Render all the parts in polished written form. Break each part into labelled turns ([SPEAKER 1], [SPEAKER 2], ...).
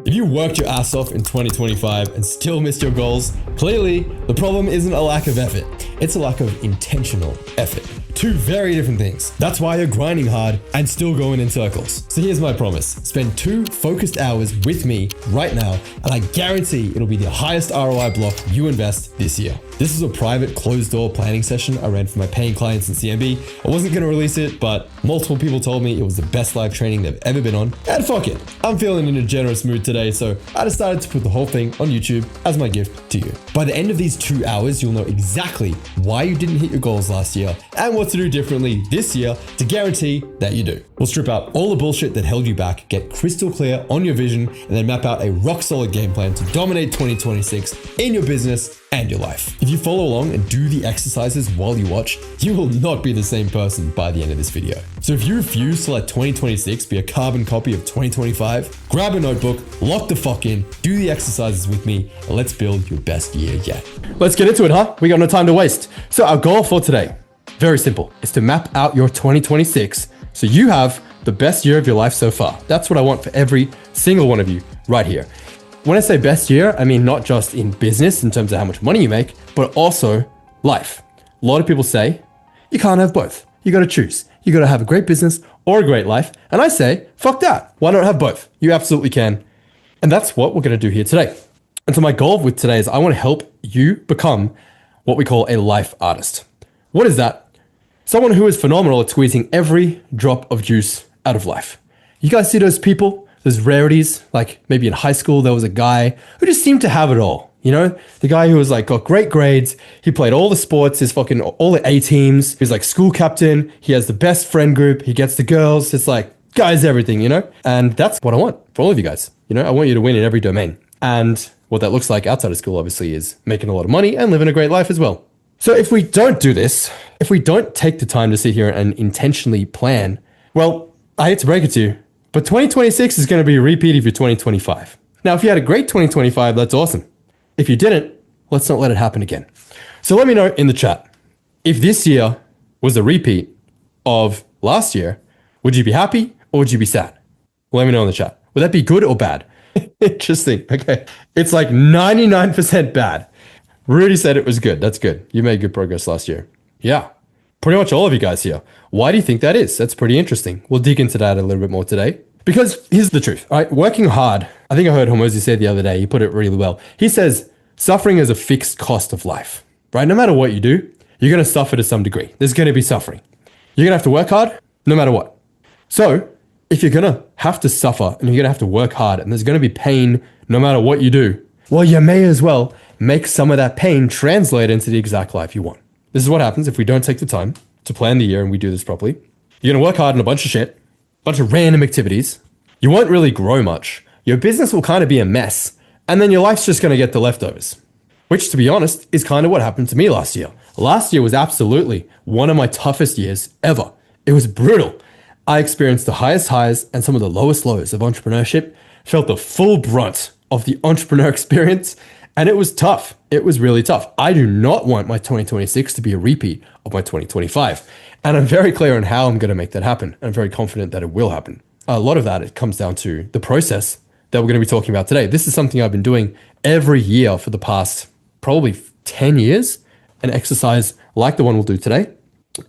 [SPEAKER 1] If you worked your ass off in 2025 and still missed your goals, clearly the problem isn't a lack of effort, it's a lack of intentional effort. Two very different things. That's why you're grinding hard and still going in circles. So here's my promise. Spend 2 focused hours with me right now, and I guarantee it'll be the highest ROI block you invest this year. This is a private closed door planning session I ran for my paying clients in CMB. I wasn't gonna release it, but multiple people told me it was the best live training they've ever been on. And fuck it, I'm feeling in a generous mood today, so I decided to put the whole thing on YouTube as my gift to you. By the end of these 2 hours, you'll know exactly why you didn't hit your goals last year and what to do differently this year to guarantee that you do. We'll strip out all the bullshit that held you back, get crystal clear on your vision, and then map out a rock solid game plan to dominate 2026 in your business and your life. If you follow along and do the exercises while you watch, you will not be the same person by the end of this video. So if you refuse to let 2026 be a carbon copy of 2025, grab a notebook, lock the fuck in, do the exercises with me, and let's build your best year yet. Let's get into it, huh? We got no time to waste. So our goal for today, very simple, is to map out your 2026 so you have the best year of your life so far. That's what I want for every single one of you right here. When I say best year, I mean not just in business in terms of how much money you make, but also life. A lot of people say you can't have both. You got to choose. You got to have a great business or a great life. And I say, fuck that. Why not have both? You absolutely can. And that's what we're going to do here today. And so my goal with today is I want to help you become what we call a life artist. What is that? Someone who is phenomenal at squeezing every drop of juice out of life. You guys see those people? There's rarities, like maybe in high school, there was a guy who just seemed to have it all. You know, the guy who was like, got great grades. He played all the sports, all the A teams. He's like school captain. He has the best friend group. He gets the girls. It's like, guys, everything, you know? And that's what I want for all of you guys. You know, I want you to win in every domain. And what that looks like outside of school, obviously, is making a lot of money and living a great life as well. So if we don't do this, if we don't take the time to sit here and intentionally plan, well, I hate to break it to you, but 2026 is going to be a repeat of your 2025. Now, if you had a great 2025, that's awesome. If you didn't, let's not let it happen again. So let me know in the chat, if this year was a repeat of last year, would you be happy or would you be sad? Let me know in the chat. Would that be good or bad? Interesting. Okay. It's like 99% bad. Rudy said it was good. That's good. You made good progress last year. Yeah. Pretty much all of you guys here. Why do you think that is? That's pretty interesting. We'll dig into that a little bit more today. Because here's the truth, all right? Working hard, I think I heard Hormozy say the other day, he put it really well. He says, suffering is a fixed cost of life, right? No matter what you do, you're going to suffer to some degree. There's going to be suffering. You're going to have to work hard no matter what. So if you're going to have to suffer and you're going to have to work hard and there's going to be pain no matter what you do, well, you may as well make some of that pain translate into the exact life you want. This is what happens if we don't take the time to plan the year and we do this properly. You're going to work hard on a bunch of shit, a bunch of random activities. You won't really grow much. Your business will kind of be a mess. And then your life's just going to get the leftovers. Which, to be honest, is kind of what happened to me last year. Last year was absolutely one of my toughest years ever. It was brutal. I experienced the highest highs and some of the lowest lows of entrepreneurship, felt the full brunt of the entrepreneur experience, and it was tough. It was really tough. I do not want my 2026 to be a repeat of my 2025. And I'm very clear on how I'm going to make that happen. I'm very confident that it will happen. A lot of that, it comes down to the process that we're going to be talking about today. This is something I've been doing every year for the past probably 10 years, an exercise like the one we'll do today.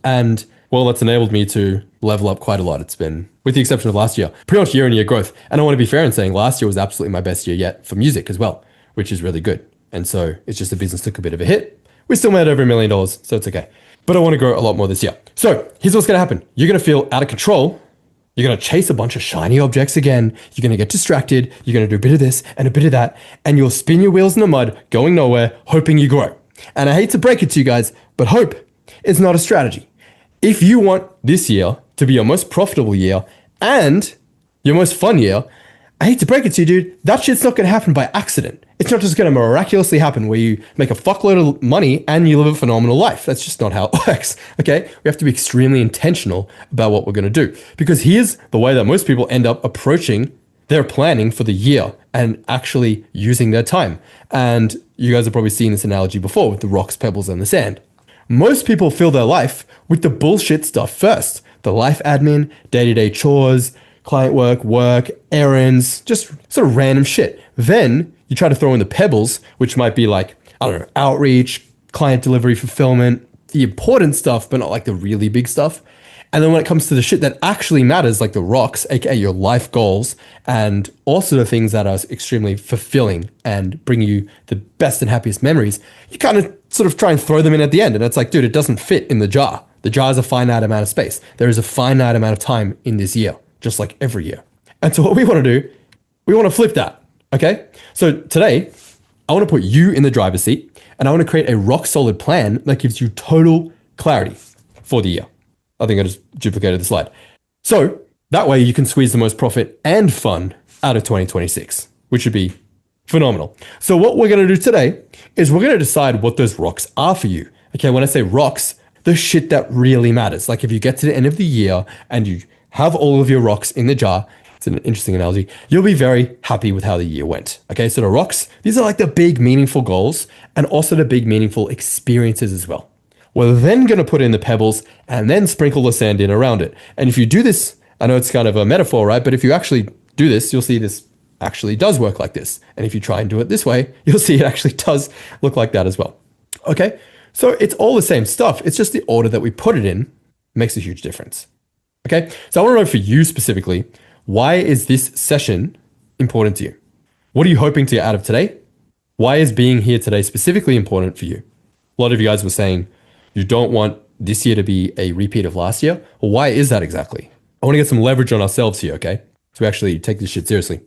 [SPEAKER 1] And well, that's enabled me to level up quite a lot. It's been, with the exception of last year, pretty much year-on-year growth. And I want to be fair in saying last year was absolutely my best year yet for music as well, which is really good. And so it's just the business took a bit of a hit. We still made over $1 million, so it's okay. But I want to grow a lot more this year. So here's what's going to happen. You're going to feel out of control. You're going to chase a bunch of shiny objects again. You're going to get distracted. You're going to do a bit of this and a bit of that. And you'll spin your wheels in the mud, going nowhere, hoping you grow. And I hate to break it to you guys, but hope is not a strategy. If you want this year to be your most profitable year and your most fun year, I hate to break it to you, dude, that shit's not going to happen by accident. It's not just going to miraculously happen where you make a fuckload of money and you live a phenomenal life. That's just not how it works, okay? We have to be extremely intentional about what we're going to do. Because here's the way that most people end up approaching their planning for the year and actually using their time. And you guys have probably seen this analogy before with the rocks, pebbles, and the sand. Most people fill their life with the bullshit stuff first. The life admin, day-to-day chores, client work, errands, just sort of random shit. Then you try to throw in the pebbles, which might be like, I don't know, outreach, client delivery, fulfillment, the important stuff, but not like the really big stuff. And then when it comes to the shit that actually matters, like the rocks, aka your life goals, and also the things that are extremely fulfilling and bring you the best and happiest memories, you kind of sort of try and throw them in at the end. And it's like, dude, it doesn't fit in the jar. The jar is a finite amount of space. There is a finite amount of time in this year, just like every year. And so what we want to do, we want to flip that, okay? So today, I want to put you in the driver's seat, and I want to create a rock solid plan that gives you total clarity for the year. I think I just duplicated the slide. So that way you can squeeze the most profit and fun out of 2026, which would be phenomenal. So what we're going to do today is we're going to decide what those rocks are for you. Okay, when I say rocks, the shit that really matters. Like if you get to the end of the year and you have all of your rocks in the jar, it's an interesting analogy, you'll be very happy with how the year went. Okay, so the rocks, these are like the big meaningful goals and also the big meaningful experiences as well. We're then going to put in the pebbles and then sprinkle the sand in around it. And if you do this, I know it's kind of a metaphor, right? But if you actually do this, you'll see this actually does work like this. And if you try and do it this way, you'll see it actually does look like that as well. Okay, so it's all the same stuff. It's just the order that we put it in makes a huge difference. Okay, so I want to know for you specifically, why is this session important to you? What are you hoping to get out of today? Why is being here today specifically important for you? A lot of you guys were saying you don't want this year to be a repeat of last year. Well, why is that exactly? I want to get some leverage on ourselves here, okay? So we actually take this shit seriously.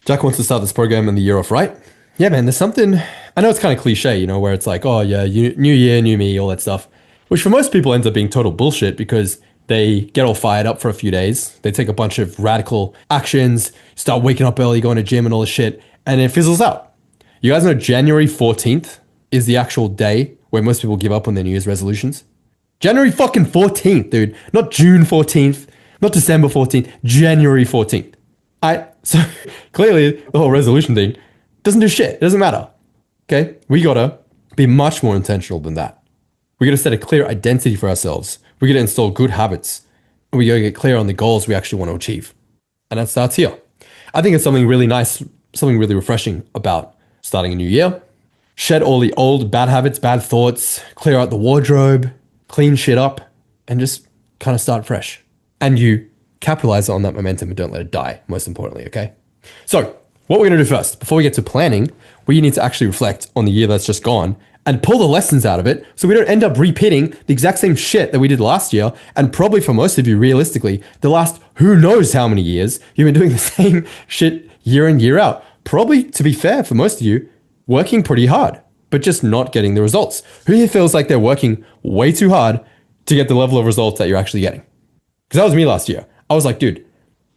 [SPEAKER 1] Jack wants to start this program and the year off right. Yeah, man, there's something, I know it's kind of cliche, you know, where it's like, oh yeah, new year, new me, all that stuff, which for most people ends up being total bullshit because they get all fired up for a few days. They take a bunch of radical actions, start waking up early, going to gym and all this shit, and it fizzles out. You guys know January 14th is the actual day where most people give up on their New Year's resolutions? January fucking 14th, dude. Not June 14th, not December 14th, January 14th. So clearly the whole resolution thing doesn't do shit. It doesn't matter. Okay? We gotta be much more intentional than that. We gotta set a clear identity for ourselves. We gotta install good habits. And we gotta get clear on the goals we actually want to achieve. And that starts here. I think it's something really nice, something really refreshing about starting a new year. Shed all the old bad habits, bad thoughts, clear out the wardrobe, clean shit up, and just kind of start fresh. And you capitalize on that momentum and don't let it die, most importantly, okay? So what we're gonna do first, before we get to planning, we need to actually reflect on the year that's just gone and pull the lessons out of it so we don't end up repeating the exact same shit that we did last year. And probably for most of you, realistically, the last who knows how many years, you've been doing the same shit year in, year out. Probably, to be fair, for most of you, working pretty hard, but just not getting the results. Who here feels like they're working way too hard to get the level of results that you're actually getting? Because that was me last year. I was like, dude,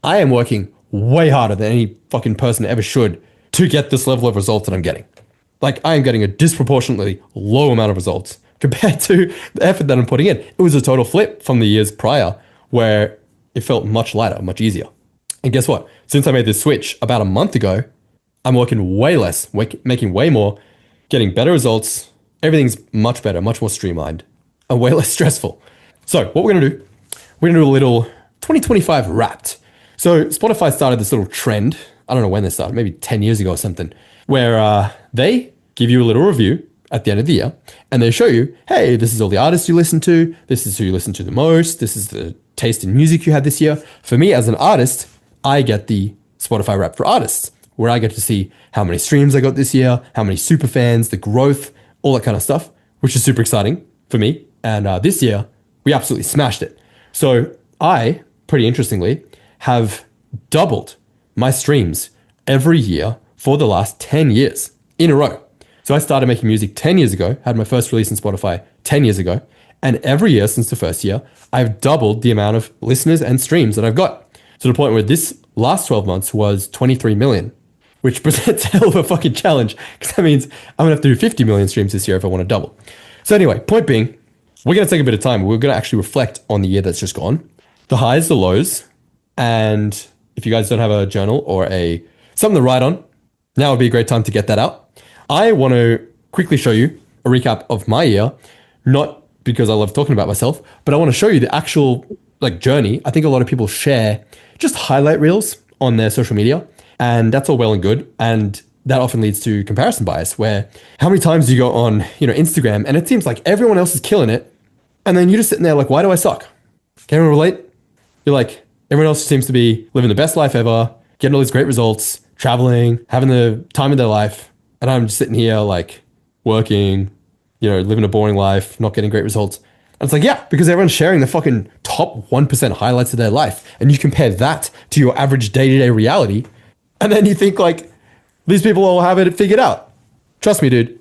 [SPEAKER 1] I am working way harder than any fucking person ever should to get this level of results that I'm getting. Like I am getting a disproportionately low amount of results compared to the effort that I'm putting in. It was a total flip from the years prior where it felt much lighter, much easier. And guess what? Since I made this switch about a month ago, I'm working way less, making way more, getting better results. Everything's much better, much more streamlined, and way less stressful. So what we're gonna do, we're gonna do a little 2025 Wrapped. So Spotify started this little trend, I don't know when they started, maybe 10 years ago or something, where they give you a little review at the end of the year, and they show you, hey, this is all the artists you listen to, this is who you listen to the most, this is the taste in music you had this year. For me as an artist, I get the Spotify Wrapped for Artists, where I get to see how many streams I got this year, how many super fans, the growth, all that kind of stuff, which is super exciting for me. And this year, we absolutely smashed it. So I, pretty interestingly, have doubled my streams every year for the last 10 years in a row. So I started making music 10 years ago, had my first release in Spotify 10 years ago. And every year since the first year, I've doubled the amount of listeners and streams that I've got. To the point where this last 12 months was 23 million. Which presents a hell of a fucking challenge because that means I'm gonna have to do 50 million streams this year if I want to double. So anyway, point being, we're gonna take a bit of time. We're gonna actually reflect on the year that's just gone, the highs, the lows, and if you guys don't have a journal or something to write on, now would be a great time to get that out. I want to quickly show you a recap of my year, not because I love talking about myself, but I want to show you the actual like journey, I think a lot of people share just highlight reels on their social media, and that's all well and good. And that often leads to comparison bias, where how many times do you go on, Instagram and it seems like everyone else is killing it, and then you're just sitting there like, why do I suck? Can anyone relate? You're like, everyone else seems to be living the best life ever, getting all these great results, traveling, having the time of their life, and I'm just sitting here like working, living a boring life, not getting great results. And it's like, yeah, because everyone's sharing the fucking top 1% highlights of their life. And you compare that to your average day-to-day reality. And then you think like, these people all have it figured out. Trust me, dude.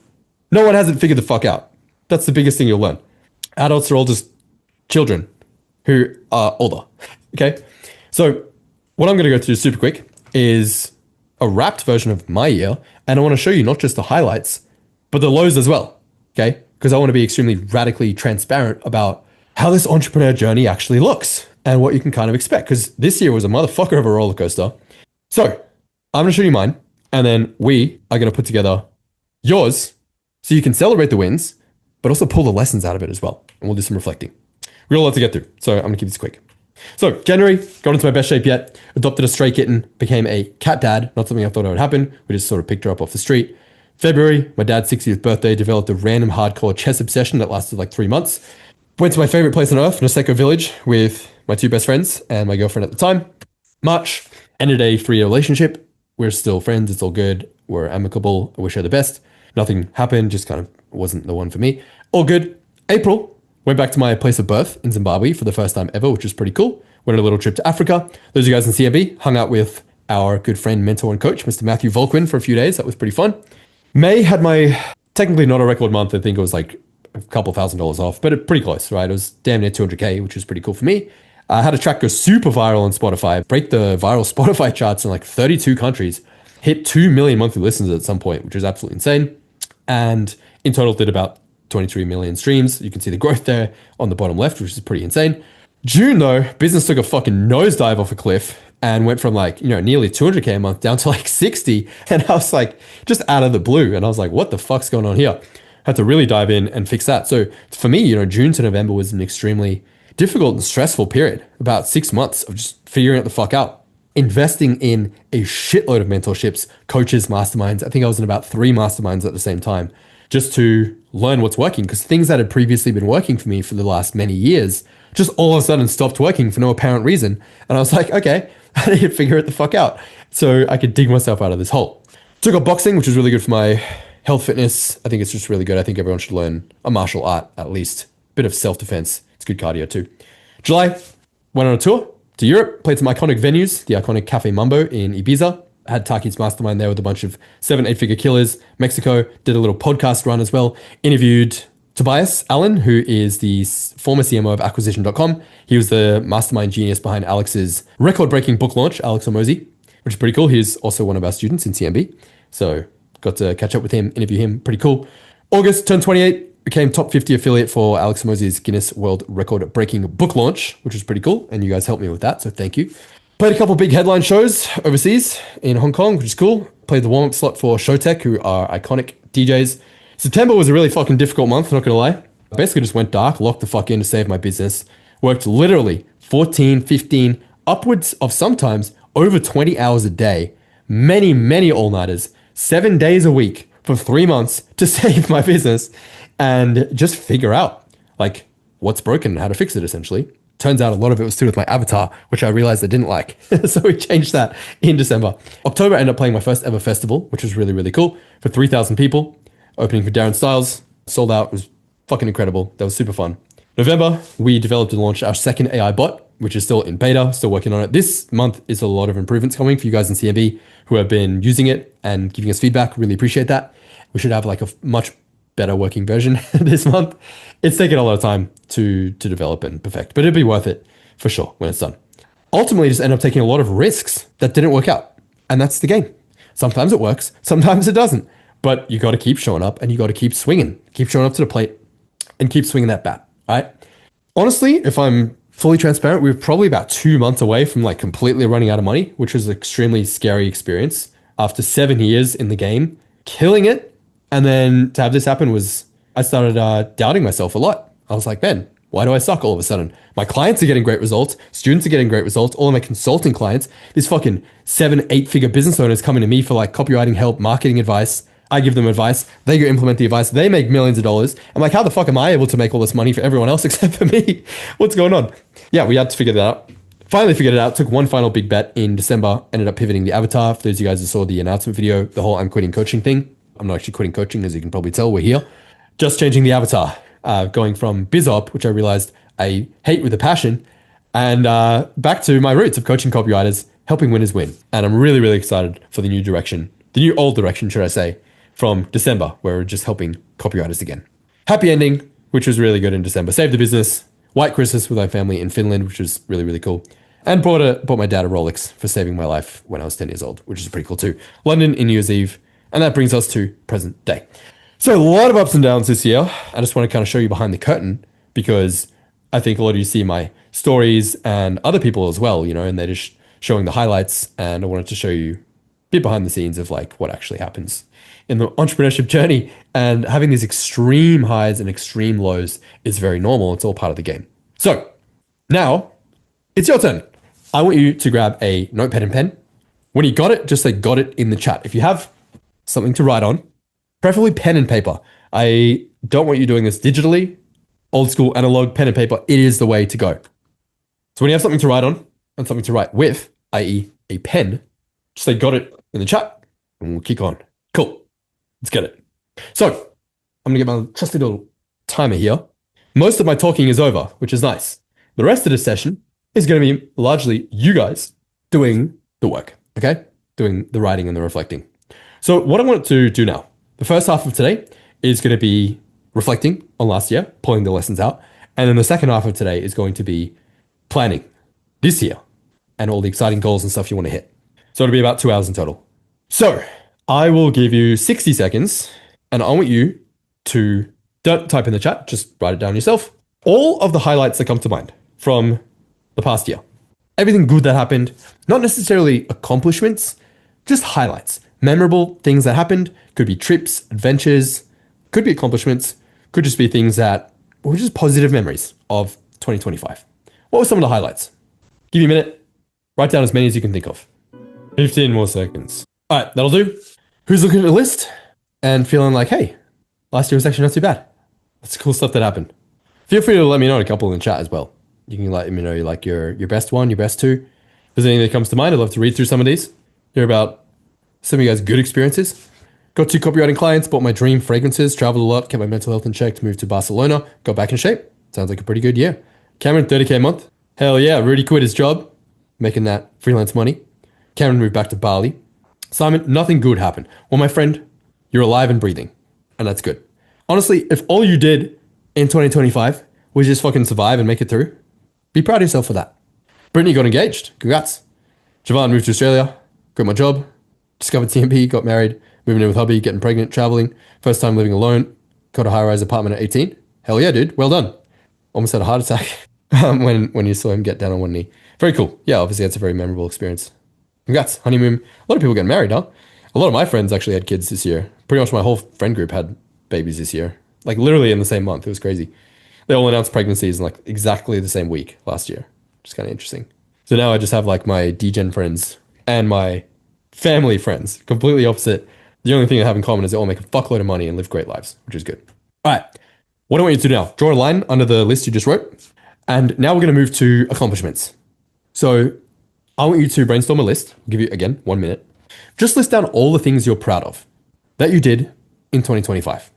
[SPEAKER 1] No one has it figured the fuck out. That's the biggest thing you'll learn. Adults are all just children who are older. Okay. So what I'm going to go through super quick is a wrapped version of my year. And I want to show you not just the highlights, but the lows as well. Okay. Because I want to be extremely radically transparent about how this entrepreneur journey actually looks and what you can kind of expect. Because this year was a motherfucker of a roller coaster. So I'm going to show you mine, and then we are going to put together yours so you can celebrate the wins, but also pull the lessons out of it as well. And we'll do some reflecting. We got a lot to get through, so I'm going to keep this quick. So January, got into my best shape yet, adopted a stray kitten, became a cat dad, not something I thought would happen. We just sort of picked her up off the street. February, my dad's 60th birthday, developed a random hardcore chess obsession that lasted like 3 months. Went to my favorite place on earth, Niseko Village, with my 2 best friends and my girlfriend at the time. March, ended a 3-year relationship. We're still friends. It's all good. We're amicable. I wish her the best. Nothing happened. Just kind of wasn't the one for me. All good. April, went back to my place of birth in Zimbabwe for the first time ever, which was pretty cool. Went on a little trip to Africa. Those of you guys in CMB, hung out with our good friend, mentor, and coach, Mr. Matthew Volkwin, for a few days. That was pretty fun. May had my, technically not a record month. I think it was like a couple $1,000s off, but pretty close, right? It was damn near 200K, which was pretty cool for me. I had a track go super viral on Spotify, break the viral Spotify charts in like 32 countries, hit 2 million monthly listeners at some point, which was absolutely insane. And in total did about 23 million streams. You can see the growth there on the bottom left, which is pretty insane. June though, business took a fucking nosedive off a cliff and went from like, nearly 200K a month down to like 60. And I was like, just out of the blue. And I was like, what the fuck's going on here? Had to really dive in and fix that. So for me, June to November was an extremely difficult and stressful period. About 6 months of just figuring it the fuck out. Investing in a shitload of mentorships, coaches, masterminds. I think I was in about 3 masterminds at the same time just to learn what's working, because things that had previously been working for me for the last many years just all of a sudden stopped working for no apparent reason. And I was like, okay, I need to figure it the fuck out so I could dig myself out of this hole. Took up boxing, which was really good for my health, fitness. I think it's just really good. I think everyone should learn a martial art, at least. Bit of self-defense. It's good cardio too. July, went on a tour to Europe, played some iconic venues, the iconic Cafe Mambo in Ibiza. I had Taki's mastermind there with a bunch of 7-8-figure killers. Mexico, did a little podcast run as well. Interviewed Tobias Allen, who is the former CMO of acquisition.com. He was the mastermind genius behind Alex's record-breaking book launch, Alex Hormozi, which is pretty cool. He's also one of our students in CMB. So got to catch up with him, interview him. Pretty cool. August, turned 28, became top 50 affiliate for Alex Hormozi's Guinness World Record-breaking book launch, which was pretty cool. And you guys helped me with that, so thank you. Played a couple big headline shows overseas in Hong Kong, which is cool. Played the warm-up slot for Showtech, who are iconic DJs. September was a really fucking difficult month, not gonna lie. I basically just went dark, locked the fuck in to save my business. Worked literally 14, 15, upwards of sometimes over 20 hours a day. Many, many all-nighters, 7 days a week for 3 months to save my business and just figure out like what's broken and how to fix it essentially. Turns out a lot of it was to do with my avatar, which I realized I didn't like. So we changed that in December. October, I ended up playing my first ever festival, which was really, really cool, for 3,000 people. Opening for Darren Styles, sold out, was fucking incredible. That was super fun. November, we developed and launched our second AI bot, which is still in beta, still working on it. This month is a lot of improvements coming for you guys in CMB who have been using it and giving us feedback. Really appreciate that. We should have like a much better working version this month. It's taken a lot of time to develop and perfect, but it'll be worth it for sure when it's done. Ultimately, just end up taking a lot of risks that didn't work out. And that's the game. Sometimes it works, sometimes it doesn't. But you got to keep showing up and you got to keep swinging, keep showing up to the plate and keep swinging that bat, right? Honestly, if I'm fully transparent, we were probably about 2 months away from like completely running out of money, which was an extremely scary experience after 7 years in the game, killing it. And then to have this happen was, I started doubting myself a lot. I was like, man, Why do I suck all of a sudden? My clients are getting great results. Students are getting great results. All of my consulting clients, these fucking 7, 8 figure business owners coming to me for like copywriting help, marketing advice. I give them advice. They go implement the advice. They make millions of dollars. I'm like, how the fuck am I able to make all this money for everyone else except for me? What's going on? Yeah, we had to figure that out. Finally figured it out. Took one final big bet in December. Ended up pivoting the avatar. For those of you guys who saw the announcement video, the whole I'm quitting coaching thing. I'm not actually quitting coaching, as you can probably tell. We're here. Just changing the avatar. Going from BizOp, which I realized I hate with a passion, and back to my roots of coaching copywriters, helping winners win. And I'm really, really excited for the new direction. The new old direction, should I say, from December, where we're just helping copywriters again. Happy ending, which was really good in December. Saved the business. White Christmas with my family in Finland, which was really, really cool. And bought my dad a Rolex for saving my life when I was 10 years old, which is pretty cool too. London in New Year's Eve. And that brings us to present day. So a lot of ups and downs this year. I just want to kind of show you behind the curtain because I think a lot of you see my stories and other people as well, and they're just showing the highlights. And I wanted to show you a bit behind the scenes of like what actually happens in the entrepreneurship journey. And having these extreme highs and extreme lows is very normal. It's all part of the game. So now it's your turn. I want you to grab a notepad and pen. When you got it, just say got it in the chat. If you have something to write on, preferably pen and paper. I don't want you doing this digitally, old school, analog, pen and paper. It is the way to go. So when you have something to write on and something to write with, i.e. a pen, just say got it in the chat and we'll kick on. Cool. Let's get it. So I'm going to get my trusty little timer here. Most of my talking is over, which is nice. The rest of the session is going to be largely you guys doing the work, okay? Doing the writing and the reflecting. So what I want to do now, the first half of today is going to be reflecting on last year, pulling the lessons out. And then the second half of today is going to be planning this year and all the exciting goals and stuff you want to hit. So it'll be about 2 hours in total. So I will give you 60 seconds and I want you to, don't type in the chat, just write it down yourself. All of the highlights that come to mind from the past year. Everything good that happened, not necessarily accomplishments, just highlights. Memorable things that happened, could be trips, adventures, could be accomplishments, could just be things that were just positive memories of 2025. What were some of the highlights? Give you a minute, write down as many as you can think of. 15 more seconds. All right, that'll do. Who's looking at the list and feeling like, hey, last year was actually not too bad. That's cool stuff that happened. Feel free to let me know a couple in the chat as well. You can let me know like your best one, your best two. If there's anything that comes to mind, I'd love to read through some of these. Hear about some of you guys' good experiences. Got 2 copywriting clients, bought my dream fragrances, traveled a lot, kept my mental health in check, moved to Barcelona, got back in shape. Sounds like a pretty good year. Cameron, 30K a month. Hell yeah, Rudy quit his job, making that freelance money. Cameron moved back to Bali. Simon, nothing good happened. Well, my friend, you're alive and breathing, and that's good. Honestly, if all you did in 2025 was just fucking survive and make it through, be proud of yourself for that. Brittany got engaged. Congrats. Javon moved to Australia, got my job, discovered TMP, got married, moving in with hubby, getting pregnant, traveling, first time living alone, got a high-rise apartment at 18. Hell yeah, dude. Well done. Almost had a heart attack when you saw him get down on one knee. Very cool. Yeah, obviously that's a very memorable experience. Congrats. Honeymoon. A lot of people getting married, huh? A lot of my friends actually had kids this year. Pretty much my whole friend group had babies this year. Like literally in the same month. It was crazy. They all announced pregnancies in like exactly the same week last year, which is kind of interesting. So now I just have like my DGen friends and my family friends, completely opposite. The only thing they have in common is they all make a fuckload of money and live great lives, which is good. All right. What I want you to do now, draw a line under the list you just wrote. And now we're going to move to accomplishments. So I want you to brainstorm a list. I'll give you, again, 1 minute. Just list down all the things you're proud of that you did in 2025.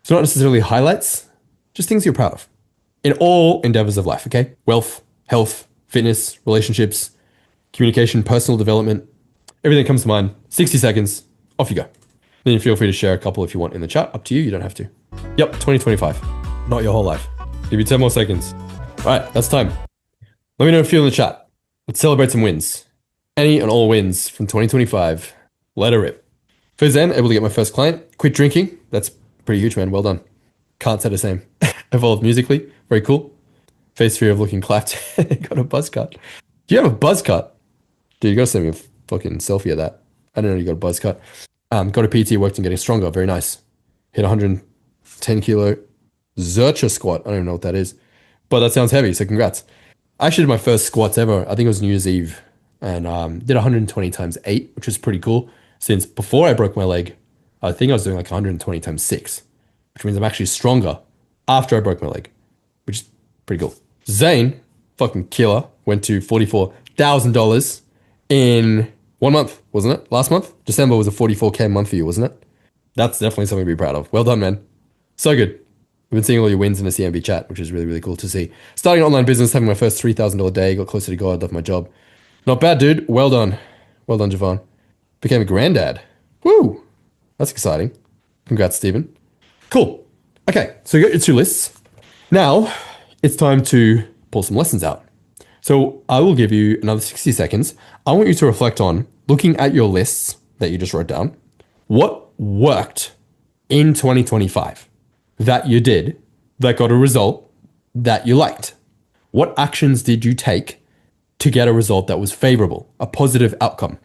[SPEAKER 1] So not necessarily highlights, just things you're proud of in all endeavors of life, okay? Wealth, health, fitness, relationships, communication, personal development, everything that comes to mind. 60 seconds, off you go. Then you feel free to share a couple if you want in the chat. Up to you, you don't have to. Yep, 2025, not your whole life. Give you 10 more seconds. All right, that's time. Let me know if you're in the chat. Let's celebrate some wins. Any and all wins from 2025. Let her rip. For Zen, able to get my first client. Quit drinking. That's pretty huge, man. Well done. Can't say the same. Evolved musically. Very cool. Face fear of looking clapped. Got a buzz cut. Do you have a buzz cut? Dude, you gotta send me a fucking selfie of that. I don't know you got a buzz cut. Got a PT, worked on getting stronger. Very nice. Hit 110 kilo Zercher squat. I don't even know what that is. but that sounds heavy, so congrats. I actually did my first squats ever. I think it was New Year's Eve, and did 120 times 8, which was pretty cool. Since before I broke my leg, I think I was doing like 120 times 6, which means I'm actually stronger after I broke my leg, which is pretty cool. Zane, fucking killer, went to $44,000 in 1 month, wasn't it? Last month? December was a 44K month for you, wasn't it? That's definitely something to be proud of. Well done, man. So good. We've been seeing all your wins in the CMB chat, which is really, really cool to see. Starting an online business, having my first $3,000 day, got closer to God, left my job. Not bad, dude. Well done. Well done, Javon. Became a granddad. Woo! That's exciting. Congrats, Stephen. Cool. Okay, so you got your 2 lists. Now, it's time to pull some lessons out. So I will give you another 60 seconds. I want you to reflect on, looking at your lists that you just wrote down, what worked in 2025 that you did that got a result that you liked? What actions did you take to get a result that was favorable, a positive outcome?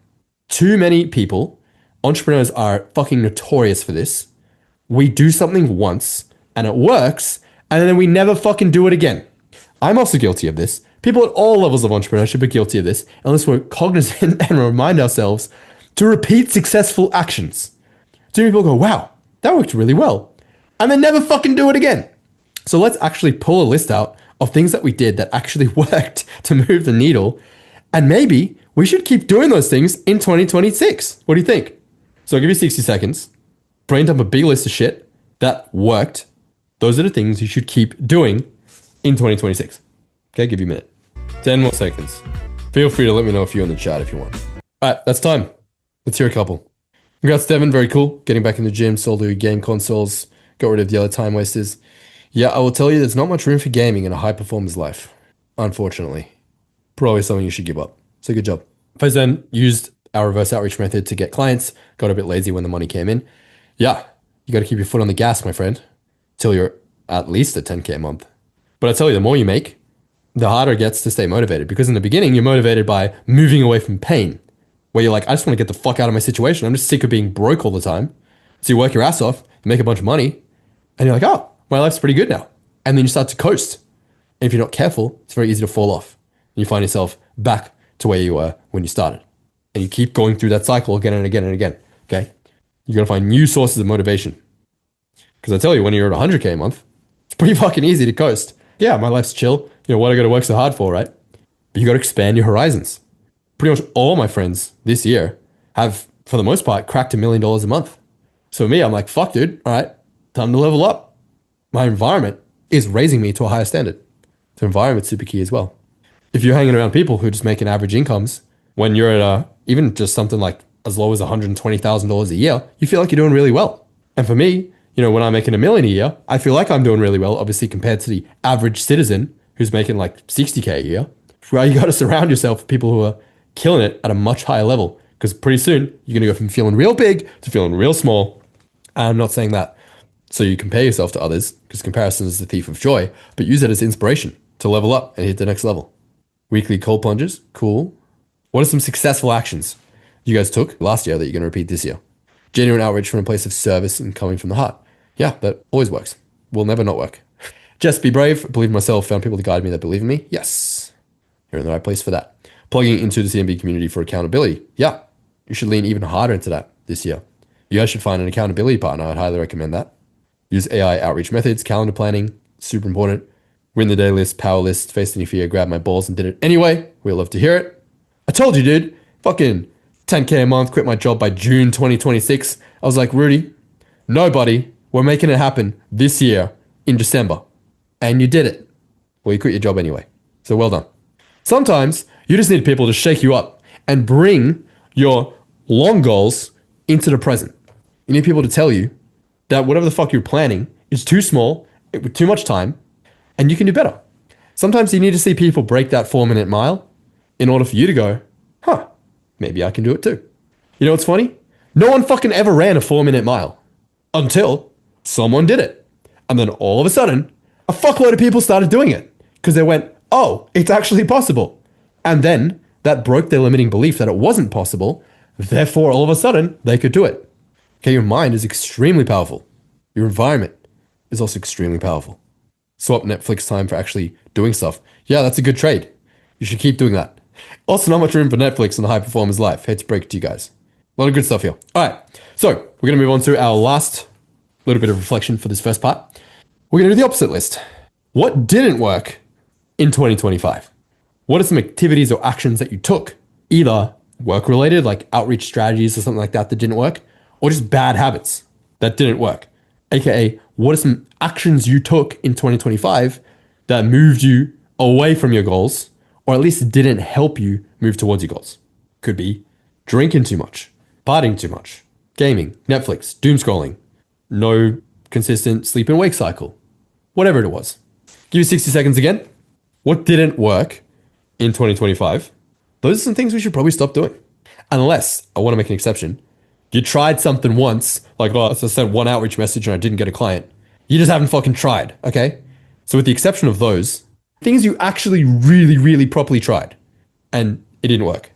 [SPEAKER 1] Too many people, entrepreneurs are fucking notorious for this. We do something once and it works, and then we never fucking do it again. I'm also guilty of this. People at all levels of entrepreneurship are guilty of this unless we're cognizant and remind ourselves to repeat successful actions. Too many people go, wow, that worked really well, and then never fucking do it again. So let's actually pull a list out of things that we did that actually worked to move the needle, and maybe we should keep doing those things in 2026. What do you think? So I'll give you 60 seconds. Brain dump a big list of shit that worked. Those are the things you should keep doing in 2026. Okay, give you a minute. 10 more seconds. Feel free to let me know if you're in the chat if you want. All right, that's time. Let's hear a couple. Congrats, Devin. Very cool. Getting back in the gym, sold your game consoles, got rid of the other time wasters. Yeah, I will tell you there's not much room for gaming in a high performer's life, unfortunately. Probably something you should give up. So good job. If I then used our reverse outreach method to get clients, got a bit lazy when the money came in. Yeah, you got to keep your foot on the gas, my friend, till you're at least at 10K a month. But I tell you, the more you make, the harder it gets to stay motivated, because in the beginning, you're motivated by moving away from pain, where you're like, I just want to get the fuck out of my situation. I'm just sick of being broke all the time. So you work your ass off, you make a bunch of money, and you're like, oh, my life's pretty good now. And then you start to coast. And if you're not careful, it's very easy to fall off. And you find yourself back to where you were when you started. And you keep going through that cycle again and again and again. Okay? You got to find new sources of motivation. Because I tell you, when you're at 100K a month, it's pretty fucking easy to coast. Yeah, my life's chill. You know, what I got to work so hard for, right? But you got to expand your horizons. Pretty much all my friends this year have, for the most part, cracked $1 million a month. So me, I'm like, fuck, dude. All right, time to level up. My environment is raising me to a higher standard. So environment's super key as well. If you're hanging around people who are just making average incomes, when you're at even just something like as low as $120,000 a year, you feel like you're doing really well. And for me, you know, when I'm making $1 million a year, I feel like I'm doing really well, obviously compared to the average citizen who's making like 60K a year. Well, you got to surround yourself with people who are killing it at a much higher level, because pretty soon you're going to go from feeling real big to feeling real small. And I'm not saying that so you compare yourself to others, because comparison is the thief of joy, but use it as inspiration to level up and hit the next level. Weekly cold plunges, cool. What are some successful actions you guys took last year that you're going to repeat this year? Genuine outreach from a place of service and coming from the heart. Yeah, that always works. Will never not work. Just be brave, believe in myself, found people to guide me that believe in me. Yes, you're in the right place for that. Plugging into the CMB community for accountability. Yeah, you should lean even harder into that this year. You guys should find an accountability partner. I'd highly recommend that. Use AI outreach methods, calendar planning, super important. Win the day list, power list, faced any fear, grabbed my balls and did it anyway. We'll love to hear it. I told you, dude. Fucking 10K a month, quit my job by June 2026. I was like, Rudy, nobody, we're making it happen this year in December. And you did it. Well, you quit your job anyway. So well done. Sometimes you just need people to shake you up and bring your long goals into the present. You need people to tell you that whatever the fuck you're planning is too small, with too much time, and you can do better. Sometimes you need to see people break that 4-minute mile in order for you to go, huh, maybe I can do it too. You know what's funny? No one fucking ever ran a 4-minute mile until someone did it. And then all of a sudden, a fuckload of people started doing it because they went, oh, it's actually possible. And then that broke their limiting belief that it wasn't possible. Therefore, all of a sudden, they could do it. Okay, your mind is extremely powerful. Your environment is also extremely powerful. swap Netflix time for actually doing stuff. Yeah, that's a good trade. You should keep doing that. Also, not much room for Netflix on the high performers life. Hate to break it to you guys. A lot of good stuff here. All right, so we're going to move on to our last little bit of reflection for this first part. We're going to do the opposite list. What didn't work in 2025? What are some activities or actions that you took, either work-related, like outreach strategies or something like that didn't work, or just bad habits that didn't work? AKA, what are some actions you took in 2025 that moved you away from your goals, or at least didn't help you move towards your goals? Could be drinking too much, partying too much, gaming, Netflix, doom scrolling, no consistent sleep and wake cycle, whatever it was. Give you 60 seconds again. What didn't work in 2025? Those are some things we should probably stop doing. Unless, I want to make an exception, you tried something once, like, oh, I sent one outreach message and I didn't get a client. You just haven't fucking tried, okay? So with the exception of those, things you actually really, really properly tried and it didn't work,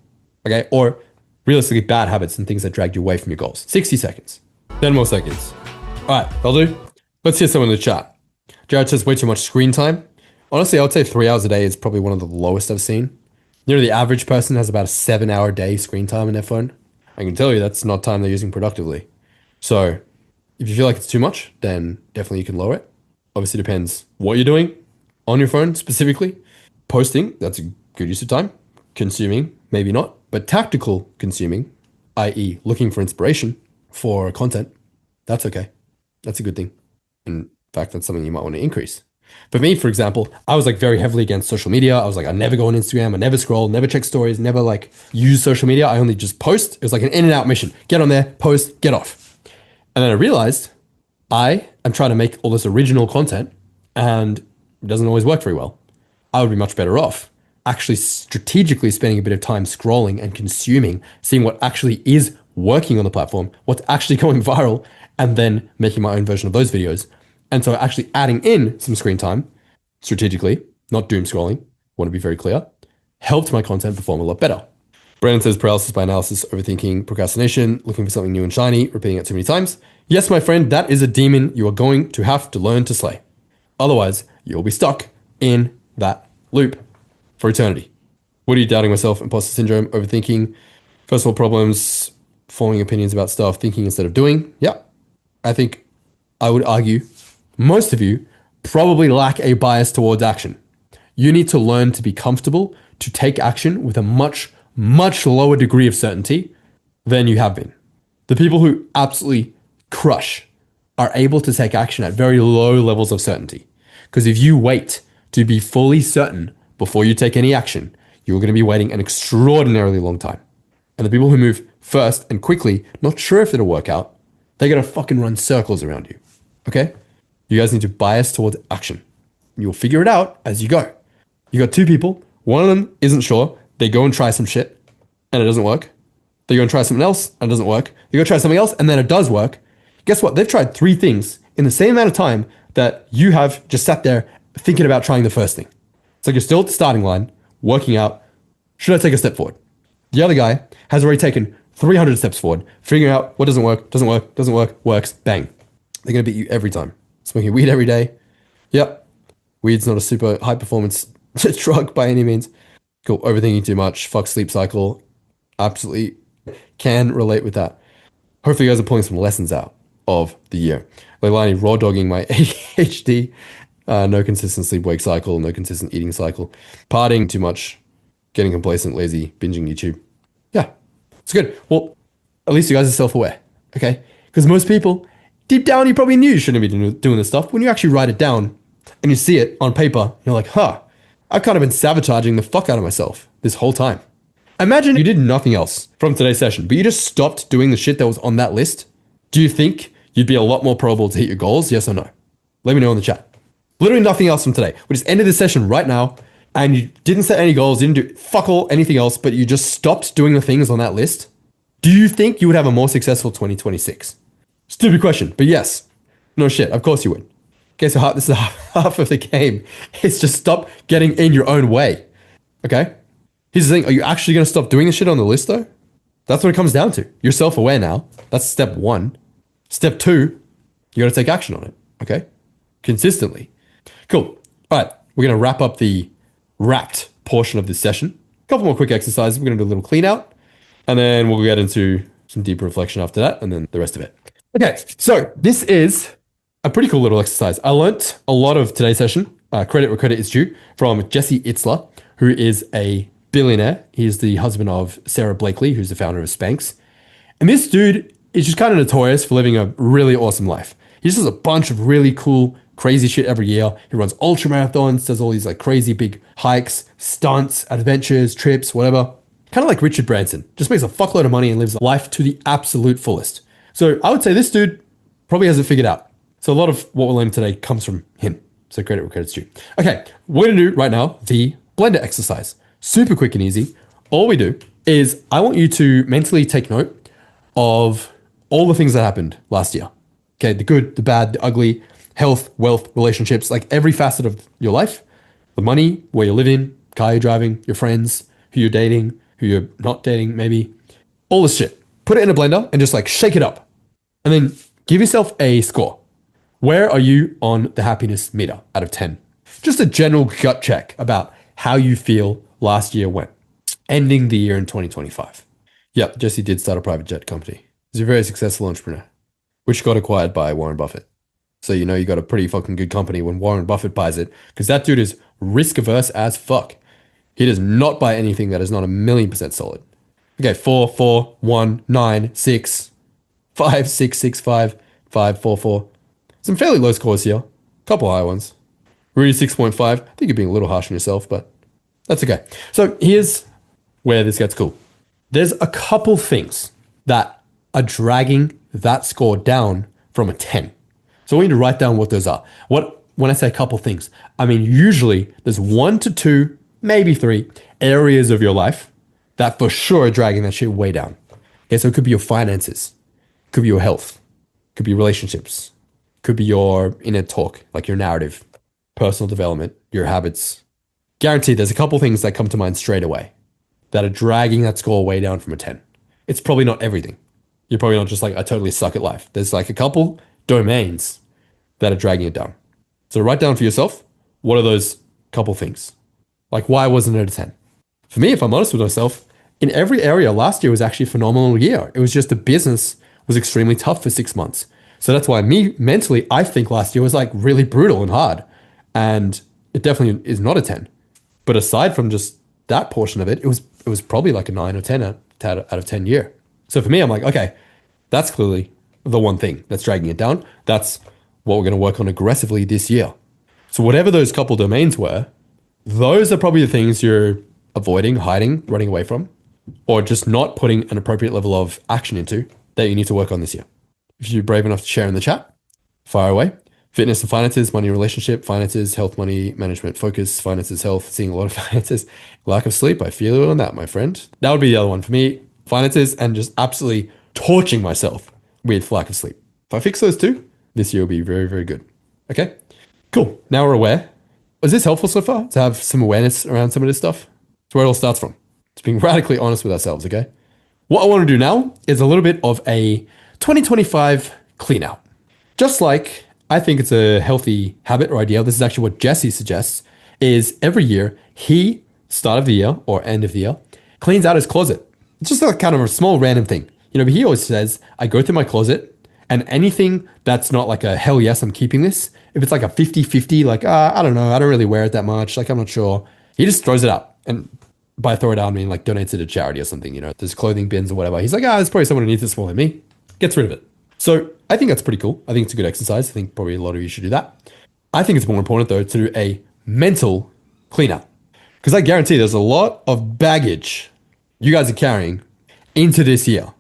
[SPEAKER 1] okay? Or realistically bad habits and things that dragged you away from your goals. 60 seconds, 10 more seconds. All right, that'll do. Let's hear someone in the chat. Jared says way too much screen time. Honestly, I would say 3 hours a day is probably one of the lowest I've seen. You know, the average person has about a 7-hour day screen time on their phone. I can tell you that's not time they're using productively. So if you feel like it's too much, then definitely you can lower it. Obviously depends what you're doing on your phone specifically. Posting, that's a good use of time. Consuming, maybe not. But tactical consuming, i.e. looking for inspiration for content, that's okay. That's a good thing. In fact, that's something you might want to increase. For me, for example, I was like very heavily against social media. I was like, I never go on Instagram, I never scroll, never check stories, never like use social media. I only just post. It was like an in and out mission. Get on there, post, get off. And then I realized I am trying to make all this original content and it doesn't always work very well. I would be much better off actually strategically spending a bit of time scrolling and consuming, seeing what actually is working on the platform, what's actually going viral, and then making my own version of those videos. And so actually adding in some screen time strategically, not doom scrolling, want to be very clear, helped my content perform a lot better. Brandon says paralysis by analysis, overthinking, procrastination, looking for something new and shiny, repeating it too many times. Yes, my friend, that is a demon you are going to have to learn to slay. Otherwise, you'll be stuck in that loop for eternity. What are you doubting myself? Imposter syndrome, overthinking, first world problems, forming opinions about stuff, thinking instead of doing. Yeah, I think I would argue most of you probably lack a bias towards action. You need to learn to be comfortable to take action with a much, much lower degree of certainty than you have been. The people who absolutely crush are able to take action at very low levels of certainty. Because if you wait to be fully certain before you take any action, you're going to be waiting an extraordinarily long time. And the people who move first and quickly, not sure if it'll work out, they're going to fucking run circles around you. Okay? You guys need to bias towards action. You'll figure it out as you go. You got two people. One of them isn't sure. They go and try some shit and it doesn't work. They go and try something else and it doesn't work. They go try something else and then it does work. Guess what? They've tried 3 things in the same amount of time that you have just sat there thinking about trying the first thing. It's like you're still at the starting line, working out, should I take a step forward? The other guy has already taken 300 steps forward, figuring out what doesn't work, works, bang. They're going to beat you every time. Smoking weed every day. Yep. Weed's not a super high performance drug by any means. Cool. Overthinking too much. Fuck sleep cycle. Absolutely can relate with that. Hopefully you guys are pulling some lessons out of the year. Leilani raw dogging my ADHD. No consistent sleep wake cycle. No consistent eating cycle. Partying too much. Getting complacent, lazy, binging YouTube. Yeah. It's good. Well, at least you guys are self-aware. Okay? Because most people, deep down, you probably knew you shouldn't be doing this stuff. When you actually write it down and you see it on paper, you're like, I've kind of been sabotaging the fuck out of myself this whole time. Imagine you did nothing else from today's session, but you just stopped doing the shit that was on that list. Do you think you'd be a lot more probable to hit your goals? Yes or no? Let me know in the chat. Literally nothing else from today. We just ended this session right now and you didn't set any goals, didn't do fuck all anything else, but you just stopped doing the things on that list. Do you think you would have a more successful 2026? Stupid question, but yes. No shit, of course you would. Okay, so this is half of the game. It's just stop getting in your own way. Okay? Here's the thing, are you actually going to stop doing the shit on the list though? That's what it comes down to. You're self-aware now. That's step 1. Step 2, you got to take action on it. Okay? Consistently. Cool. All right. We're going to wrap up the wrapped portion of this session. A couple more quick exercises. We're going to do a little clean out, and then we'll get into some deeper reflection after that, and then the rest of it. Okay. So this is a pretty cool little exercise. I learned a lot of today's session, credit where credit is due, from Jesse Itzler, who is a billionaire. He's the husband of Sarah Blakely, who's the founder of Spanx. And this dude is just kind of notorious for living a really awesome life. He just does a bunch of really cool, crazy shit every year. He runs ultra marathons, does all these like crazy big hikes, stunts, adventures, trips, whatever. Kind of like Richard Branson, just makes a fuckload of money and lives life to the absolute fullest. So I would say this dude probably has it figured out. So a lot of what we're learning today comes from him. So credit where credit's due. Okay, we're gonna do right now the blender exercise. Super quick and easy. All we do is I want you to mentally take note of all the things that happened last year. Okay, the good, the bad, the ugly, health, wealth, relationships, like every facet of your life, the money, where you're living, car you're driving, your friends, who you're dating, who you're not dating, maybe, all this shit. Put it in a blender and just like shake it up. And then give yourself a score. Where are you on the happiness meter out of 10? Just a general gut check about how you feel last year went, ending the year in 2025. Yep, Jesse did start a private jet company. He's a very successful entrepreneur, which got acquired by Warren Buffett. So you know you got a pretty fucking good company when Warren Buffett buys it, because that dude is risk averse as fuck. He does not buy anything that is not 1,000,000% solid. Okay, 4, 4, 1, 9, 6, 5, 6, 6, 5, 5, 4, 4. Some fairly low scores here. Couple high ones. Rudy 6.5. I think you're being a little harsh on yourself, but that's okay. So here's where this gets cool. There's a couple things that are dragging that score down from a 10. So I want you to write down what those are. When I say a couple things, I mean usually there's 1 to 2, maybe 3 areas of your life that for sure are dragging that shit way down. Okay, so it could be your finances, could be your health, could be relationships, could be your inner talk, like your narrative, personal development, your habits. Guaranteed there's a couple things that come to mind straight away that are dragging that score way down from a 10. It's probably not everything. You're probably not just like, I totally suck at life. There's like a couple domains that are dragging it down. So write down for yourself, what are those couple things? Like, why wasn't it a 10? For me, if I'm honest with myself, in every area, last year was actually a phenomenal year. It was just the business was extremely tough for 6 months. So that's why me, mentally, I think last year was like really brutal and hard. And it definitely is not a 10. But aside from just that portion of it, it was probably like a 9 or 10 out of 10 year. So for me, I'm like, okay, that's clearly the one thing that's dragging it down. That's what we're going to work on aggressively this year. So whatever those couple domains were, those are probably the things you're avoiding, hiding, running away from, or just not putting an appropriate level of action into that you need to work on this year. If you're brave enough to share in the chat, fire away. Fitness and finances, money and relationship, finances, health, money, management, focus, finances, health, seeing a lot of finances, lack of sleep. I feel you on that, my friend. That would be the other one for me. Finances and just absolutely torching myself with lack of sleep. If I fix those two, this year will be very, very good. Okay, cool. Now we're aware. Was this helpful so far to have some awareness around some of this stuff? It's where it all starts from. It's being radically honest with ourselves, okay? What I want to do now is a little bit of a 2025 clean out. Just like I think it's a healthy habit or idea, this is actually what Jesse suggests, is every year he, start of the year or end of the year, cleans out his closet. It's just like kind of a small random thing. You know, but he always says, I go through my closet and anything that's not like a hell yes, I'm keeping this. If it's like a 50-50, like, I don't know, I don't really wear it that much, like I'm not sure. He just throws it out. And by throw it out, I mean like donates it to charity or something, you know, there's clothing bins or whatever. He's like, there's probably someone who needs this more than me. Gets rid of it. So I think that's pretty cool. I think it's a good exercise. I think probably a lot of you should do that. I think it's more important though to do a mental cleanup, because I guarantee there's a lot of baggage you guys are carrying into this year.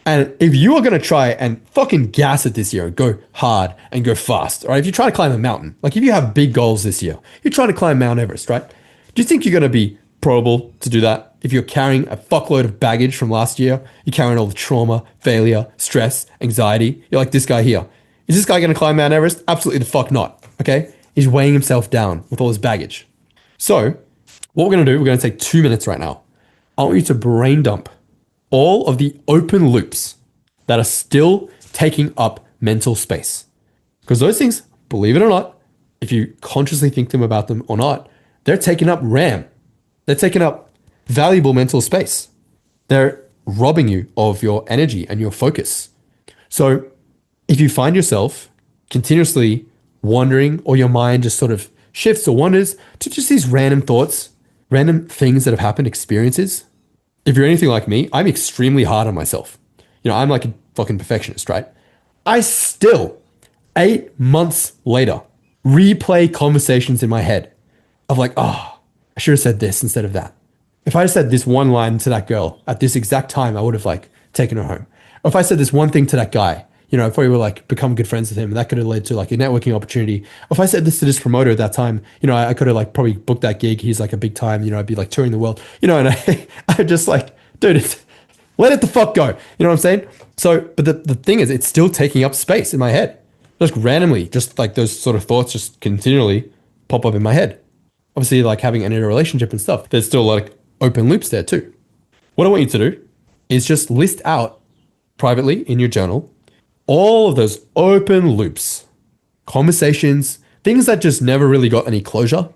[SPEAKER 1] And if you are going to try and fucking gas it this year and go hard and go fast, right? If you try to climb a mountain, like if you have big goals this year, you're trying to climb Mount Everest, right? Do you think you're going to be probable to do that if you're carrying a fuckload of baggage from last year? You're carrying all the trauma, failure, stress, anxiety. You're like this guy here. Is this guy going to climb Mount Everest? Absolutely the fuck not, okay? He's weighing himself down with all his baggage. So what we're going to do, we're going to take 2 minutes right now. I want you to brain dump all of the open loops that are still taking up mental space. Because those things, believe it or not, if you consciously think them about them or not, they're taking up RAM. They're taking up valuable mental space. They're robbing you of your energy and your focus. So if you find yourself continuously wandering, or your mind just sort of shifts or wanders to just these random thoughts, random things that have happened, experiences, if you're anything like me, I'm extremely hard on myself. I'm like a fucking perfectionist, right? I still, 8 months later, replay conversations in my head of like, oh, I should have said this instead of that. If I said this one line to that girl at this exact time, I would have like taken her home. Or if I said this one thing to that guy, if we were like become good friends with him, and that could have led to like a networking opportunity. Or if I said this to this promoter at that time, I could have like probably booked that gig. He's like a big time, I'd be like touring the world, and I'm just like, dude, let it the fuck go. You know what I'm saying? So, but the thing is, it's still taking up space in my head. Just randomly, just like those sort of thoughts just continually pop up in my head. Obviously, like having ended a relationship and stuff, there's still like open loops there too. What I want you to do is just list out privately in your journal all of those open loops, conversations, things that just never really got any closure.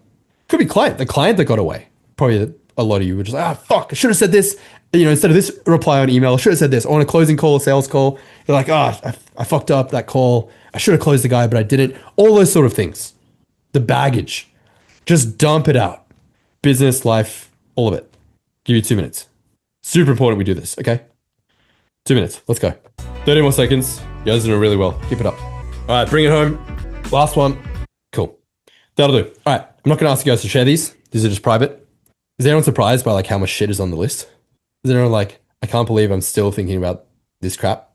[SPEAKER 1] Could be the client that got away. Probably a lot of you were just like, fuck, I should have said this. Instead of this reply on email, I should have said this. On a closing call, a sales call, you're like, I fucked up that call. I should have closed the guy, but I didn't. All those sort of things. The baggage. Just dump it out. Business, life, all of it. Give you 2 minutes. Super important we do this, okay? 2 minutes. Let's go. 30 more seconds. You guys are doing really well. Keep it up. All right, bring it home. Last one. Cool. That'll do. All right, I'm not going to ask you guys to share these. These are just private. Is anyone surprised by like how much shit is on the list? Is anyone like, I can't believe I'm still thinking about this crap?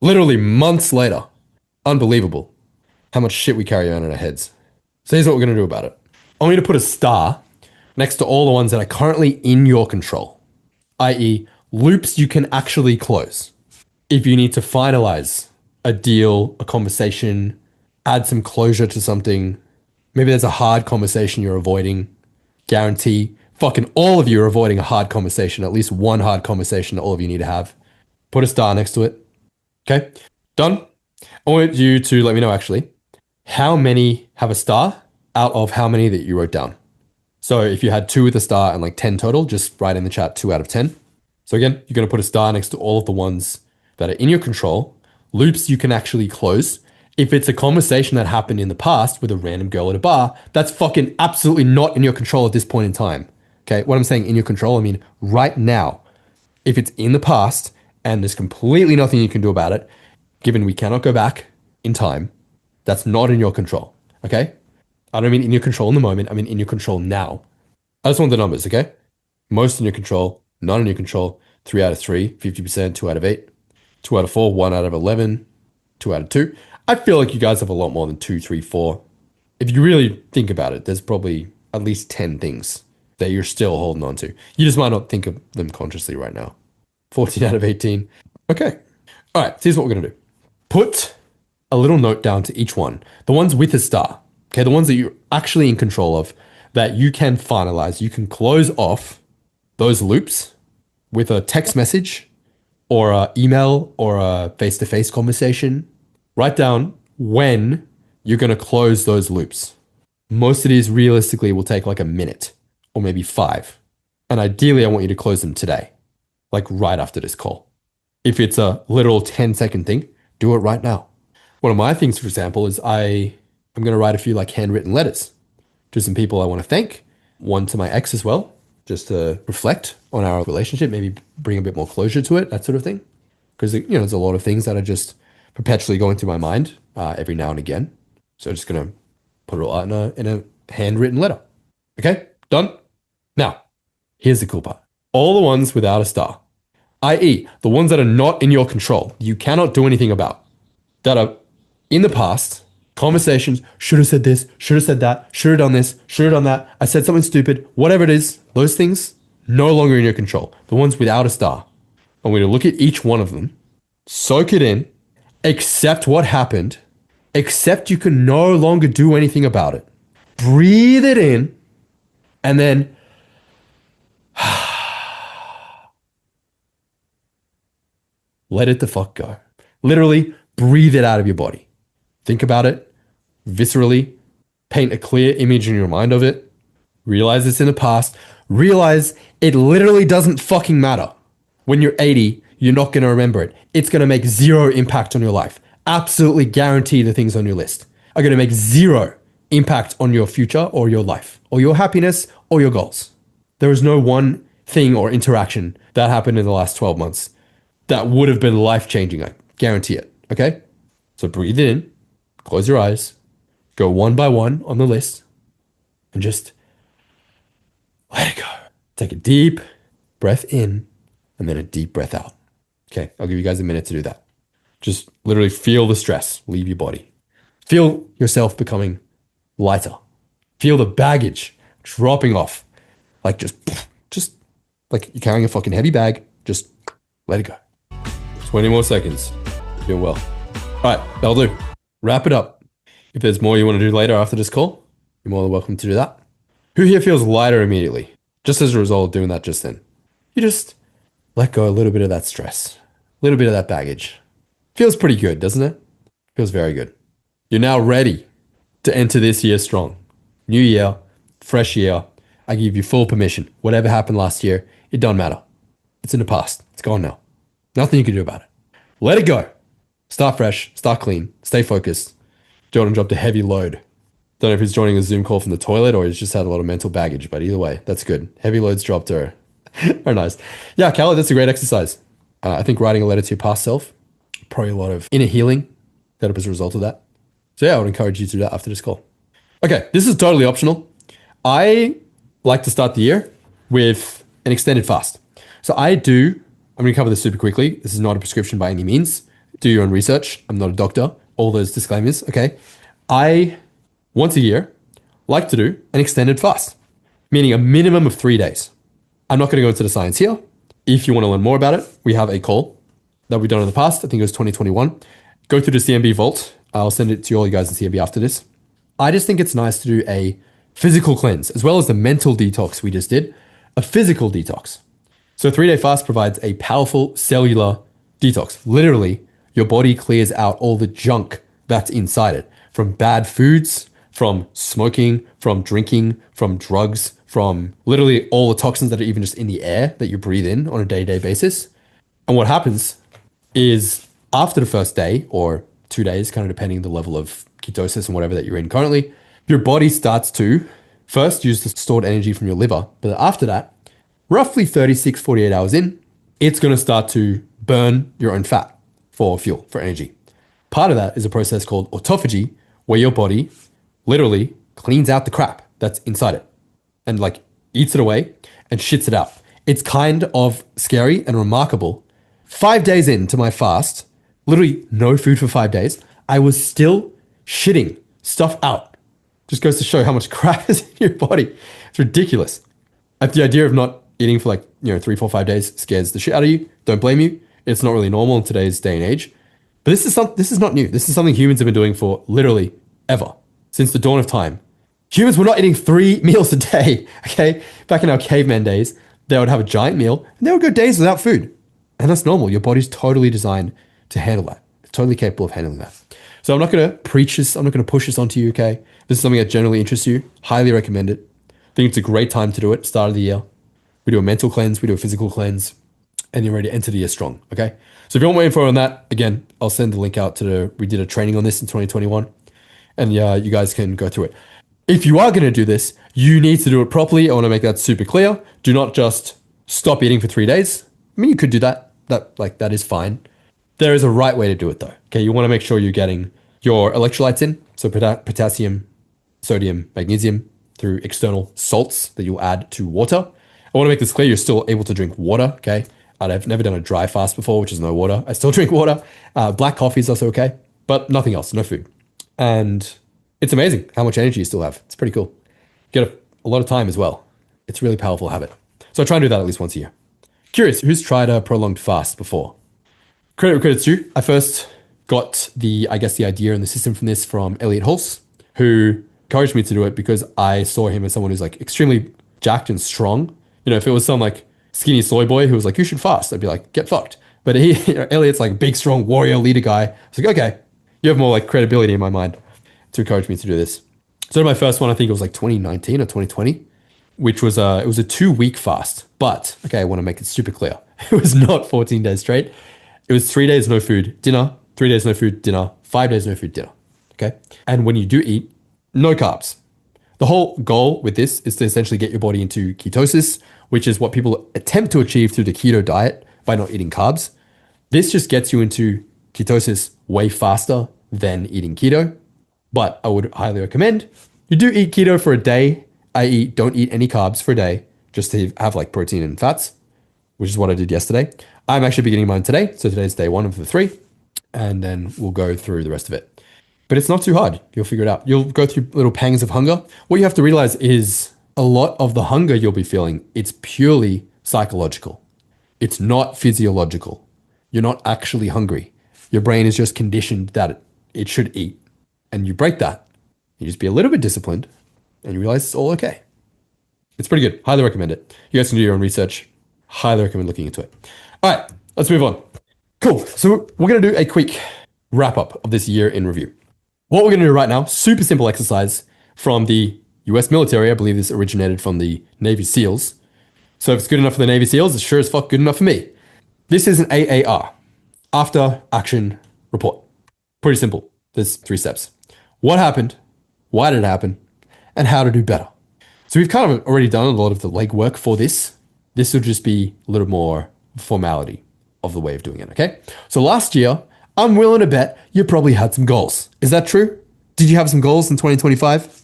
[SPEAKER 1] Literally months later. Unbelievable how much shit we carry around in our heads. So here's what we're going to do about it. I want you to put a star next to all the ones that are currently in your control, i.e. loops you can actually close. If you need to finalize a deal, a conversation, add some closure to something, maybe there's a hard conversation you're avoiding, guarantee fucking all of you are avoiding a hard conversation, at least one hard conversation that all of you need to have. Put a star next to it. Okay, done? I want you to let me know actually, how many have a star out of how many that you wrote down. So if you had 2 with a star and like 10 total, just write in the chat 2 out of 10. So again, you're going to put a star next to all of the ones that are in your control, loops you can actually close. If it's a conversation that happened in the past with a random girl at a bar, that's fucking absolutely not in your control at this point in time. Okay, what I'm saying in your control, I mean right now. If it's in the past and there's completely nothing you can do about it, given we cannot go back in time, that's not in your control, okay? I don't mean in your control in the moment, I mean in your control now. I just want the numbers, okay? Most in your control, not in your control, 3 out of 3, 50%, 2 out of 8, 2 out of 4, 1 out of 11, 2 out of 2. I feel like you guys have a lot more than 2, 3, 4. If you really think about it, there's probably at least 10 things that you're still holding on to. You just might not think of them consciously right now. 14 out of 18. Okay. All right, so here's what we're going to do. Put a little note down to each one. The ones with a star, okay? The ones that you're actually in control of, that you can finalize. You can close off those loops with a text message or an email or a face-to-face conversation. Write down when you're going to close those loops. Most of these realistically will take like a minute or maybe 5. And ideally, I want you to close them today, like right after this call. If it's a literal 10-second thing, do it right now. One of my things, for example, is I'm going to write a few like handwritten letters to some people I want to thank. One to my ex as well, just to reflect on our relationship, maybe bring a bit more closure to it, that sort of thing. Because, there's a lot of things that are just perpetually going through my mind every now and again. So I'm just going to put it all out in a handwritten letter. Okay, done? Now, here's the cool part. All the ones without a star, i.e. the ones that are not in your control, you cannot do anything about, that are in the past, conversations, should have said this, should have said that, should have done this, should have done that, I said something stupid, whatever it is, those things, no longer in your control. The ones without a star. I'm going to look at each one of them, soak it in, accept what happened, accept you can no longer do anything about it, breathe it in, and then let it the fuck go. Literally, breathe it out of your body. Think about it viscerally, Paint a clear image in your mind of it. Realize it's in the past. Realize it literally doesn't fucking matter. When you're 80, you're not going to remember it. It's going to make zero impact on your life. Absolutely guarantee the things on your list are going to make zero impact on your future or your life or your happiness or your goals. There is no one thing or interaction that happened in the last 12 months that would have been life-changing. I guarantee it. Okay? So breathe in, close your eyes, go one by one on the list, and just let it go. Take a deep breath in and then a deep breath out. Okay, I'll give you guys a minute to do that. Just literally feel the stress leave your body. Feel yourself becoming lighter. Feel the baggage dropping off. Like just like you're carrying a fucking heavy bag. Just let it go. 20 more seconds. You're doing well. All right, that'll do. Wrap it up. If there's more you want to do later after this call, you're more than welcome to do that. Who here feels lighter immediately? Just as a result of doing that just then. You just let go a little bit of that stress, a little bit of that baggage. Feels pretty good, doesn't it? Feels very good. You're now ready to enter this year strong. New year, fresh year. I give you full permission. Whatever happened last year, it don't matter. It's in the past. It's gone now. Nothing you can do about it. Let it go. Start fresh, start clean, stay focused. Jordan dropped a heavy load. Don't know if he's joining a Zoom call from the toilet or he's just had a lot of mental baggage, but either way, that's good. Heavy loads dropped are nice. Yeah, Callie, that's a great exercise. I think writing a letter to your past self, probably a lot of inner healing that up as a result of that. So yeah, I would encourage you to do that after this call. Okay, this is totally optional. I like to start the year with an extended fast. So I'm going to cover this super quickly. This is not a prescription by any means. Do your own research. I'm not a doctor. All those disclaimers, okay? I, once a year, like to do an extended fast, meaning a minimum of 3 days. I'm not going to go into the science here. If you want to learn more about it, we have a call that we've done in the past. I think it was 2021. Go through the CMB vault. I'll send it to all you guys in CMB after this. I just think it's nice to do a physical cleanse, as well as the mental detox we just did, a physical detox. So a 3-day fast provides a powerful cellular detox. Literally, your body clears out all the junk that's inside it, from bad foods, from smoking, from drinking, from drugs, from literally all the toxins that are even just in the air that you breathe in on a day-to-day basis. And what happens is after the first day or 2 days, kind of depending on the level of ketosis and whatever that you're in currently, your body starts to first use the stored energy from your liver. But after that, roughly 36, 48 hours in, it's going to start to burn your own fat for fuel, for energy. Part of that is a process called autophagy, where your body literally cleans out the crap that's inside it and like eats it away and shits it out. It's kind of scary and remarkable. 5 days into my fast, literally no food for 5 days, I was still shitting stuff out. Just goes to show how much crap is in your body. It's ridiculous. The idea of not eating for 3, 4, 5 days scares the shit out of you. Don't blame you. It's not really normal in today's day and age. But this is not new. This is something humans have been doing for literally ever, since the dawn of time. Humans were not eating 3 meals a day, okay? Back in our caveman days, they would have a giant meal and they would go days without food. And that's normal. Your body's totally designed to handle that. It's totally capable of handling that. So I'm not going to preach this. I'm not going to push this onto you, okay? This is something that generally interests you. Highly recommend it. I think it's a great time to do it, start of the year. We do a mental cleanse, we do a physical cleanse, and you're ready to enter the year strong, okay? So if you want more info on that, again, I'll send the link out we did a training on this in 2021, and yeah, you guys can go through it. If you are going to do this, you need to do it properly. I want to make that super clear. Do not just stop eating for 3 days. I mean, you could do that. That is fine. There is a right way to do it though, okay? You want to make sure you're getting your electrolytes in, so potassium, sodium, magnesium, through external salts that you'll add to water. I want to make this clear, you're still able to drink water, okay? I've never done a dry fast before, which is no water. I still drink water. Black coffee is also okay, but nothing else, no food. And it's amazing how much energy you still have. It's pretty cool. You get a lot of time as well. It's a really powerful habit. So I try and do that at least once a year. Curious, who's tried a prolonged fast before? Credit's due. I first got the idea and the system from this from Elliot Hulse, who encouraged me to do it because I saw him as someone who's extremely jacked and strong. You know, if it was some skinny soy boy who was you should fast, I'd be get fucked. But Elliot's big, strong warrior leader guy. I was okay, you have more credibility in my mind to encourage me to do this.
[SPEAKER 2] So my first one, I think it was like 2019 or 2020, which was it was a 2 week fast. But okay, I want to make it super clear. It was not 14 days straight. It was 3 days no food, dinner, 3 days no food, dinner, 5 days no food, dinner. Okay. And when you do eat, no carbs. The whole goal with this is to essentially get your body into ketosis, which is what people attempt to achieve through the keto diet by not eating carbs. This just gets you into ketosis way faster than eating keto. But I would highly recommend you do eat keto for a day, i.e., don't eat any carbs for a day, just to have like protein and fats, which is what I did yesterday. I'm actually beginning mine today. So today's day one of the 3, and then we'll go through the rest of it. But it's not too hard. You'll figure it out. You'll go through little pangs of hunger. What you have to realize is a lot of the hunger you'll be feeling, it's purely psychological. It's not physiological. You're not actually hungry. Your brain is just conditioned that it should eat. And you break that. You just be a little bit disciplined and you realize it's all okay. It's pretty good. Highly recommend it. You guys can do your own research. Highly recommend looking into it. All right, let's move on. Cool. So we're going to do a quick wrap up of this year in review. What we're going to do right now, super simple exercise from the US military. I believe this originated from the Navy SEALs. So if it's good enough for the Navy SEALs, it's sure as fuck good enough for me. This is an AAR, after action report. Pretty simple. There's 3 steps. What happened? Why did it happen? And how to do better. So we've kind of already done a lot of the legwork for this. This will just be a little more formality of the way of doing it, okay? So last year, I'm willing to bet you probably had some goals. Is that true? Did you have some goals in 2025?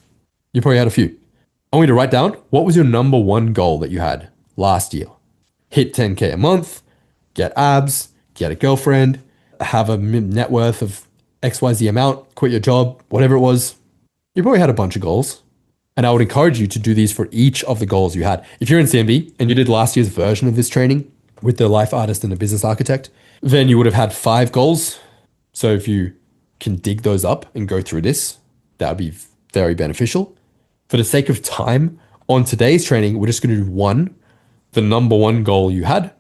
[SPEAKER 2] You probably had a few. I want you to write down, what was your number 1 goal that you had last year? Hit 10K a month, get abs, get a girlfriend, have a net worth of XYZ amount, quit your job, whatever it was. You probably had a bunch of goals. And I would encourage you to do these for each of the goals you had. If you're in CMB and you did last year's version of this training with the life artist and the business architect, then you would have had 5 goals. So if you can dig those up and go through this, that would be very beneficial. For the sake of time, on today's training, we're just going to do 1, the number 1 goal you had.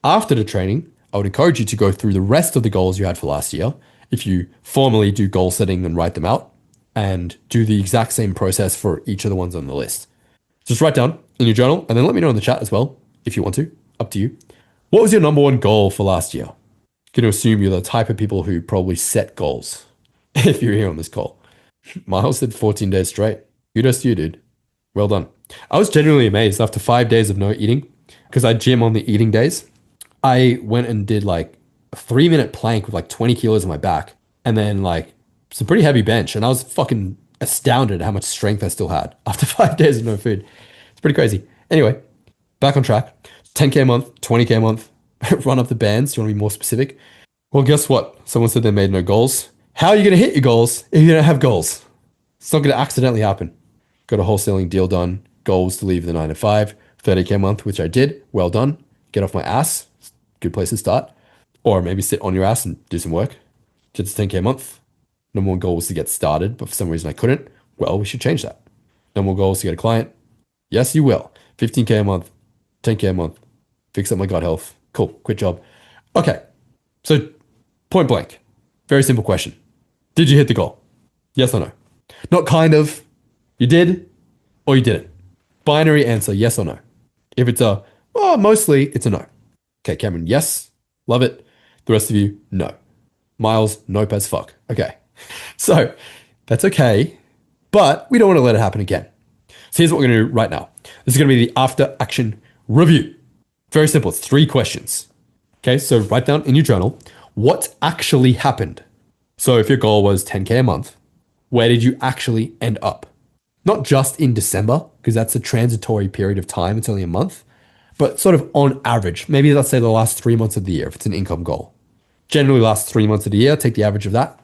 [SPEAKER 2] After the training, I would encourage you to go through the rest of the goals you had for last year. If you formally do goal setting and write them out, and do the exact same process for each of the ones on the list. Just write down in your journal and then let me know in the chat as well, if you want to, up to you. What was your number 1 goal for last year? I'm going to assume you're the type of people who probably set goals if you're here on this call. Miles said 14 days straight. Kudos to you, dude. Well done. I was genuinely amazed after 5 days of no eating, because I gym on the eating days. I went and did like a 3-minute plank with like 20 kilos on my back, and then like some pretty heavy bench, and I was fucking astounded at how much strength I still had after 5 days of no food. It's pretty crazy. Anyway, back on track. 10K a month, 20K a month, run up the bands. Do you want to be more specific? Well, guess what? Someone said they made no goals. How are you going to hit your goals if you don't have goals? It's not going to accidentally happen. Got a wholesaling deal done. Goals to leave the 9 to 5, 30K a month, which I did. Well done. Get off my ass. Good place to start. Or maybe sit on your ass and do some work. Get to 10K a month. Number 1 goal was to get started, but for some reason I couldn't. Well, we should change that. Number 1 goal was to get a client. Yes, you will. 15K a month, 10K a month. Fix up my gut health. Cool. Quit job. Okay. So point blank. Very simple question. Did you hit the goal? Yes or no? Not kind of. You did or you didn't. Binary answer, yes or no. If it's a, well, mostly it's a no. Okay, Cameron, yes. Love it. The rest of you, no. Miles, nope as fuck. Okay. So that's okay, but we don't want to let it happen again. So here's what we're going to do right now. This is going to be the after action review. Very simple. It's 3 questions. Okay. So write down in your journal, what actually happened? So if your goal was 10K a month, where did you actually end up? Not just in December, because that's a transitory period of time. It's only a month, but sort of on average, maybe let's say the last 3 months of the year, if it's an income goal. Generally last 3 months of the year, take the average of that.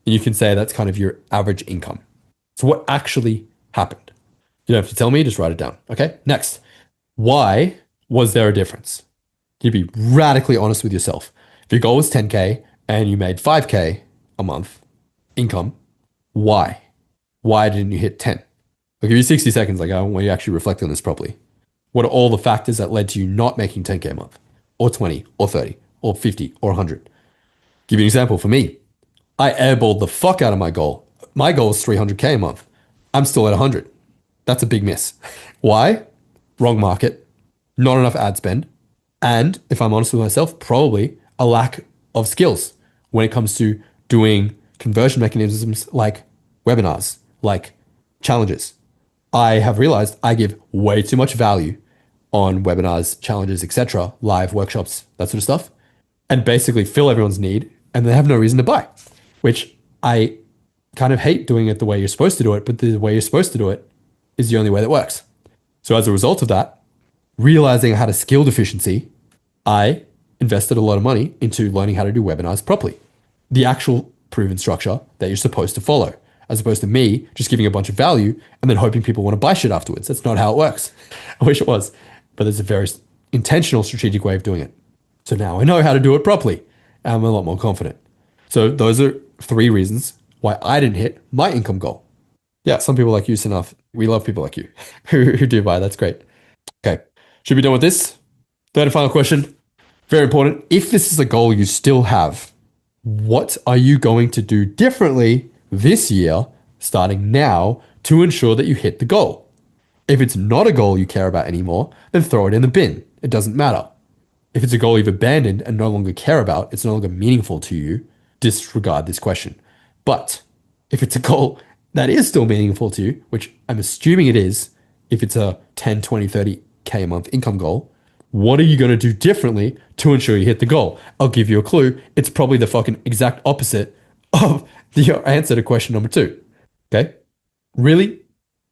[SPEAKER 2] And you can say that's kind of your average income. So what actually happened? You don't have to tell me, just write it down. Okay, next. Why was there a difference? You'd be radically honest with yourself. If your goal was 10K and you made 5K a month income, why? Why didn't you hit 10? I'll give you 60 seconds. Like, I want you to actually reflect on this properly. What are all the factors that led to you not making 10K a month, or 20, or 30, or 50, or 100? Give you an example. For me, I airballed the fuck out of my goal. My goal is 300K a month. I'm still at 100. That's a big miss. Why? Wrong market, not enough ad spend, and if I'm honest with myself, probably a lack of skills when it comes to doing conversion mechanisms like webinars, like challenges. I have realized I give way too much value on webinars, challenges, etc., live workshops, that sort of stuff, and basically fill everyone's need, and they have no reason to buy, which I kind of hate doing it the way you're supposed to do it, but the way you're supposed to do it is the only way that works. So as a result of that, realizing I had a skill deficiency, I invested a lot of money into learning how to do webinars properly. The actual proven structure that you're supposed to follow, as opposed to me just giving a bunch of value and then hoping people want to buy shit afterwards. That's not how it works. I wish it was, but there's a very intentional, strategic way of doing it. So now I know how to do it properly. And I'm a lot more confident. So those are 3 reasons why I didn't hit my income goal. Yeah, some people like you, Sanaf. We love people like you who do buy. That's great. Okay, should be done with this. Third and final question. Very important. If this is a goal you still have, what are you going to do differently this year, starting now, to ensure that you hit the goal? If it's not a goal you care about anymore, then throw it in the bin. It doesn't matter. If it's a goal you've abandoned and no longer care about, it's no longer meaningful to you, disregard this question. But if it's a goal that is still meaningful to you, which I'm assuming it is, if it's a 10, 20, 30K a month income goal, what are you going to do differently to ensure you hit the goal? I'll give you a clue. It's probably the fucking exact opposite of your answer to question number 2. Okay? Really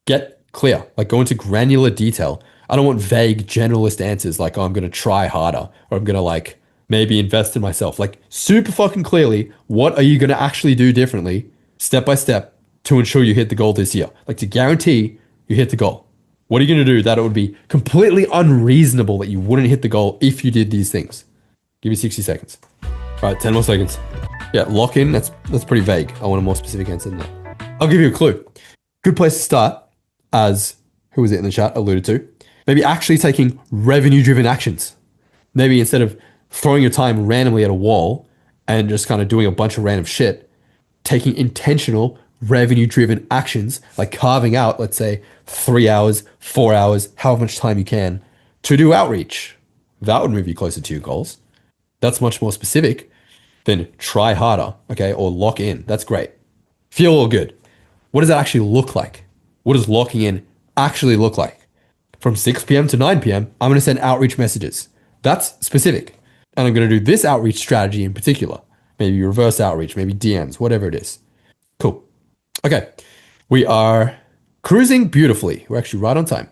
[SPEAKER 2] get clear. Like, go into granular detail. I don't want vague generalist answers like, oh, I'm going to try harder, or I'm going to like maybe invest in myself. Like, super fucking clearly, what are you going to actually do differently, step by step, to ensure you hit the goal this year? Like, to guarantee you hit the goal. What are you going to do that it would be completely unreasonable that you wouldn't hit the goal if you did these things? Give me 60 seconds. All right, 10 more seconds. Yeah, lock in. That's pretty vague. I want a more specific answer than that. I'll give you a clue. Good place to start, as who was it in the chat alluded to, maybe actually taking revenue-driven actions. Maybe instead of throwing your time randomly at a wall and just kind of doing a bunch of random shit, taking intentional revenue-driven actions, like carving out, let's say, 3 hours, 4 hours, however much time you can, to do outreach. That would move you closer to your goals. That's much more specific than try harder, okay, or lock in. That's great. Feel all good. What does that actually look like? What does locking in actually look like? From 6 p.m. to 9 p.m., I'm going to send outreach messages. That's specific. And I'm going to do this outreach strategy in particular. Maybe reverse outreach, maybe DMs, whatever it is. Cool. Okay. We are cruising beautifully. We're actually right on time.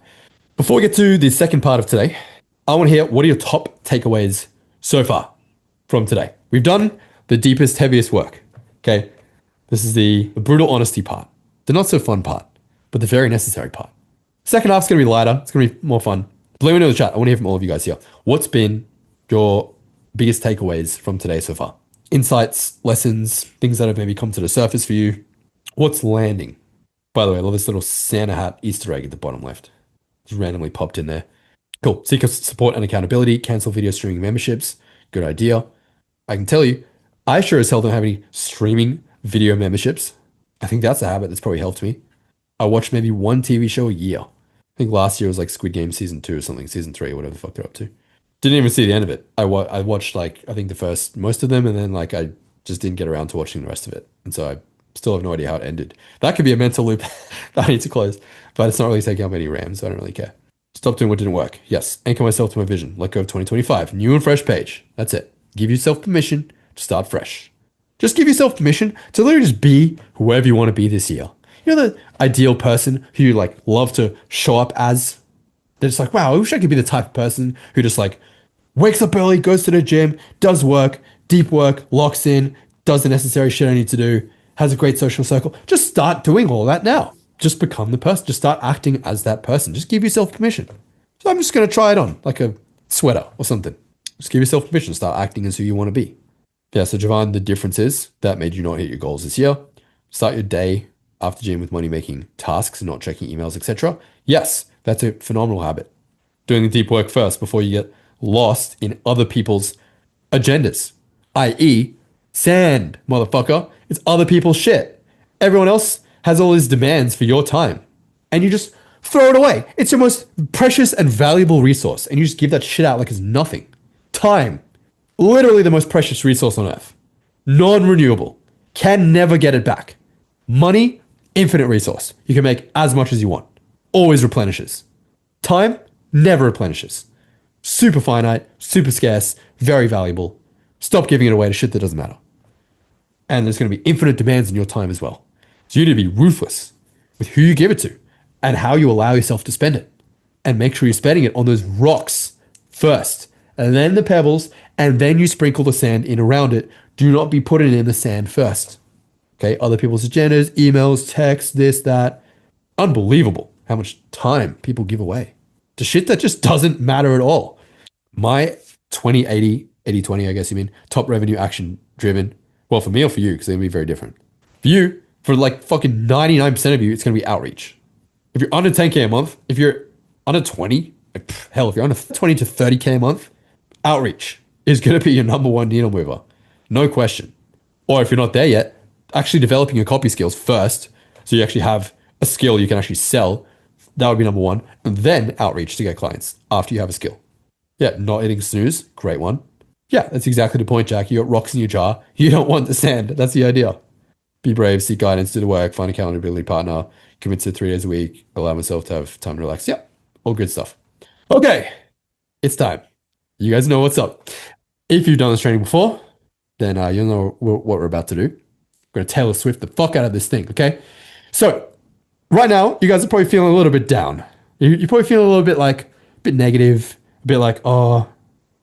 [SPEAKER 2] Before we get to the second part of today, I want to hear, what are your top takeaways so far from today? We've done the deepest, heaviest work. Okay. This is the brutal honesty part, the not so fun part, but the very necessary part. Second half's going to be lighter. It's going to be more fun. But let me know in the chat. I want to hear from all of you guys here. What's been your biggest takeaways from today so far? Insights, lessons, things that have maybe come to the surface for you. What's landing? By the way, I love this little Santa hat Easter egg at the bottom left. Just randomly popped in there. Cool. Seek support and accountability. Cancel video streaming memberships. Good idea. I can tell you, I sure as hell don't have any streaming video memberships. I think that's a habit that's probably helped me. I watch maybe one TV show a year. I think last year was like Squid Game season 2 or something, season 3, whatever the fuck they're up to. Didn't even see the end of it. I watched like, I think the first, most of them, and then like I just didn't get around to watching the rest of it. And so I still have no idea how it ended. That could be a mental loop that I need to close, but it's not really taking up any RAM, so I don't really care. Stop doing what didn't work. Yes, anchor myself to my vision. Let go of 2025. New and fresh page. That's it. Give yourself permission to start fresh. Just give yourself permission to literally just be whoever you want to be this year. You know, the ideal person who you like love to show up as? They're just like, wow, I wish I could be the type of person who just like wakes up early, goes to the gym, does work, deep work, locks in, does the necessary shit I need to do, has a great social circle. Just start doing all that now. Just become the person. Just start acting as that person. Just give yourself permission. So I'm just going to try it on like a sweater or something. Just give yourself permission. Start acting as who you want to be. Yeah, so Javon, the difference is that made you not hit your goals this year. Start your day after gym with money-making tasks and not checking emails, etc. Yes, that's a phenomenal habit. Doing the deep work first before you get lost in other people's agendas, i.e. sand, motherfucker. It's other people's shit. Everyone else, has all these demands for your time, and you just throw it away. It's your most precious and valuable resource, and you just give that shit out like it's nothing. Time, literally the most precious resource on earth. Non-renewable. Can never get it back. Money, infinite resource. You can make as much as you want. Always replenishes. Time, never replenishes. Super finite, super scarce, very valuable. Stop giving it away to shit that doesn't matter. And there's going to be infinite demands on your time as well. So you need to be ruthless with who you give it to and how you allow yourself to spend it. And make sure you're spending it on those rocks first, and then the pebbles, and then you sprinkle the sand in around it. Do not be putting it in the sand first. Okay, other people's agendas, emails, texts, this, that. Unbelievable how much time people give away to shit that just doesn't matter at all. My 20-80, 80-20, I guess you mean, top revenue action driven. Well, for me or for you, because they're going to be very different. For you, for like fucking 99% of you, it's going to be outreach. If you're under 10K a month, if you're under 20, hell, if you're under 20 to 30K a month, outreach is going to be your number one needle mover. No question. Or if you're not there yet, actually developing your copy skills first, so you actually have a skill you can actually sell. That would be number one. And then outreach to get clients after you have a skill. Yeah, not hitting snooze. Great one. Yeah, that's exactly the point, Jack. You got rocks in your jar. You don't want the sand. That's the idea. Be brave, seek guidance, do the work, find a accountability partner, commit to 3 days a week, allow myself to have time to relax. Yeah, all good stuff. Okay, it's time. You guys know what's up. If you've done this training before, then you'll know what we're about to do. We're going to Taylor Swift the fuck out of this thing, okay? So, right now, you guys are probably feeling a little bit down. You're probably feeling a little bit like, a bit negative, a bit like, a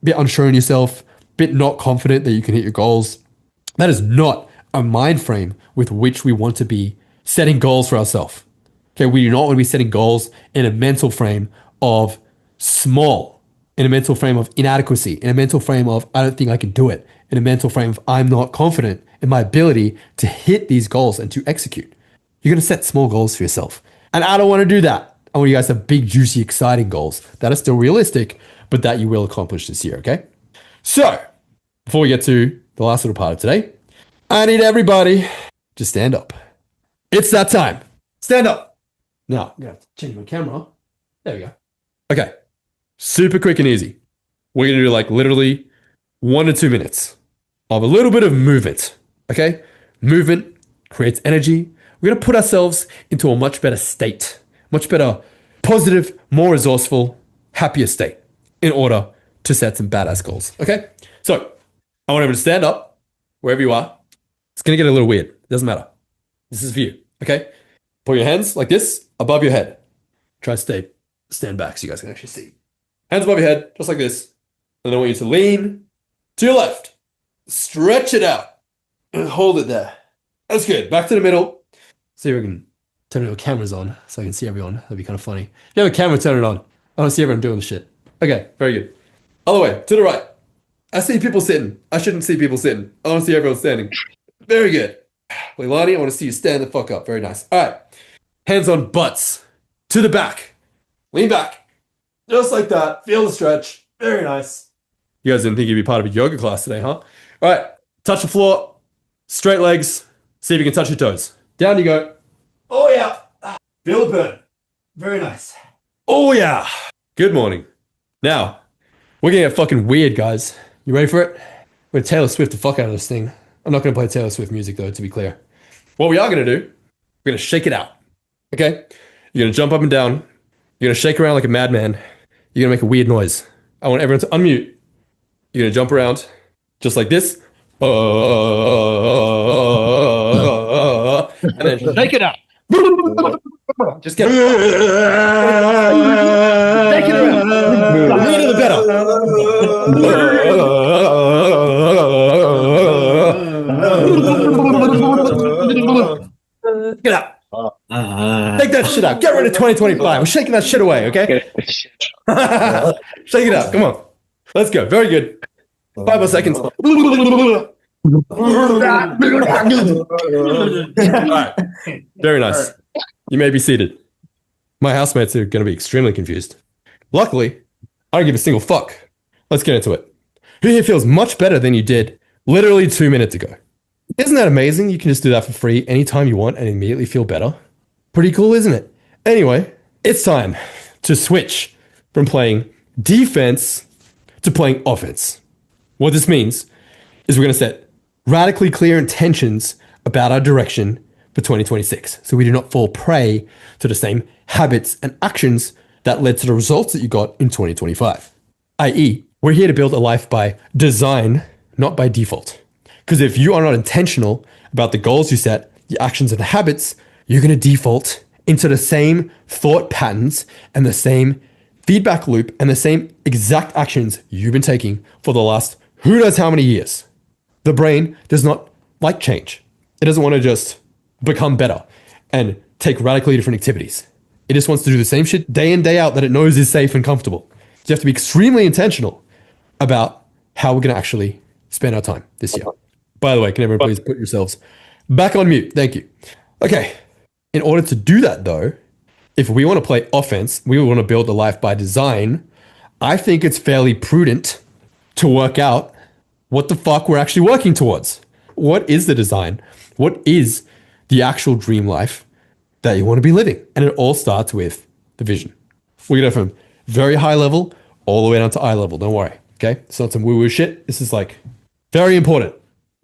[SPEAKER 2] bit unsure in yourself, a bit not confident that you can hit your goals. That is not a mind frame with which we want to be setting goals for ourselves. Okay, we do not want to be setting goals in a mental frame of small, in a mental frame of inadequacy, in a mental frame of I don't think I can do it, in a mental frame of I'm not confident in my ability to hit these goals and to execute. You're going to set small goals for yourself. And I don't want to do that. I want you guys to have big, juicy, exciting goals that are still realistic, but that you will accomplish this year, okay? So, before we get to the last little part of today, I need everybody to stand up. It's that time. Stand up. Now, I'm going to change my camera. There we go. Okay. Super quick and easy. We're going to do like literally 1 to 2 minutes of a little bit of movement. Okay? Movement creates energy. We're going to put ourselves into a much better state, much better, positive, more resourceful, happier state in order to set some badass goals. Okay? So I want everyone to stand up wherever you are. It's going to get a little weird. It doesn't matter. This is for you. Okay? Put your hands like this above your head. Try to stand back so you guys can actually see. Hands above your head, just like this. And I want you to lean to your left. Stretch it out and hold it there. That's good. Back to the middle. See if we can turn the cameras on so I can see everyone. That'd be kind of funny. If you have a camera, turn it on. I want to see everyone doing the shit. Okay, very good. Other way, to the right. I see people sitting. I shouldn't see people sitting. I want to see everyone standing. Very good. Leilani, I want to see you stand the fuck up. Very nice. All right. Hands on butts. To the back. Lean back. Just like that. Feel the stretch. Very nice. You guys didn't think you'd be part of a yoga class today, huh? All right. Touch the floor. Straight legs. See if you can touch your toes. Down you go. Oh, yeah. Feel the burn. Very nice. Oh, yeah. Good morning. Now, we're going to get fucking weird, guys. You ready for it? We're going to Taylor Swift the fuck out of this thing. I'm not going to play Taylor Swift music, though, to be clear. What we are going to do, we're going to shake it out. Okay? You're going to jump up and down. You're going to shake around like a madman. You're going to make a weird noise. I want everyone to unmute. You're going to jump around just like this. And then shake it out. Just get it. Shake it around. The weirder the better. Get out. Take that shit out. Get rid of 2025. We're shaking that shit away, okay? Shake it out. Come on. Let's go. Very good. 5 more seconds. All right. Very nice. You may be seated. My housemates are going to be extremely confused. Luckily, I don't give a single fuck. Let's get into it. Who here feels much better than you did literally 2 minutes ago?
[SPEAKER 1] Isn't that amazing? You can just do that for free anytime you want and immediately feel better. Pretty cool, isn't it? Anyway, it's time to switch from playing defense to playing offense. What this means is we're going to set radically clear intentions about our direction for 2026, so we do not fall prey to the same habits and actions that led to the results that you got in 2025. i.e., we're here to build a life by design, not by default. Because if you are not intentional about the goals you set, the actions and the habits, you're going to default into the same thought patterns and the same feedback loop and the same exact actions you've been taking for the last who knows how many years. The brain does not like change. It doesn't want to just become better and take radically different activities. It just wants to do the same shit day in, day out that it knows is safe and comfortable. So you have to be extremely intentional about how we're going to actually spend our time this year. By the way, can everyone please put yourselves back on mute? Thank you. Okay. In order to do that though, if we want to play offense, we want to build a life by design, I think it's fairly prudent to work out what the fuck we're actually working towards. What is the design? What is the actual dream life that you want to be living? And it all starts with the vision. We go from very high level all the way down to eye level. Don't worry. Okay. It's not some woo-woo shit. This is like very important.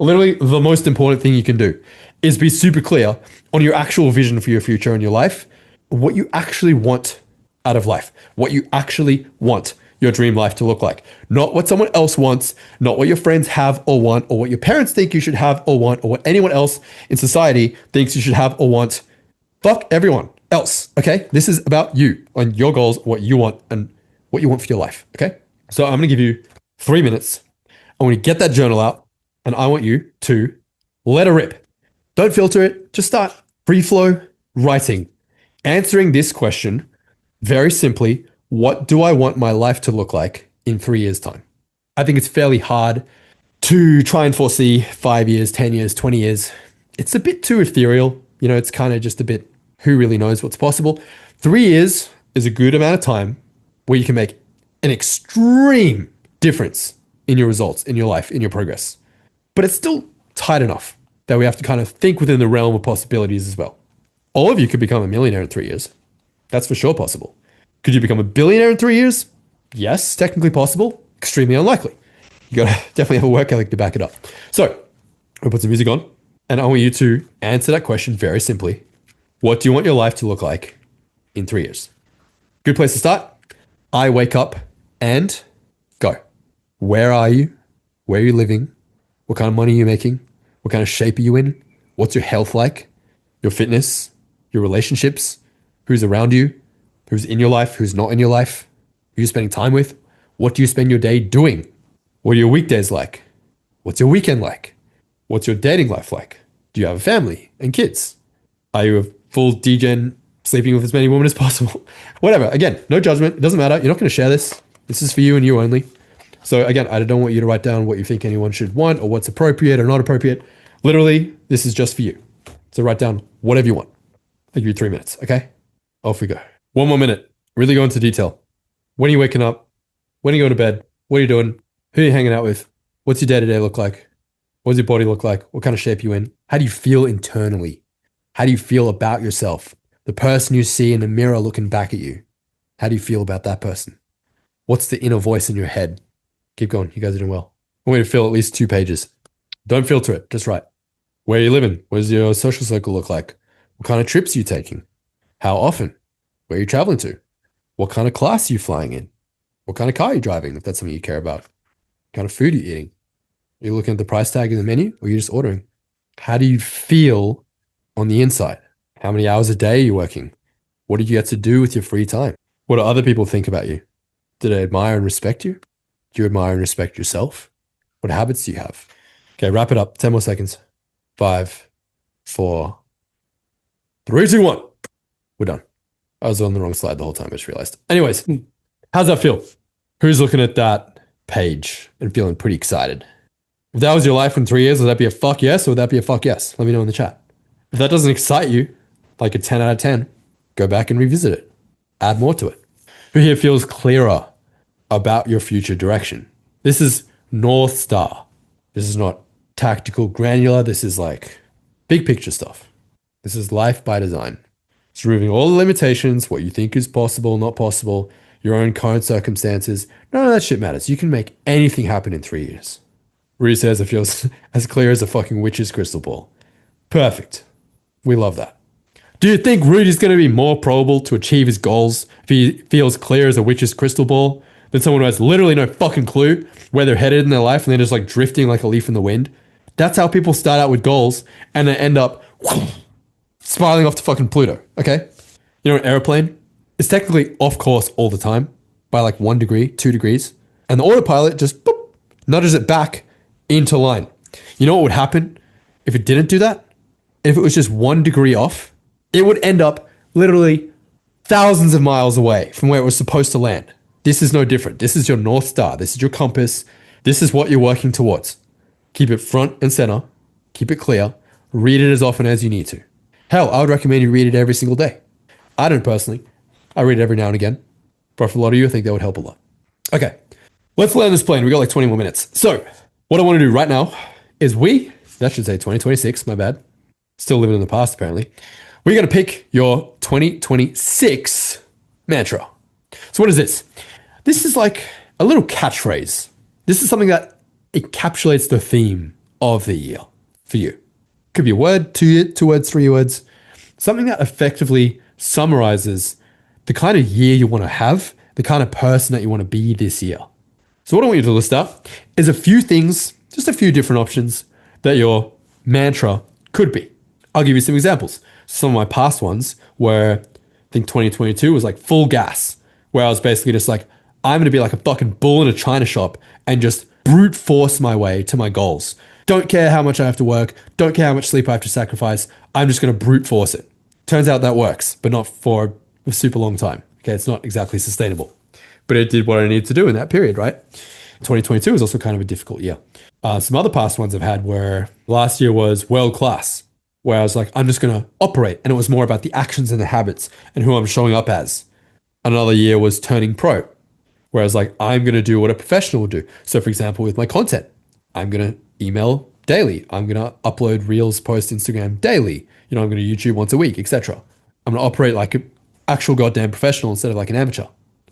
[SPEAKER 1] Literally the most important thing you can do is be super clear on your actual vision for your future and your life, what you actually want out of life, what you actually want your dream life to look like, not what someone else wants, not what your friends have or want, or what your parents think you should have or want, or what anyone else in society thinks you should have or want. Fuck everyone else. Okay. This is about you and your goals, what you want and what you want for your life. Okay. So I'm going to give you 3 minutes. I want you to get that journal out and I want you to let it rip. Don't filter it. Just start free flow writing, answering this question very simply. What do I want my life to look like in 3 years' time? I think it's fairly hard to try and foresee 5 years, 10 years, 20 years. It's a bit too ethereal. You know, it's kind of just a bit, who really knows what's possible? 3 years is a good amount of time where you can make an extreme difference in your results, in your life, in your progress. But it's still tight enough that we have to kind of think within the realm of possibilities as well. All of you could become a millionaire in 3 years. That's for sure possible. Could you become a billionaire in 3 years? Yes, technically possible. Extremely unlikely. You got to definitely have a work ethic to back it up. So I'll put some music on and I want you to answer that question very simply. What do you want your life to look like in 3 years? Good place to start. I wake up and go. Where are you? Where are you living? What kind of money are you making? What kind of shape are you in? What's your health like? Your fitness? Your relationships? Who's around you? Who's in your life? Who's not in your life? Who are you spending time with? What do you spend your day doing? What are your weekdays like? What's your weekend like? What's your dating life like? Do you have a family and kids? Are you a full degen sleeping with as many women as possible? Whatever. Again, no judgment. It doesn't matter. You're not going to share this. This is for you and you only. So again, I don't want you to write down what you think anyone should want or what's appropriate or not appropriate. Literally, this is just for you. So write down whatever you want. I'll give you 3 minutes. Okay. Off we go. 1 more minute. Really go into detail. When are you waking up? When are you going to bed? What are you doing? Who are you hanging out with? What's your day-to-day look like? What does your body look like? What kind of shape are you in? How do you feel internally? How do you feel about yourself? The person you see in the mirror looking back at you. How do you feel about that person? What's the inner voice in your head? Keep going. You guys are doing well. I want you to fill at least 2 pages. Don't filter it. Just write. Where are you living? What does your social circle look like? What kind of trips are you taking? How often? Where are you traveling to? What kind of class are you flying in? What kind of car are you driving, if that's something you care about? What kind of food are you eating? Are you looking at the price tag in the menu or are you just ordering? How do you feel on the inside? How many hours a day are you working? What do you get to do with your free time? What do other people think about you? Do they admire and respect you? Do you admire and respect yourself? What habits do you have? Okay, wrap it up. 10 more seconds. 5, 4, 3, 2, 1. We're done. I was on the wrong slide the whole time, I just realized. Anyways, how's that feel? Who's looking at that page and feeling pretty excited? If that was your life in 3 years, would that be a fuck yes or would that be a fuck yes? Let me know in the chat. If that doesn't excite you, like a 10 out of 10, go back and revisit it. Add more to it. Who here feels clearer about your future direction? This is North Star. This is not
[SPEAKER 2] tactical, granular. This is like big picture stuff. This is life by design. It's removing all the limitations, what you think is possible, not possible, your own current circumstances. None of that shit matters. You can make anything happen in 3 years. Rui says it feels as clear as a fucking witch's crystal ball. Perfect. We love that. Do you think Rudy's going to be more probable to achieve his goals if he feels clear as a witch's crystal ball than someone who has literally no fucking clue where they're headed in their life and they're just like drifting like a leaf in the wind? That's how people start out with goals and they end up spiraling off to fucking Pluto, okay? You know, an airplane is technically off course all the time by like 1 degree, 2 degrees, and the autopilot just boop, nudges it back into line. You know what would happen if it didn't do that? If it was just 1 degree off, it would end up literally thousands of miles away from where it was supposed to land. This is no different. This is your North Star. This is your compass. This is what you're working towards. Keep it front and center. Keep it clear. Read it as often as you need to. Hell, I would recommend you read it every single day. I don't personally. I read it every now and again. But for a lot of you, I think that would help a lot. Okay, let's land this plane. We got like 20 more minutes. So what I want to do right now is that should say 2026, my bad. Still living in the past, apparently. We're going to pick your 2026 mantra. So what is this? This is like a little catchphrase. This is something that encapsulates the theme of the year for you. Could be a word, two words, 3 words. Something that effectively summarizes the kind of year you want to have, the kind of person that you want to be this year. So what I want you to list out is a few things, just a few different options that your mantra could be. I'll give you some examples. Some of my past ones were, I think 2022 was like full gas, where I was basically just like, I'm going to be like a fucking bull in a china shop and just brute force my way to my goals. Don't care how much I have to work. Don't care how much sleep I have to sacrifice. I'm just going to brute force it. Turns out that works, but not for a super long time. Okay, it's not exactly sustainable. But it did what I needed to do in that period, right? 2022 was also kind of a difficult year. Some other past ones I've had where last year was world class, where I was like, I'm just going to operate. And it was more about the actions and the habits and who I'm showing up as. Another year was turning pro, where I was like, I'm going to do what a professional would do. So for example, with my content, I'm going to email daily. I'm going to upload reels, post Instagram daily. You know, I'm going to YouTube once a week, etc. I'm going to operate like an actual goddamn professional instead of like an amateur.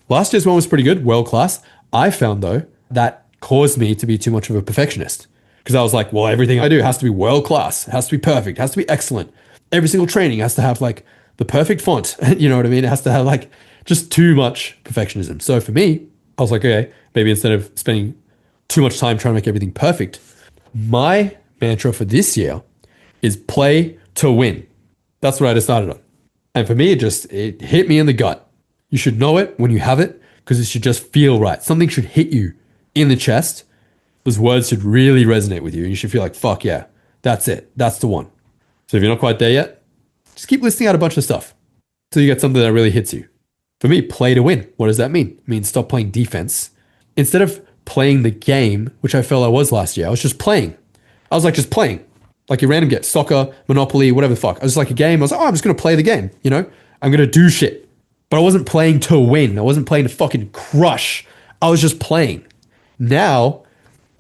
[SPEAKER 2] Last year's one was pretty good, world class. I found though, that caused me to be too much of a perfectionist because I was like, well, everything I do has to be world class, it has to be perfect, it has to be excellent. Every single training has to have like the perfect font. You know what I mean? It has to have like just too much perfectionism. So for me, I was like, okay, maybe instead of spending too much time trying to make everything perfect, my mantra for this year is play to win. That's what I decided on. And for me, it hit me in the gut. You should know it when you have it because it should just feel right. Something should hit you in the chest. Those words should really resonate with you. And you should feel like, fuck yeah, that's it. That's the one. So if you're not quite there yet, just keep listing out a bunch of stuff until you get something that really hits you. For me, play to win. What does that mean? It means stop playing defense. Instead of playing the game, which I felt I was last year, I was just playing. I was like just playing. Like your random get soccer, Monopoly, whatever the fuck. I was like a game. I was like, oh, I'm just going to play the game. You know, I'm going to do shit. But I wasn't playing to win. I wasn't playing to fucking crush. I was just playing. Now,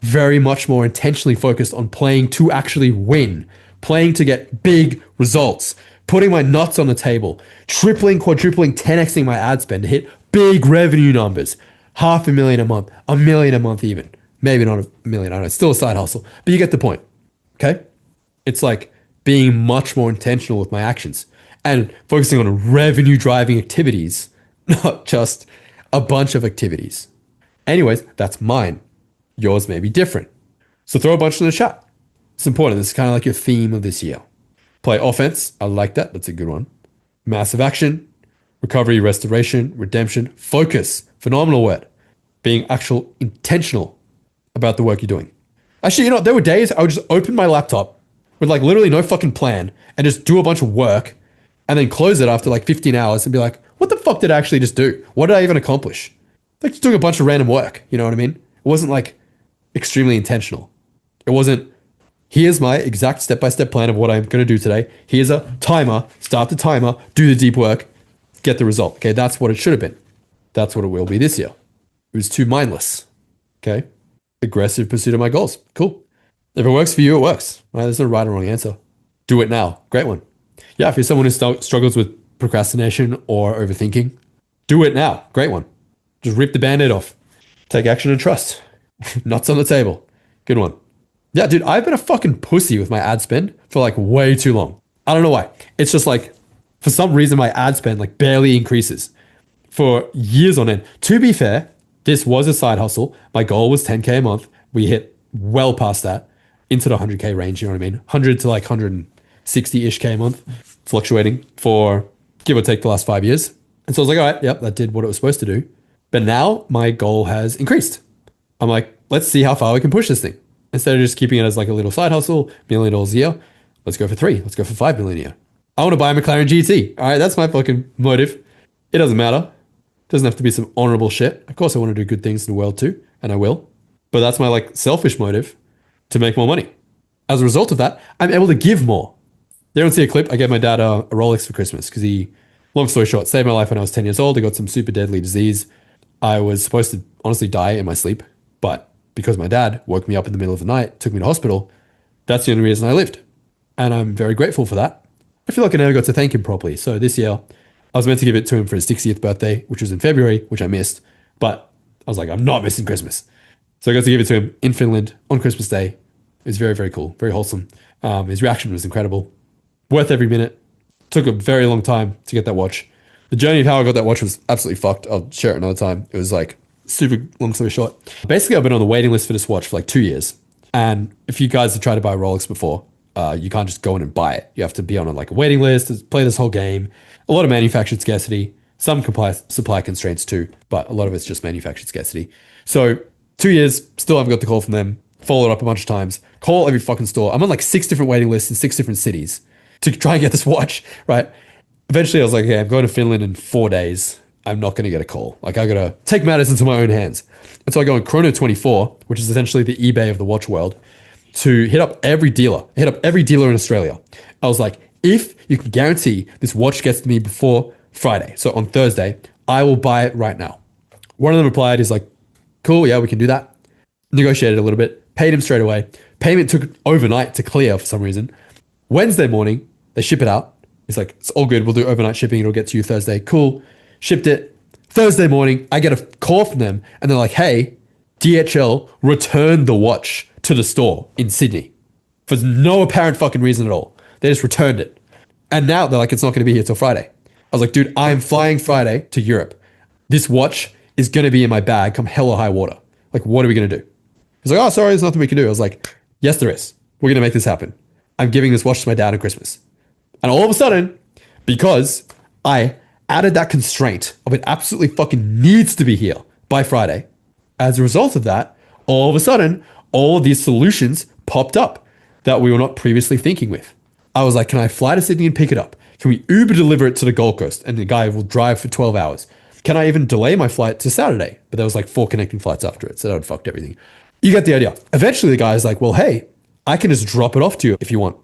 [SPEAKER 2] very much more intentionally focused on playing to actually win, playing to get big results, putting my nuts on the table, tripling, quadrupling, 10xing my ad spend to hit big revenue numbers, $500,000 a month, $1 million a month even. Maybe not $1 million, I don't know, it's still a side hustle, but you get the point, okay? It's like being much more intentional with my actions and focusing on revenue driving activities, not just a bunch of activities. Anyways, that's mine. Yours may be different. So throw a bunch in the chat. It's important. This is kind of like your theme of this year. Play offense. I like that. That's a good one. Massive action. Recovery, restoration, redemption, focus. Phenomenal word. Being actual intentional about the work you're doing. Actually, you know, there were days I would just open my laptop with like literally no fucking plan and just do a bunch of work and then close it after like 15 hours and be like, what the fuck did I actually just do? What did I even accomplish? Like just doing a bunch of random work. You know what I mean? It wasn't like extremely intentional. It wasn't, here's my exact step-by-step plan of what I'm going to do today. Here's a timer, start the timer, do the deep work, get the result. Okay, that's what it should have been. That's what it will be this year. It was too mindless. Okay, aggressive pursuit of my goals. Cool. If it works for you, it works. Right? There's no right or wrong answer. Do it now. Great one. Yeah, if you're someone who struggles with procrastination or overthinking, do it now. Great one. Just rip the band-aid off. Take action and trust. Nuts on the table. Good one. Yeah, dude, I've been a fucking pussy with my ad spend for like way too long. I don't know why. It's just like, for some reason, my ad spend like barely increases for years on end. To be fair, this was a side hustle. My goal was 10K a month. We hit well past that into the 100K range, you know what I mean? 100 to like 160-ish K a month, fluctuating for give or take the last 5 years. And so I was like, all right, yep, that did what it was supposed to do. But now my goal has increased. I'm like, let's see how far we can push this thing. Instead of just keeping it as like a little side hustle, $1 million a year, let's go for 3. Let's go for 5 million a year. I want to buy a McLaren GT. All right, that's my fucking motive. It doesn't matter. It doesn't have to be some honorable shit. Of course, I want to do good things in the world too, and I will. But that's my like selfish motive to make more money. As a result of that, I'm able to give more. You don't see a clip. I gave my dad a Rolex for Christmas because he, long story short, saved my life when I was 10 years old. I got some super deadly disease. I was supposed to honestly die in my sleep, but because my dad woke me up in the middle of the night, took me to hospital, that's the only reason I lived. And I'm very grateful for that. I feel like I never got to thank him properly. So this year, I was meant to give it to him for his 60th birthday, which was in February, which I missed. But I was like, I'm not missing Christmas. So I got to give it to him in Finland on Christmas Day. It was very, very cool, very wholesome. His reaction was incredible. Worth every minute. Took a very long time to get that watch. The journey of how I got that watch was absolutely fucked. I'll share it another time. It was like super long story short. Basically, I've been on the waiting list for this watch for like 2 years. And if you guys have tried to buy a Rolex before, you can't just go in and buy it. You have to be on a waiting list, play this whole game. A lot of manufactured scarcity, some supply constraints too, but a lot of it's just manufactured scarcity. So 2 years, still haven't got the call from them. Followed up a bunch of times. Call every fucking store. I'm on like 6 different waiting lists in 6 different cities to try and get this watch, right? Eventually I was like, okay, I'm going to Finland in 4 days. I'm not going to get a call. Like I got to take matters into my own hands. And so I go on Chrono24, which is essentially the eBay of the watch world, to hit up every dealer. I hit up every dealer in Australia. I was like, if you can guarantee this watch gets to me before Friday, so on Thursday, I will buy it right now. One of them replied, he's like, cool, yeah, we can do that. Negotiated a little bit, paid him straight away. Payment took overnight to clear for some reason. Wednesday morning, they ship it out. He's like, it's all good. We'll do overnight shipping. It'll get to you Thursday. Cool. Shipped it. Thursday morning, I get a call from them and they're like, hey, DHL returned the watch to the store in Sydney for no apparent fucking reason at all. They just returned it. And now they're like, it's not going to be here till Friday. I was like, dude, I'm flying Friday to Europe. This watch is going to be in my bag come hell or high water. Like, what are we going to do? He's like, oh, sorry, there's nothing we can do. I was like, yes, there is. We're going to make this happen. I'm giving this watch to my dad on Christmas. And all of a sudden, because I added that constraint of it absolutely fucking needs to be here by Friday, as a result of that, all of a sudden, all of these solutions popped up that we were not previously thinking with. I was like, can I fly to Sydney and pick it up? Can we Uber deliver it to the Gold Coast? And the guy will drive for 12 hours. Can I even delay my flight to Saturday? But there was like 4 connecting flights after it. So that would fucked everything. You get the idea. Eventually the guy's like, well, hey, I can just drop it off to you if you want.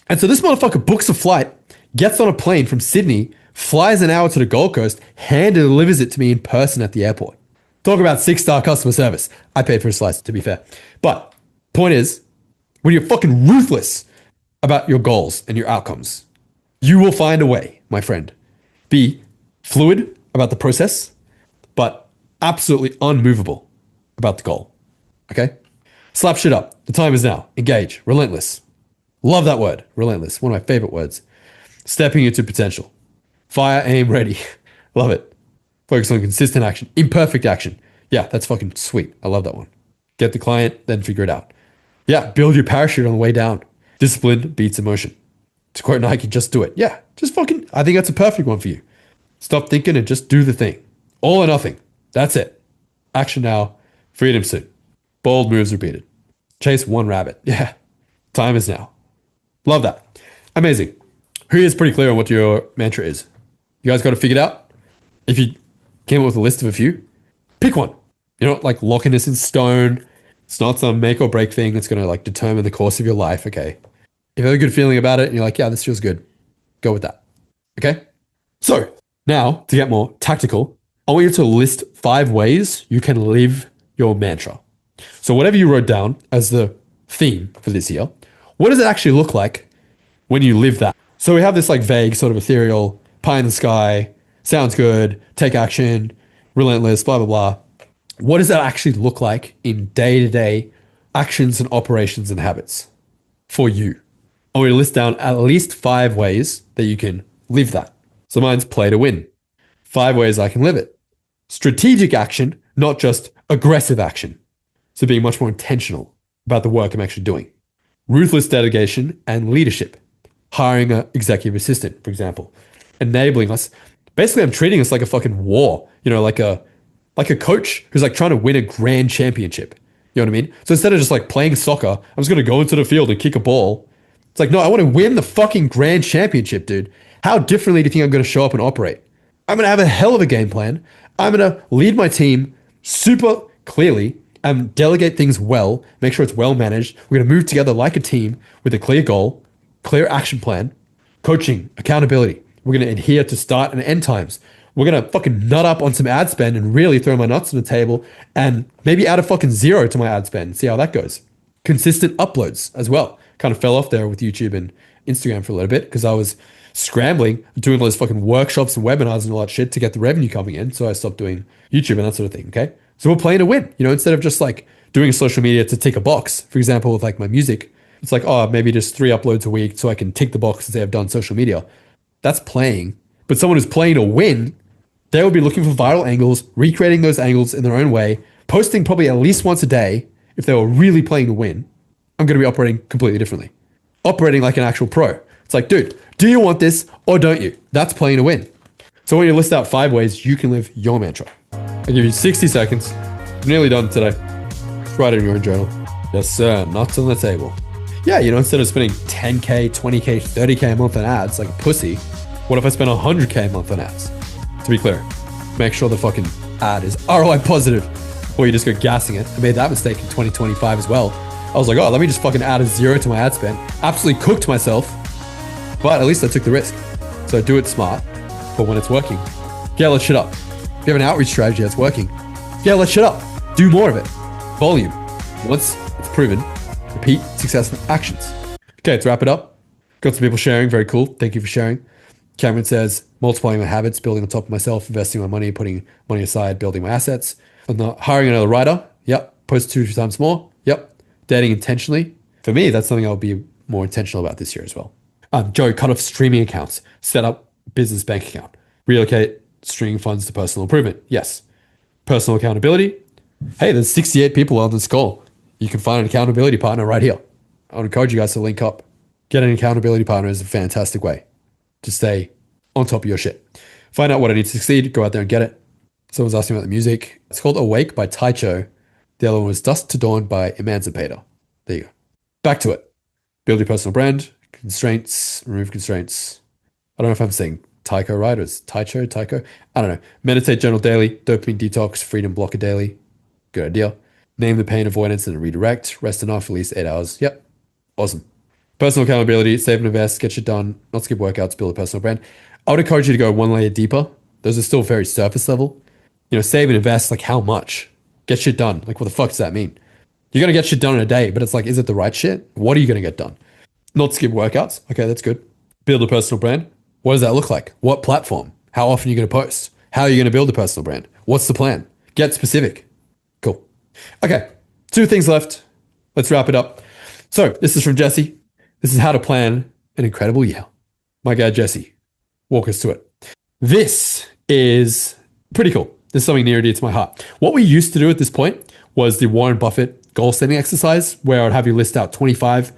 [SPEAKER 2] And so this motherfucker books a flight, gets on a plane from Sydney, flies an hour to the Gold Coast, hand delivers it to me in person at the airport. Talk about 6-star customer service. I paid for a slice, to be fair. But point is, when you're fucking ruthless about your goals and your outcomes, you will find a way, my friend. Be fluid about the process, but absolutely unmovable about the goal. Okay? Slap shit up. The time is now. Engage. Relentless. Love that word. Relentless. One of my favorite words. Stepping into potential. Fire, aim, ready. Love it. Focus on consistent action. Imperfect action. Yeah, that's fucking sweet. I love that one. Get the client, then figure it out. Yeah, build your parachute on the way down. Discipline beats emotion. To quote Nike, just do it. Yeah, just fucking, I think that's a perfect one for you. Stop thinking and just do the thing. All or nothing. That's it. Action now. Freedom soon. Bold moves repeated. Chase one rabbit. Yeah. Time is now. Love that. Amazing. Who is pretty clear on what your mantra is? You guys got to figure it out? If you came up with a list of a few, pick one. You're not like locking this in stone. It's not some make or break thing that's going to like determine the course of your life. Okay. If you have a good feeling about it and you're like, yeah, this feels good, go with that. Okay. So now to get more tactical, I want you to list 5 ways you can live your mantra. So whatever you wrote down as the theme for this year, what does it actually look like when you live that? So we have this like vague sort of ethereal pie in the sky, sounds good, take action, relentless, blah, blah, blah. What does that actually look like in day-to-day actions and operations and habits for you? I want you to list down at least 5 ways that you can live that. So mine's play to win. 5 ways I can live it. Strategic action, not just aggressive action. So being much more intentional about the work I'm actually doing. Ruthless delegation and leadership. Hiring an executive assistant, for example. Enabling us. Basically, I'm treating us like a fucking war. You know, like a coach who's like trying to win a grand championship. You know what I mean? So instead of just like playing soccer, I'm just going to go into the field and kick a ball. It's like, no, I want to win the fucking grand championship, dude. How differently do you think I'm going to show up and operate? I'm going to have a hell of a game plan. I'm going to lead my team super clearly and delegate things well, make sure it's well managed. We're going to move together like a team with a clear goal, clear action plan, coaching, accountability. We're going to adhere to start and end times. We're going to fucking nut up on some ad spend and really throw my nuts on the table and maybe add a fucking 0 to my ad spend. See how that goes. Consistent uploads as well. Kind of fell off there with YouTube and Instagram for a little bit because I was scrambling, doing all those fucking workshops and webinars and all that shit to get the revenue coming in. So I stopped doing YouTube and that sort of thing. Okay. So we're playing to win, you know, instead of just like doing social media to tick a box. For example, with like my music, it's like, oh, maybe just 3 uploads a week so I can tick the box and say I've done social media. That's playing. But someone who's playing to win, they will be looking for viral angles, recreating those angles in their own way, posting probably at least once a day. If they were really playing to win, I'm going to be operating completely differently. Operating like an actual pro. It's like, dude, do you want this or don't you? That's playing to win. So when you list out 5 ways you can live your mantra, I'll give you 60 seconds. I'm nearly done today. Just write it in your own journal. Yes, sir. Nuts on the table. Yeah, you know, instead of spending 10K, 20K, 30K a month on ads like a pussy, what if I spend 100K a month on ads? To be clear, make sure the fucking ad is ROI positive or you just go gassing it. I made that mistake in 2025 as well. I was like, oh, let me just fucking add a 0 to my ad spend. Absolutely cooked myself, but at least I took the risk. So do it smart, but when it's working, scale that shit up. If you have an outreach strategy that's working, scale that shit up. Do more of it. Volume. Once it's proven, repeat successful actions. Okay, to wrap it up, got some people sharing. Very cool. Thank you for sharing. Cameron says, multiplying my habits, building on top of myself, investing my money, putting money aside, building my assets. I'm not hiring another writer. Yep. Post 2 times more. Yep. Dating intentionally. For me, that's something I'll be more intentional about this year as well. Joe, cut off streaming accounts, set up business bank account, relocate streaming funds to personal improvement. Yes. Personal accountability. Hey, there's 68 people on this call. You can find an accountability partner right here. I would encourage you guys to link up. Get an accountability partner is a fantastic way to stay on top of your shit. Find out what I need to succeed. Go out there and get it. Someone's asking about the music. It's called Awake by Taicho. The other one was Dusk to Dawn by Emancipator. There you go. Back to it. Build your personal brand. Constraints. Remove constraints. I don't know if I'm saying Taiko right or it's Taiko. I don't know. Meditate, journal daily. Dopamine detox. Freedom blocker daily. Good idea. Name the pain avoidance and redirect. Rest enough. Release 8 hours. Yep. Awesome. Personal accountability. Save and invest. Get shit done. Not skip workouts. Build a personal brand. I would encourage you to go 1 layer deeper. Those are still very surface level. You know, save and invest. Like how much? Get shit done. Like what the fuck does that mean? You're going to get shit done in a day, but it's like, is it the right shit? What are you going to get done? Not skip workouts. Okay, that's good. Build a personal brand. What does that look like? What platform? How often are you going to post? How are you going to build a personal brand? What's the plan? Get specific. Cool. Okay, 2 things left. Let's wrap it up. So this is from Jesse. This is how to plan an incredible year. My guy, Jesse, walk us through it. This is pretty cool. This is something near and dear to my heart. What we used to do at this point was the Warren Buffett goal setting exercise, where I would have you list out 25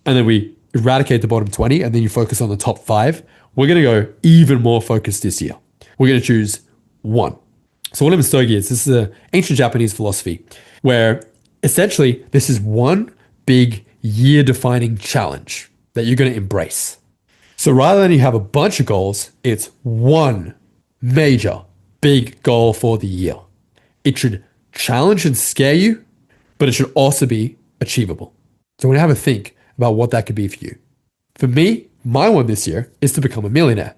[SPEAKER 2] and then we eradicate the bottom 20 and then you focus on the top 5. We're going to go even more focused this year. We're going to choose 1. So what a Misogi is, this is an ancient Japanese philosophy where essentially this is one big year defining challenge that you're going to embrace. So rather than you have a bunch of goals, it's one major big goal for the year. It should challenge and scare you, but it should also be achievable. So when you have a think about what that could be for you. For me, my one this year is to become a millionaire.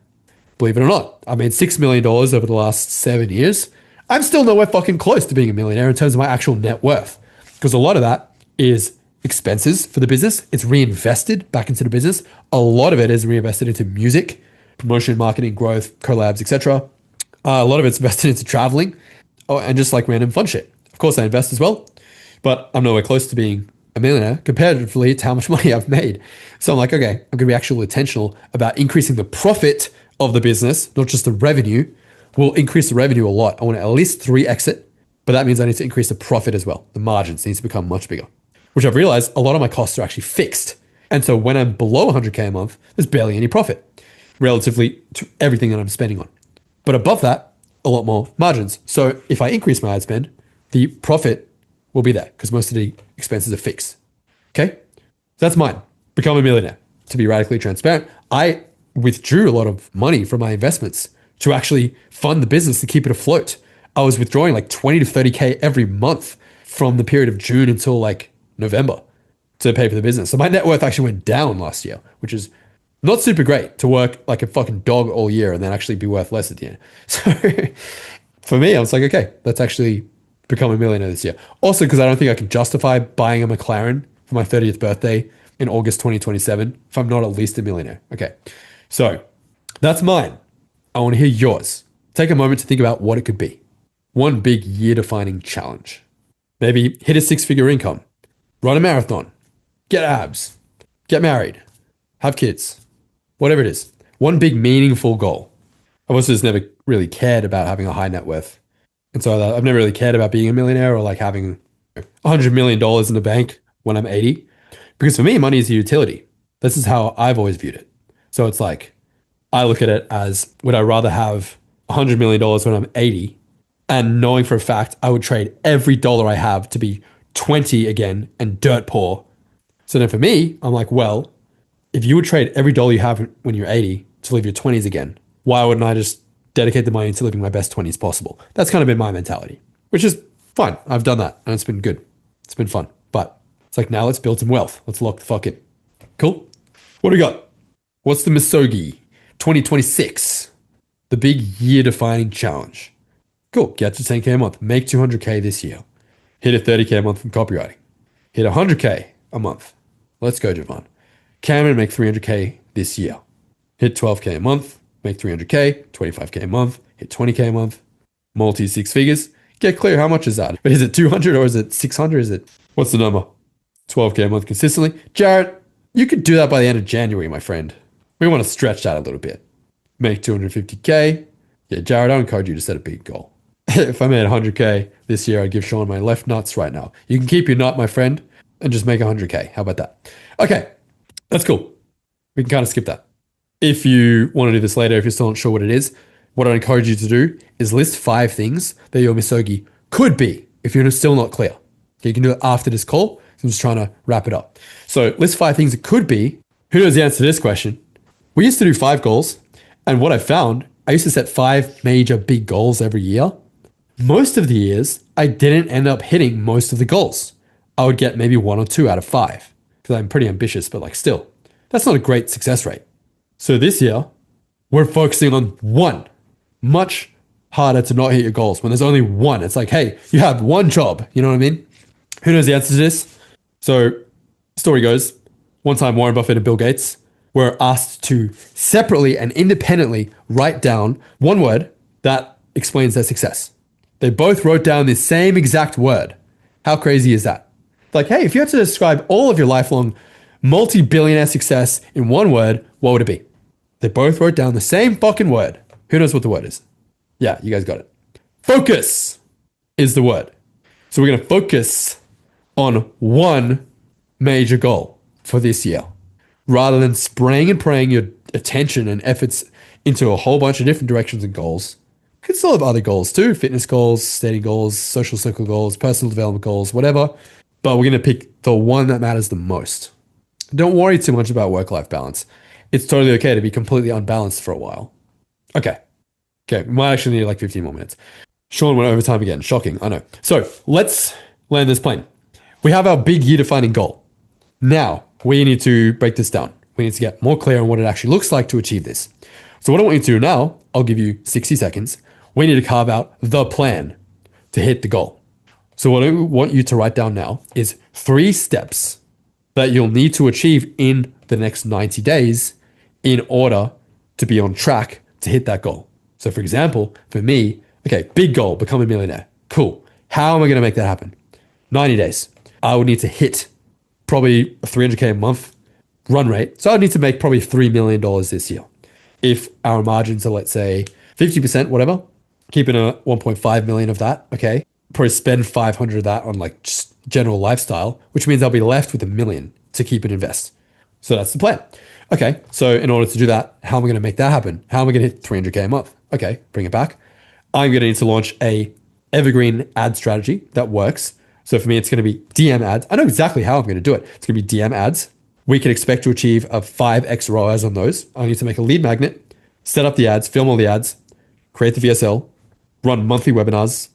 [SPEAKER 2] Believe it or not, I made $6 million over the last 7 years. I'm still nowhere fucking close to being a millionaire in terms of my actual net worth, because a lot of that is expenses for the business. It's reinvested back into the business. A lot of it is reinvested into music, promotion, marketing, growth, collabs, etc. A lot of it's invested into traveling, and just like random fun shit. Of course, I invest as well, but I'm nowhere close to being a millionaire comparatively to how much money I've made. So I'm like, okay, I'm going to be actually intentional about increasing the profit of the business, not just the revenue. We'll increase the revenue a lot. I want to at least 3x it, but that means I need to increase the profit as well. The margins needs to become much bigger, which I've realized a lot of my costs are actually fixed. And so when I'm below 100K a month, there's barely any profit relatively to everything that I'm spending on. But above that, a lot more margins. So if I increase my ad spend, the profit will be there because most of the expenses are fixed. Okay? That's mine. Become a millionaire. To be radically transparent, I withdrew a lot of money from my investments to actually fund the business to keep it afloat. I was withdrawing like 20 to 30K every month from the period of June until like November to pay for the business. So my net worth actually went down last year, which is not super great to work like a fucking dog all year and then actually be worth less at the end. So for me, I was like, okay, let's actually become a millionaire this year. Also, because I don't think I can justify buying a McLaren for my 30th birthday in August 2027 if I'm not at least a millionaire. Okay, so that's mine. I want to hear yours. Take a moment to think about what it could be. One big year-defining challenge. Maybe hit a six-figure income, run a marathon, get abs, get married, have kids, whatever it is. One big meaningful goal. I've also just never really cared about having a high net worth. And so I've never really cared about being a millionaire or like having $100 million in the bank when I'm 80. Because for me, money is a utility. This is how I've always viewed it. So it's like, I look at it as, would I rather have $100 million when I'm 80 and knowing for a fact I would trade every dollar I have to be 20 again and dirt poor. So then for me, I'm like, well, if you would trade every dollar you have when you're 80 to live your 20s again, why wouldn't I just dedicate the money to living my best 20s possible? That's kind of been my mentality, which is fine. I've done that and it's been good. It's been fun. But it's like, now let's build some wealth. Let's lock the fuck in. Cool. What do we got? What's the Misogi 2026? The big year-defining challenge. Cool. Get to 10K a month. Make 200K this year. Hit a 30K a month from copywriting. Hit 100K a month. Let's go, Javon. Cameron, make 300K this year. Hit 12K a month. Make 300K, 25K a month. Hit 20K a month. Multi six figures. Get clear, how much is that? But is it 200 or is it 600? Is it, what's the number? 12K a month consistently. Jared, you could do that by the end of January, my friend. We want to stretch that a little bit. Make 250K. Yeah, Jared, I encourage you to set a big goal. If I made 100K this year, I'd give Sean my left nuts right now. You can keep your nut, my friend, and just make 100K. How about that? Okay, that's cool. We can kind of skip that. If you want to do this later, if you're still not sure what it is, what I encourage you to do is list 5 things that your Misogi could be if you're still not clear. Okay, you can do it after this call. I'm just trying to wrap it up. So list 5 things it could be. Who knows the answer to this question? We used to do 5 goals. And what I found, I used to set 5 major big goals every year. Most of the years, I didn't end up hitting most of the goals. I would get maybe 1 or 2 out of 5 because I'm pretty ambitious, but like still, that's not a great success rate. So this year, we're focusing on 1. Much harder to not hit your goals when there's only 1. It's like, hey, you have 1 job. You know what I mean? Who knows the answer to this? So story goes, one time Warren Buffett and Bill Gates were asked to separately and independently write down 1 word that explains their success. They both wrote down the same exact word. How crazy is that? Like, hey, if you had to describe all of your lifelong multi-billionaire success in 1 word, what would it be? They both wrote down the same fucking word. Who knows what the word is? Yeah, you guys got it. Focus is the word. So we're going to focus on 1 major goal for this year, rather than spraying and praying your attention and efforts into a whole bunch of different directions and goals. You can still have other goals too, fitness goals, study goals, social circle goals, personal development goals, whatever. But we're going to pick the one that matters the most. Don't worry too much about work-life balance. It's totally okay to be completely unbalanced for a while. Okay, we might actually need like 15 more minutes. Sean went overtime again. Shocking, I know. So let's land this plane. We have our big year-defining goal. Now, we need to break this down. We need to get more clear on what it actually looks like to achieve this. So what I want you to do now, I'll give you 60 seconds. We need to carve out the plan to hit the goal. So what I want you to write down now is 3 steps that you'll need to achieve in the next 90 days in order to be on track to hit that goal. So for example, for me, okay, big goal, become a millionaire. Cool. How am I going to make that happen? 90 days. I would need to hit probably a 300K a month run rate. So I would need to make probably $3 million this year. If our margins are, let's say, 50%, whatever, keeping a 1.5 million of that, okay, probably spend 500 of that on like just general lifestyle, which means I'll be left with $1 million to keep and invest. So that's the plan. Okay, so in order to do that, how am I going to make that happen? How am I going to hit 300K a month? Okay, bring it back. I'm going to need to launch a evergreen ad strategy that works. So for me, it's going to be DM ads. I know exactly how I'm going to do it. It's going to be DM ads. We can expect to achieve a 5x ROAS on those. I need to make a lead magnet, set up the ads, film all the ads, create the VSL, run monthly webinars,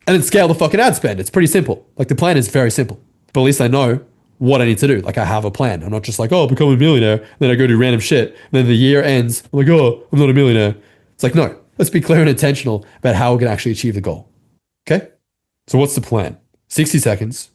[SPEAKER 2] and then scale the fucking ad spend. It's pretty simple. Like the plan is very simple, but at least I know what I need to do. Like I have a plan. I'm not just like, oh, become a millionaire. Then I go do random shit. And then the year ends. I'm like, oh, I'm not a millionaire. It's like, no, let's be clear and intentional about how we're going to actually achieve the goal. Okay. So what's the plan? 60 seconds,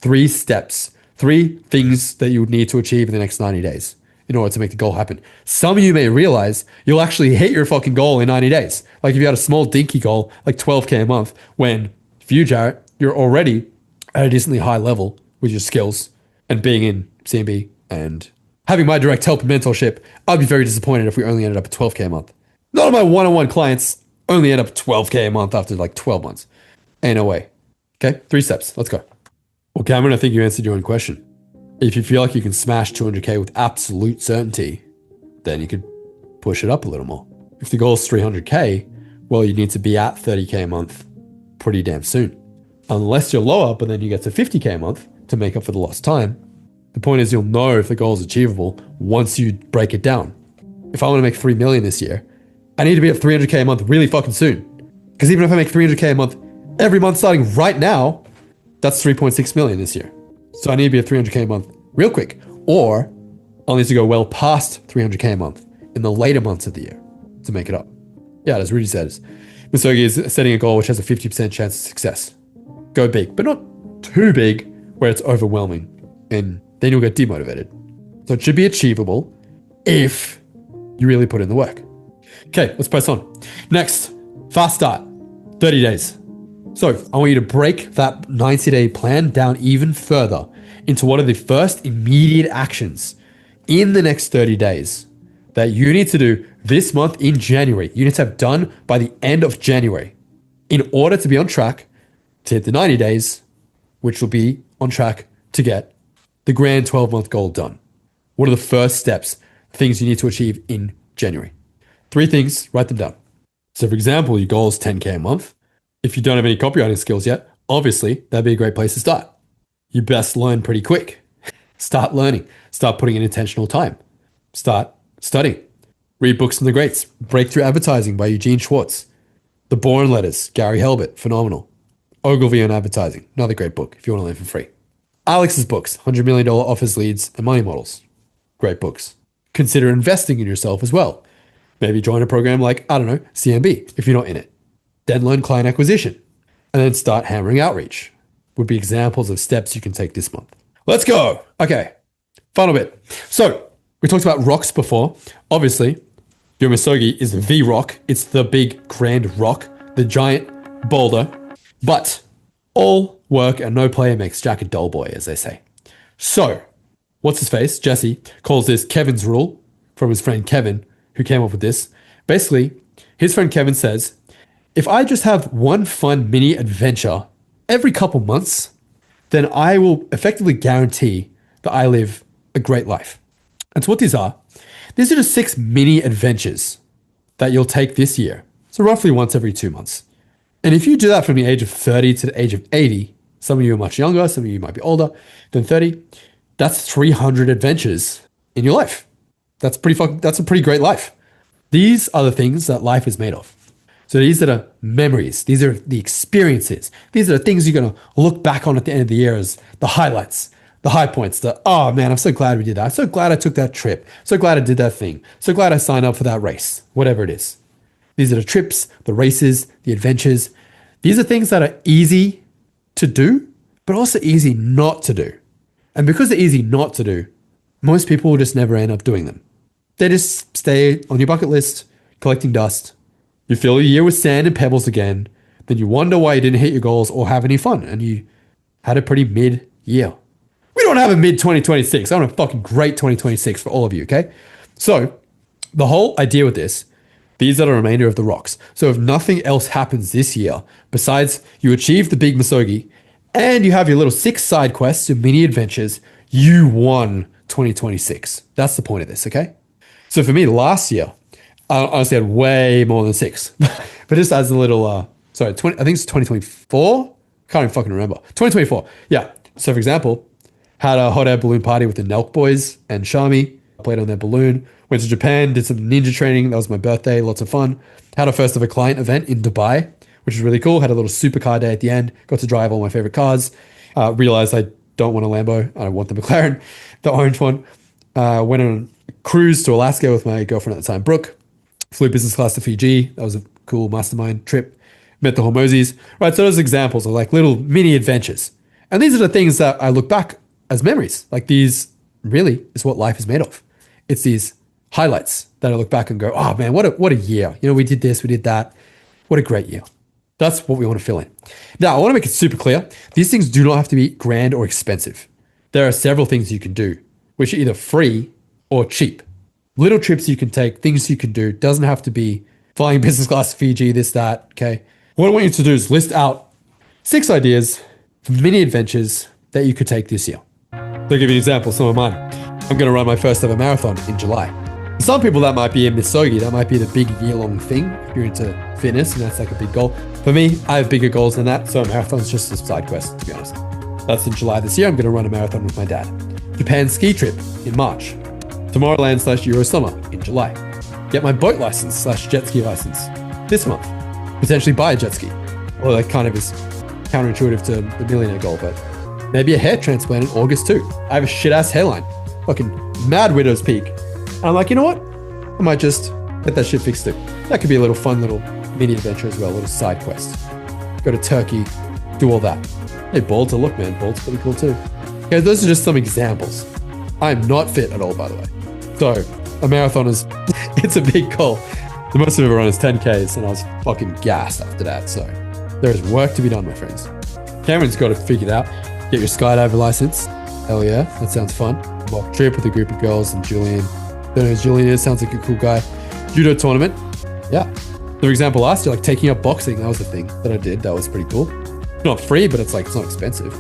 [SPEAKER 2] 3 steps, 3 things that you would need to achieve in the next 90 days in order to make the goal happen. Some of you may realize you'll actually hit your fucking goal in 90 days. Like if you had a small dinky goal, like 12K a month, when for you, Jarrett, you're already at a decently high level with your skills and being in CMB and having my direct help and mentorship, I'd be very disappointed if we only ended up at 12K a month. None of my one-on-one clients only end up at 12K a month after like 12 months. Ain't no way. Okay, 3 steps. Let's go. Well, Cameron, I think you answered your own question. If you feel like you can smash 200K with absolute certainty, then you could push it up a little more. If the goal is 300K, well, you need to be at 30K a month pretty damn soon. Unless you're lower, but then you get to 50K a month to make up for the lost time. The point is you'll know if the goal is achievable once you break it down. If I want to make 3 million this year, I need to be at 300K a month really fucking soon. Because even if I make 300K a month every month starting right now, that's 3.6 million this year. So I need to be at 300K a month real quick, or I'll need to go well past 300K a month in the later months of the year to make it up. Yeah, as Rudy says, Misogi is setting a goal which has a 50% chance of success. Go big, but not too big where it's overwhelming, and then you'll get demotivated. So it should be achievable if you really put in the work. Okay, let's press on. Next, fast start, 30 days. So I want you to break that 90-day plan down even further into what are the first immediate actions in the next 30 days that you need to do this month in January. You need to have done by the end of January in order to be on track to hit the 90 days, which will be on track to get the grand 12-month goal done. What are the first steps, things you need to achieve in January? 3 things, write them down. So for example, your goal is 10K a month. If you don't have any copywriting skills yet, obviously that'd be a great place to start. You best learn pretty quick. Start learning, start putting in intentional time, start studying, read books from the greats, Breakthrough Advertising by Eugene Schwartz, The Bourne Letters, Gary Halbert, phenomenal. Ogilvy on Advertising, another great book if you want to learn for free. Alex's books, $100 million Offers, Leads, and Money Models, great books. Consider investing in yourself as well. Maybe join a program like, I don't know, CMB if you're not in it. Then learn client acquisition, and then start hammering outreach would be examples of steps you can take this month. Let's go. Okay, final bit. So we talked about rocks before. Obviously, your Misogi is the rock. It's the big, grand rock, the giant boulder. But all work and no play makes Jack a dull boy, as they say. So what's his face? Jesse calls this Kevin's rule from his friend Kevin, who came up with this. Basically, his friend Kevin says, if I just have one fun mini adventure every couple months, then I will effectively guarantee that I live a great life. And so what these are just 6 mini adventures that you'll take this year. So roughly once every 2 months. And if you do that from the age of 30 to the age of 80, some of you are much younger, some of you might be older than 30, that's 300 adventures in your life. That's a pretty great life. These are the things that life is made of. So these are the memories. These are the experiences. These are the things you're going to look back on at the end of the year as the highlights, the high points, oh man, I'm so glad we did that. I'm so glad I took that trip. So glad I did that thing. So glad I signed up for that race, whatever it is. These are the trips, the races, the adventures. These are things that are easy to do, but also easy not to do. And because they're easy not to do, most people will just never end up doing them. They just stay on your bucket list, collecting dust. You fill your year with sand and pebbles again. Then you wonder why you didn't hit your goals or have any fun. And you had a pretty mid-year. We don't have a mid-2026. I want a fucking great 2026 for all of you, okay? So the whole idea with this, these are the remainder of the rocks. So if nothing else happens this year, besides you achieve the big Misogi, and you have your little 6 side quests, your mini adventures, you won 2026. That's the point of this, okay? So for me, last year, I honestly had way more than 6. But just as a little, I think it's 2024. Can't even fucking remember. 2024. Yeah. So for example, had a hot air balloon party with the Nelk boys and Shami. Played on their balloon. Went to Japan, did some ninja training. That was my birthday. Lots of fun. Had a first ever client event in Dubai, which was really cool. Had a little supercar day at the end. Got to drive all my favorite cars. Realized I don't want a Lambo. I want the McLaren, the orange one. Went on a cruise to Alaska with my girlfriend at the time, Brooke. Flew business class to Fiji. That was a cool mastermind trip. Met the Hormozis. Right, so those examples are like little mini adventures. And these are the things that I look back as memories. Like these really is what life is made of. It's these highlights that I look back and go, oh man, what a year. You know, we did this, we did that. What a great year. That's what we want to fill in. Now, I want to make it super clear. These things do not have to be grand or expensive. There are several things you can do, which are either free or cheap. Little trips you can take, things you can do. Doesn't have to be flying business class to Fiji, this, that, okay? What I want you to do is list out 6 ideas for mini adventures that you could take this year. I'll give you an example, some of mine. I'm going to run my first ever marathon in July. For some people, that might be a Misogi. That might be the big year-long thing if you're into fitness and that's like a big goal. For me, I have bigger goals than that, so a marathon's just a side quest, to be honest. That's in July this year. I'm going to run a marathon with my dad. Japan ski trip in March. Tomorrowland/Euro Summer in July. Get my boat license/jet ski license this month. Potentially buy a jet ski. Although that kind of is counterintuitive to the millionaire goal, but maybe a hair transplant in August too. I have a shit-ass hairline. Fucking mad widow's peak. And I'm like, you know what? I might just get that shit fixed too. That could be a little fun little mini adventure as well, a little side quest. Go to Turkey, do all that. Hey, bald to look, man. Bald's pretty cool too. Okay, those are just some examples. I'm not fit at all, by the way. So, a marathon is, it's a big goal. The most I've ever run is 10Ks, and I was fucking gassed after that. So, there is work to be done, my friends. Cameron's got to figure it out. Get your skydiver license. Hell yeah, that sounds fun. Walk trip with a group of girls and Julian. Don't know who Julian is, sounds like a cool guy. Judo tournament. Yeah. For example, last year, like taking up boxing, that was the thing that I did. That was pretty cool. Not free, but it's like, it's not expensive.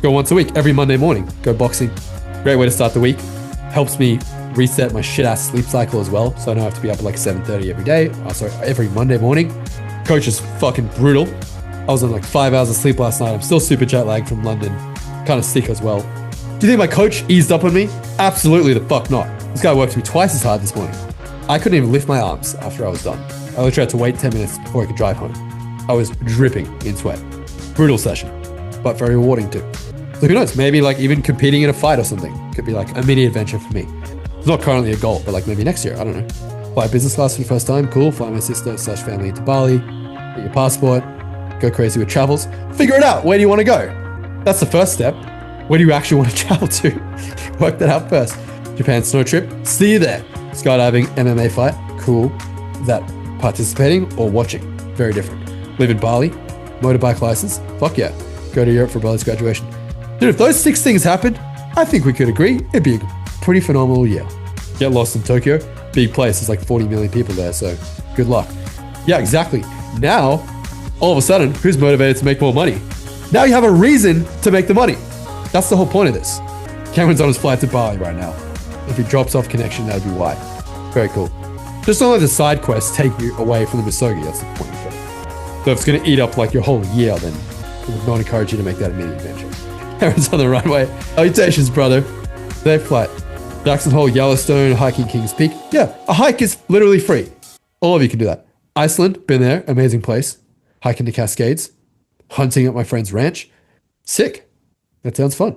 [SPEAKER 2] Go once a week, every Monday morning, go boxing. Great way to start the week. Helps me reset my shit-ass sleep cycle as well, so I don't have to be up at like 7:30 every day. Every Monday morning. Coach is fucking brutal. I was on like 5 hours of sleep last night. I'm still super jet lagged from London. Kind of sick as well. Do you think my coach eased up on me? Absolutely the fuck not. This guy worked me twice as hard this morning. I couldn't even lift my arms after I was done. I literally had to wait 10 minutes before I could drive home. I was dripping in sweat. Brutal session, but very rewarding too. So who knows, maybe like even competing in a fight or something could be like a mini adventure for me. It's not currently a goal, but like maybe next year, I don't know. Fly business class for the first time, cool. Fly my sister/family into Bali, get your passport, go crazy with travels. Figure it out, where do you want to go? That's the first step. Where do you actually want to travel to? Work that out first. Japan snow trip, see you there. Skydiving, MMA fight, cool. Is that participating or watching? Very different. Live in Bali, motorbike license, fuck yeah. Go to Europe for brother's graduation. Dude, if those 6 things happened, I think we could agree it'd be a pretty phenomenal year. Get lost in Tokyo, big place, there's like 40 million people there, so good luck. Yeah, exactly. Now, all of a sudden, who's motivated to make more money? Now you have a reason to make the money. That's the whole point of this. Cameron's on his flight to Bali right now. If he drops off connection, that'd be why. Very cool. Just don't let the side quests take you away from the Misogi. That's the point of it. So if it's going to eat up like your whole year, then I would not encourage you to make that a mini adventure. Cameron's on the runway. Salutations, brother. Safe flight. Jackson Hole, Yellowstone, hiking Kings Peak. Yeah, a hike is literally free. All of you can do that. Iceland, been there, amazing place. Hiking the Cascades. Hunting at my friend's ranch. Sick. That sounds fun.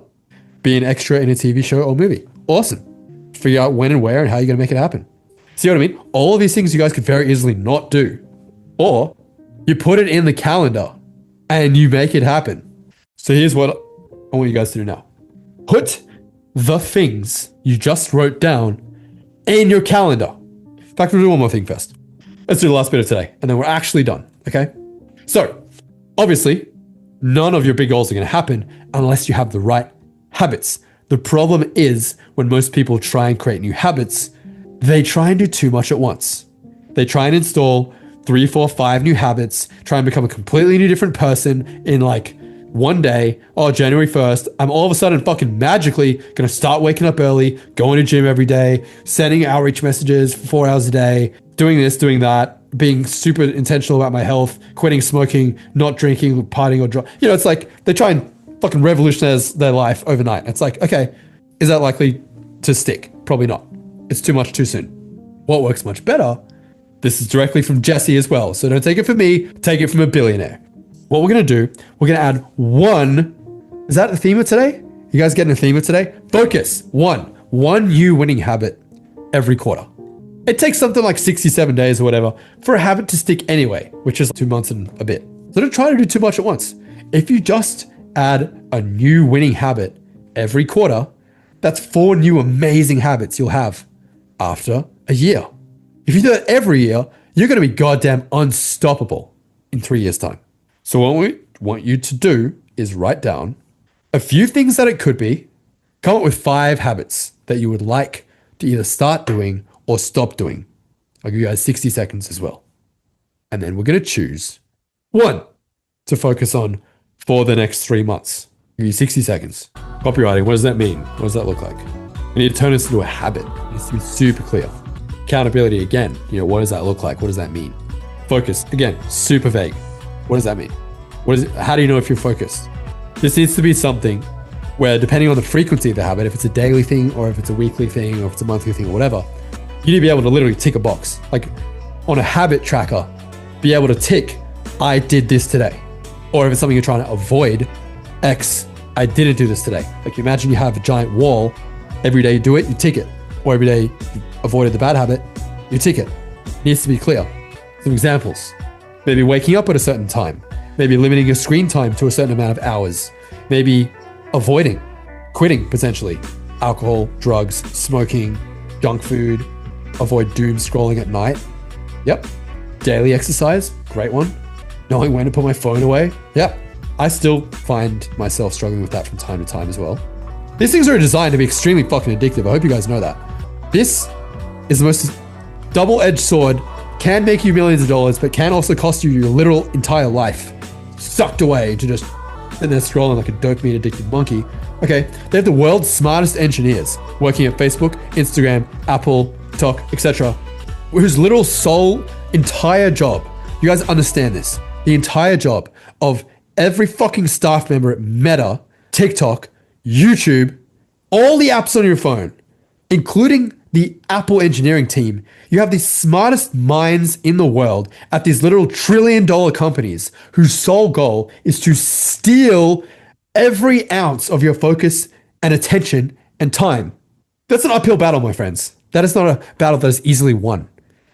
[SPEAKER 2] Be an extra in a TV show or movie. Awesome. Figure out when and where and how you're going to make it happen. See what I mean? All of these things you guys could very easily not do. Or you put it in the calendar and you make it happen. So here's what I want you guys to do now. Put the things you just wrote down in your calendar. In fact, we'll do one more thing first. Let's do the last bit of today, and then we're actually done, okay? So, obviously, none of your big goals are going to happen unless you have the right habits. The problem is when most people try and create new habits, they try and do too much at once. They try and install 3, 4, 5 new habits, try and become a completely new different person in like one day. Oh, January 1st, I'm all of a sudden fucking magically going to start waking up early, going to gym every day, sending outreach messages for 4 hours a day, doing this, doing that, being super intentional about my health, quitting smoking, not drinking, partying or drugs. You know, it's like they try and fucking revolutionize their life overnight. It's like, okay, is that likely to stick? Probably not. It's too much too soon. What works much better? This is directly from Jesse as well. So don't take it from me, take it from a billionaire. What we're going to do, we're going to add one. Is that the theme of today? You guys getting the theme of today? Focus. One new winning habit every quarter. It takes something like 67 days or whatever for a habit to stick anyway, which is 2 months and a bit. So don't try to do too much at once. If you just add a new winning habit every quarter, that's 4 new amazing habits you'll have after a year. If you do that every year, you're going to be goddamn unstoppable in 3 years' time. So what we want you to do is write down a few things that it could be, come up with 5 habits that you would like to either start doing or stop doing. I'll give you guys 60 seconds as well. And then we're going to choose one to focus on for the next 3 months. I'll give you 60 seconds. Copywriting, what does that mean? What does that look like? We need to turn this into a habit. It needs to be super clear. Accountability, again, what does that look like? What does that mean? Focus, again, super vague. What does that mean? How do you know if you're focused? This needs to be something where, depending on the frequency of the habit, if it's a daily thing or if it's a weekly thing or if it's a monthly thing or whatever, you need to be able to literally tick a box. Like on a habit tracker, be able to tick, I did this today. Or if it's something you're trying to avoid, X, I didn't do this today. Like imagine you have a giant wall, every day you do it, you tick it. Or every day you avoided the bad habit, you tick it. It needs to be clear. Some examples. Maybe waking up at a certain time. Maybe limiting your screen time to a certain amount of hours. Maybe avoiding, quitting potentially. Alcohol, drugs, smoking, junk food. Avoid doom scrolling at night. Yep. Daily exercise, great one. Knowing when to put my phone away. Yep. I still find myself struggling with that from time to time as well. These things are designed to be extremely fucking addictive. I hope you guys know that. This is the most double-edged sword. Can make you millions of dollars, but can also cost you your literal entire life. Sucked away to just sit there scrolling like a dopamine addicted monkey. Okay, they have the world's smartest engineers working at Facebook, Instagram, Apple, TikTok, etc. Whose literal sole entire job, you guys understand this, the entire job of every fucking staff member at Meta, TikTok, YouTube, all the apps on your phone, including the Apple engineering team, you have the smartest minds in the world at these literal trillion-dollar companies whose sole goal is to steal every ounce of your focus and attention and time. That's an uphill battle, my friends. That is not a battle that is easily won.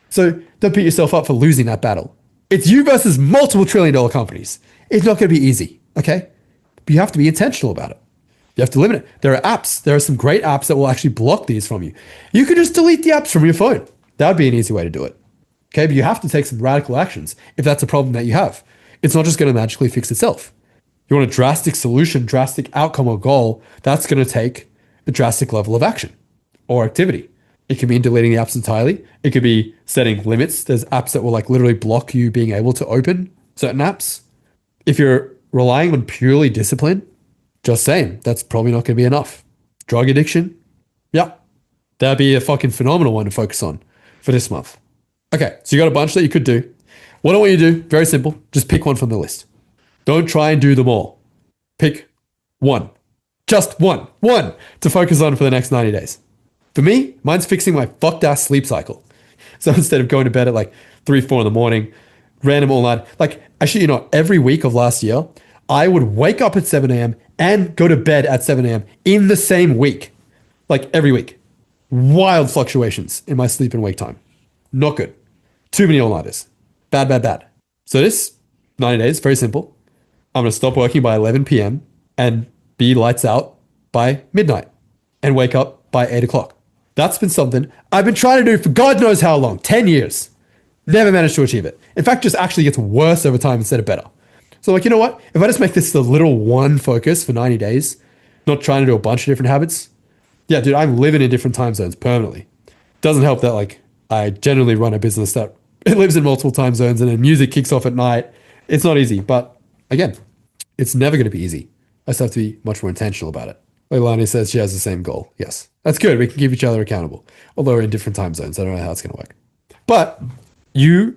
[SPEAKER 2] So don't beat yourself up for losing that battle. It's you versus multiple trillion-dollar companies. It's not going to be easy, okay? But you have to be intentional about it. You have to limit it. There are apps. There are some great apps that will actually block these from you. You can just delete the apps from your phone. That would be an easy way to do it. Okay, but you have to take some radical actions if that's a problem that you have. It's not just going to magically fix itself. You want a drastic solution, drastic outcome or goal, that's going to take a drastic level of action or activity. It could mean deleting the apps entirely. It could be setting limits. There's apps that will like literally block you being able to open certain apps. If you're relying on purely discipline, just saying, that's probably not going to be enough. Drug addiction, yeah, that'd be a fucking phenomenal one to focus on for this month. Okay, so you got a bunch that you could do. What I want you to do, very simple, just pick one from the list. Don't try and do them all. Pick one, just one to focus on for the next 90 days. For me, mine's fixing my fucked ass sleep cycle. So instead of going to bed at like 3, 4 in the morning, random all night, like actually, every week of last year, I would wake up at 7 a.m. and go to bed at 7 a.m. in the same week, like every week. Wild fluctuations in my sleep and wake time. Not good. Too many all-nighters. Bad. So this 90 days, very simple. I'm going to stop working by 11 p.m. and be lights out by midnight. and wake up by 8 o'clock. That's been something I've been trying to do for God knows how long, 10 years. Never managed to achieve it. In fact, just actually gets worse over time instead of better. So like, you know what? If I just make this the little one focus for 90 days, not trying to do a bunch of different habits. Yeah, dude, I'm living in different time zones permanently. Doesn't help that like I generally run a business that it lives in multiple time zones and then music kicks off at night. It's not easy, but again, it's never going to be easy. I just have to be much more intentional about it. Leilani says she has the same goal. Yes, that's good. We can keep each other accountable, although we're in different time zones. I don't know how it's going to work. But you,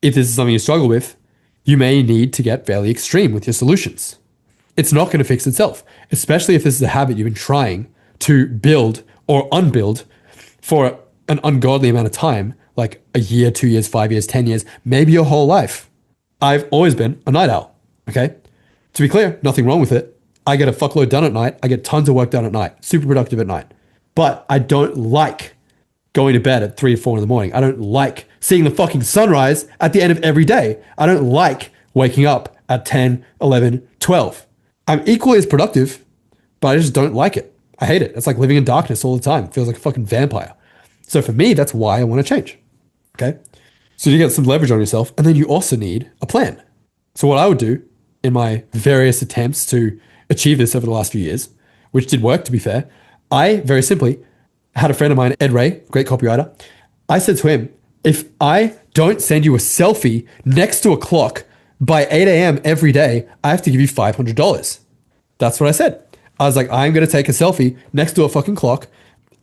[SPEAKER 2] if this is something you struggle with, you may need to get fairly extreme with your solutions. It's not going to fix itself, especially if this is a habit you've been trying to build or unbuild for an ungodly amount of time, like a year, 2 years, 5 years, 10 years, maybe your whole life. I've always been a night owl, okay? To be clear, nothing wrong with it. I get a fuckload done at night. I get tons of work done at night, super productive at night. But I don't like going to bed at 3 or 4 in the morning. I don't like seeing the fucking sunrise at the end of every day. I don't like waking up at 10, 11, 12. I'm equally as productive, but I just don't like it. I hate it. It's like living in darkness all the time. It feels like a fucking vampire. So for me, that's why I want to change. Okay. So you get some leverage on yourself, and then you also need a plan. So what I would do in my various attempts to achieve this over the last few years, which did work to be fair, I very simply had a friend of mine, Ed Ray, great copywriter. I said to him, if I don't send you a selfie next to a clock by 8 a.m. every day, I have to give you $500. That's what I said. I was like, I'm going to take a selfie next to a fucking clock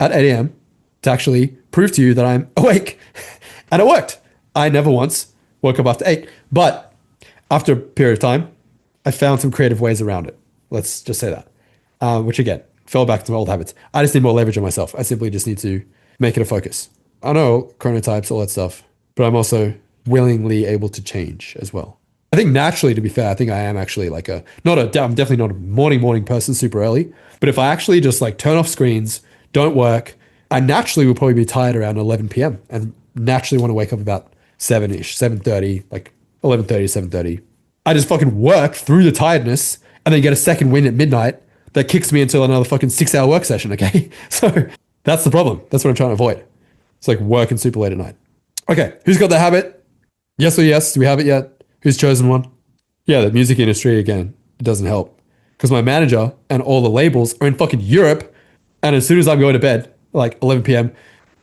[SPEAKER 2] at 8 a.m. to actually prove to you that I'm awake. And it worked. I never once woke up after 8. But after a period of time, I found some creative ways around it. Let's just say that. Which again, fell back to my old habits. I just need more leverage on myself. I simply just need to make it a focus. I know chronotypes, all that stuff, but I'm also willingly able to change as well. I think naturally, to be fair, I think I am actually like I'm definitely not a morning person super early, but if I actually just like turn off screens, don't work, I naturally will probably be tired around 11 p.m. and naturally want to wake up about 7-ish, 7:30, like 11:30 to 7:30. I just fucking work through the tiredness and then get a second win at midnight that kicks me into another fucking 6-hour work session, okay? So that's the problem. That's what I'm trying to avoid. It's like working super late at night. Okay, who's got the habit? Yes or yes? Do we have it yet? Who's chosen one? Yeah, the music industry, again, it doesn't help. Because my manager and all the labels are in fucking Europe. And as soon as I'm going to bed, like 11 p.m.,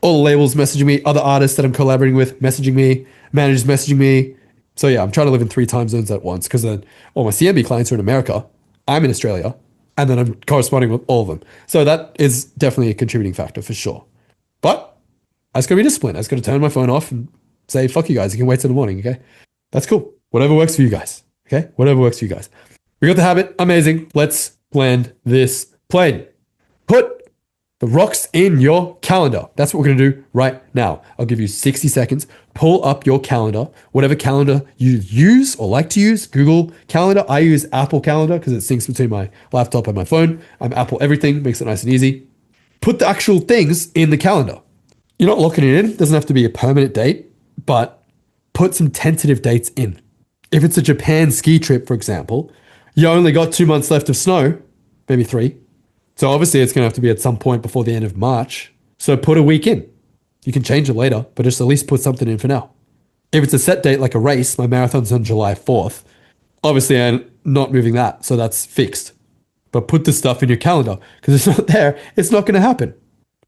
[SPEAKER 2] all the labels messaging me, other artists that I'm collaborating with messaging me, managers messaging me. So yeah, I'm trying to live in 3 time zones at once because then all my CMB clients are in America. I'm in Australia. And then I'm corresponding with all of them. So that is definitely a contributing factor for sure. But I just got to be disciplined. I just got to turn my phone off and say, fuck you guys. You can wait till the morning, okay? That's cool. Whatever works for you guys, okay? Whatever works for you guys. We got the habit. Amazing. Let's land this plane. Put the rocks in your calendar. That's what we're going to do right now. I'll give you 60 seconds. Pull up your calendar, whatever calendar you use or like to use. Google Calendar. I use Apple Calendar because it syncs between my laptop and my phone. I'm Apple everything. Makes it nice and easy. Put the actual things in the calendar. You're not locking it in. It doesn't have to be a permanent date, but put some tentative dates in. If it's a Japan ski trip, for example, you only got 2 months left of snow, maybe 3. So obviously it's going to have to be at some point before the end of March. So put a week in. You can change it later, but just at least put something in for now. If it's a set date like a race, my marathon's on July 4th. Obviously I'm not moving that, so that's fixed. But put the stuff in your calendar because it's not there, it's not going to happen.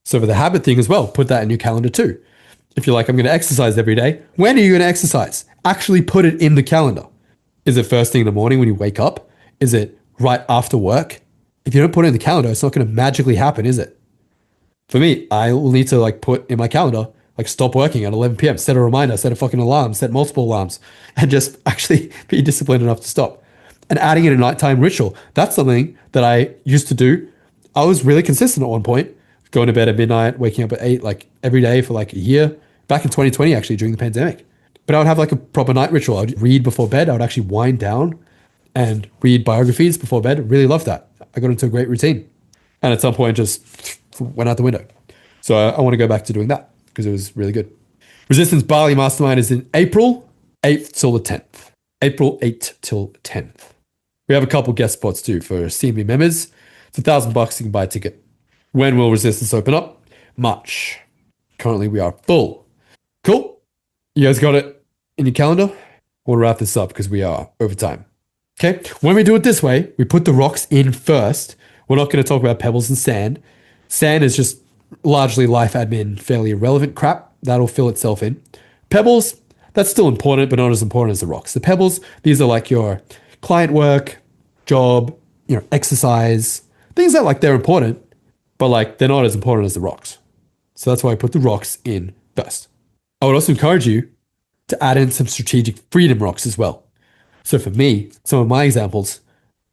[SPEAKER 2] So for the habit thing as well, put that in your calendar too. If you're like, I'm going to exercise every day, when are you going to exercise? Actually put it in the calendar. Is it first thing in the morning when you wake up? Is it right after work? If you don't put it in the calendar, it's not going to magically happen, is it? For me, I will need to like put in my calendar, like stop working at 11 p.m., set a reminder, set a fucking alarm, set multiple alarms, and just actually be disciplined enough to stop. And adding in a nighttime ritual, that's something that I used to do. I was really consistent at one point, going to bed at midnight, waking up at 8, like every day for like a year, back in 2020, actually during the pandemic. But I would have like a proper night ritual. I would read before bed. I would actually wind down and read biographies before bed. Really loved that. I got into a great routine. And at some point just went out the window. So I want to go back to doing that because it was really good. Resistance Bali Mastermind is in April 8th till the 10th. April 8th till 10th. We have a couple guest spots too for CMB members. It's $1,000. You can buy a ticket. When will resistance open up? March. Currently, we are full. Cool. You guys got it in your calendar? We'll wrap this up because we are over time. Okay. When we do it this way, we put the rocks in first. We're not going to talk about pebbles and sand. Sand is just largely life admin, fairly irrelevant crap. That'll fill itself in. Pebbles, that's still important, but not as important as the rocks. The pebbles, these are like your client work, job, exercise, things that like they're important, but like they're not as important as the rocks. So that's why I put the rocks in first. I would also encourage you to add in some strategic freedom rocks as well. So for me, some of my examples,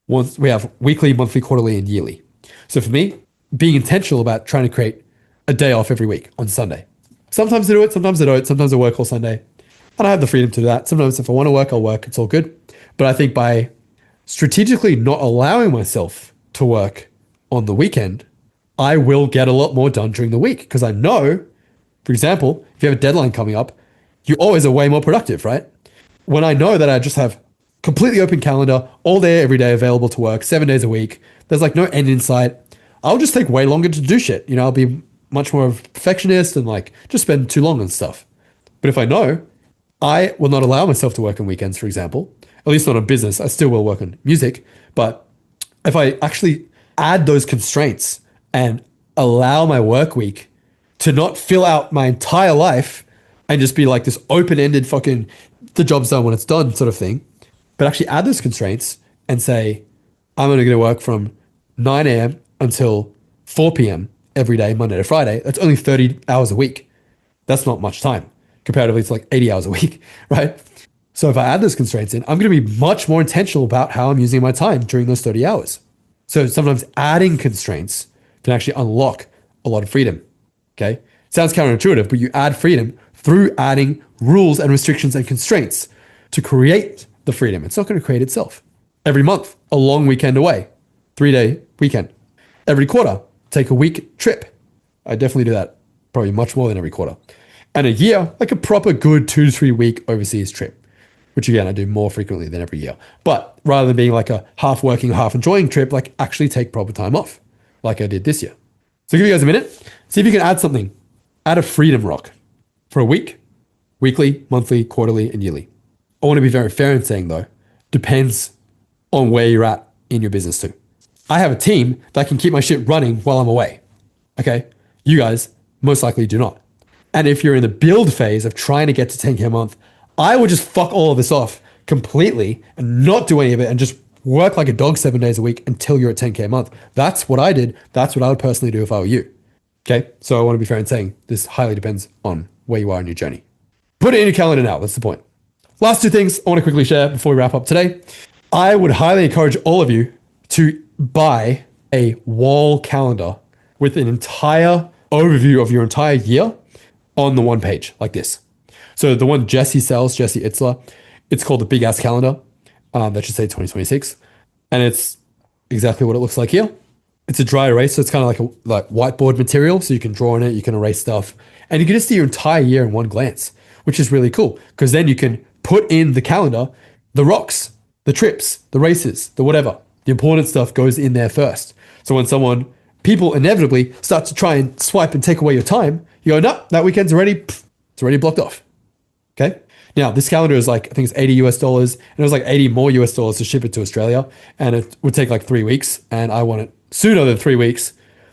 [SPEAKER 2] we have weekly, monthly, quarterly, and yearly. So for me, being intentional about trying to create a day off every week on Sunday. Sometimes I do it, sometimes I don't. Sometimes I work all Sunday. And I have the freedom to do that. Sometimes if I want to work, I'll work. It's all good. But I think by strategically not allowing myself to work on the weekend, I will get a lot more done during the week. Because I know, for example, if you have a deadline coming up, you always are way more productive, right? When I know that I just have completely open calendar, all day, every day available to work, 7 days a week, there's like no end in sight, I'll just take way longer to do shit. I'll be much more of a perfectionist and like just spend too long on stuff. But if I know I will not allow myself to work on weekends, for example, at least not on business, I still will work on music. But if I actually add those constraints and allow my work week to not fill out my entire life and just be like this open-ended fucking the job's done when it's done sort of thing, but actually add those constraints and say, I'm only going to work from 9 a.m. until 4 p.m. every day, Monday to Friday. That's only 30 hours a week. That's not much time. Comparatively, it's like 80 hours a week, right? So if I add those constraints in, I'm going to be much more intentional about how I'm using my time during those 30 hours. So sometimes adding constraints can actually unlock a lot of freedom, okay? Sounds counterintuitive, but you add freedom through adding rules and restrictions and constraints to create the freedom. It's not going to create itself. Every month, a long weekend away, 3-day weekend. Every quarter, take a week trip. I definitely do that probably much more than every quarter. And a year, like a proper good 2 to 3 week overseas trip, which again, I do more frequently than every year. But rather than being like a half working, half enjoying trip, like actually take proper time off like I did this year. So give you guys a minute. See if you can add something. Add a freedom rock for a week, weekly, monthly, quarterly, and yearly. I want to be very fair in saying though, depends on where you're at in your business too. I have a team that can keep my shit running while I'm away. Okay. You guys most likely do not. And if you're in the build phase of trying to get to 10K a month, I would just fuck all of this off completely and not do any of it and just work like a dog 7 days a week until you're at 10K a month. That's what I did. That's what I would personally do if I were you. Okay. So I want to be fair in saying this highly depends on where you are in your journey. Put it in your calendar now. That's the point. Last 2 things I want to quickly share before we wrap up today. I would highly encourage all of you to buy a wall calendar with an entire overview of your entire year on the one page like this. So the one Jesse sells, Jesse Itzler, it's called the Big Ass Calendar. That should say 2026. And it's exactly what it looks like here. It's a dry erase, so it's kind of like a whiteboard material. So you can draw on it, you can erase stuff, and you can just see your entire year in one glance, which is really cool because then you can put in the calendar, the rocks, the trips, the races, the whatever. The important stuff goes in there first. So when people inevitably start to try and swipe and take away your time, you go, no, that weekend's it's already blocked off. Okay. Now this calendar is like, I think it's $80 and it was like $80 more to ship it to Australia. And it would take like 3 weeks and I want it sooner than 3 weeks.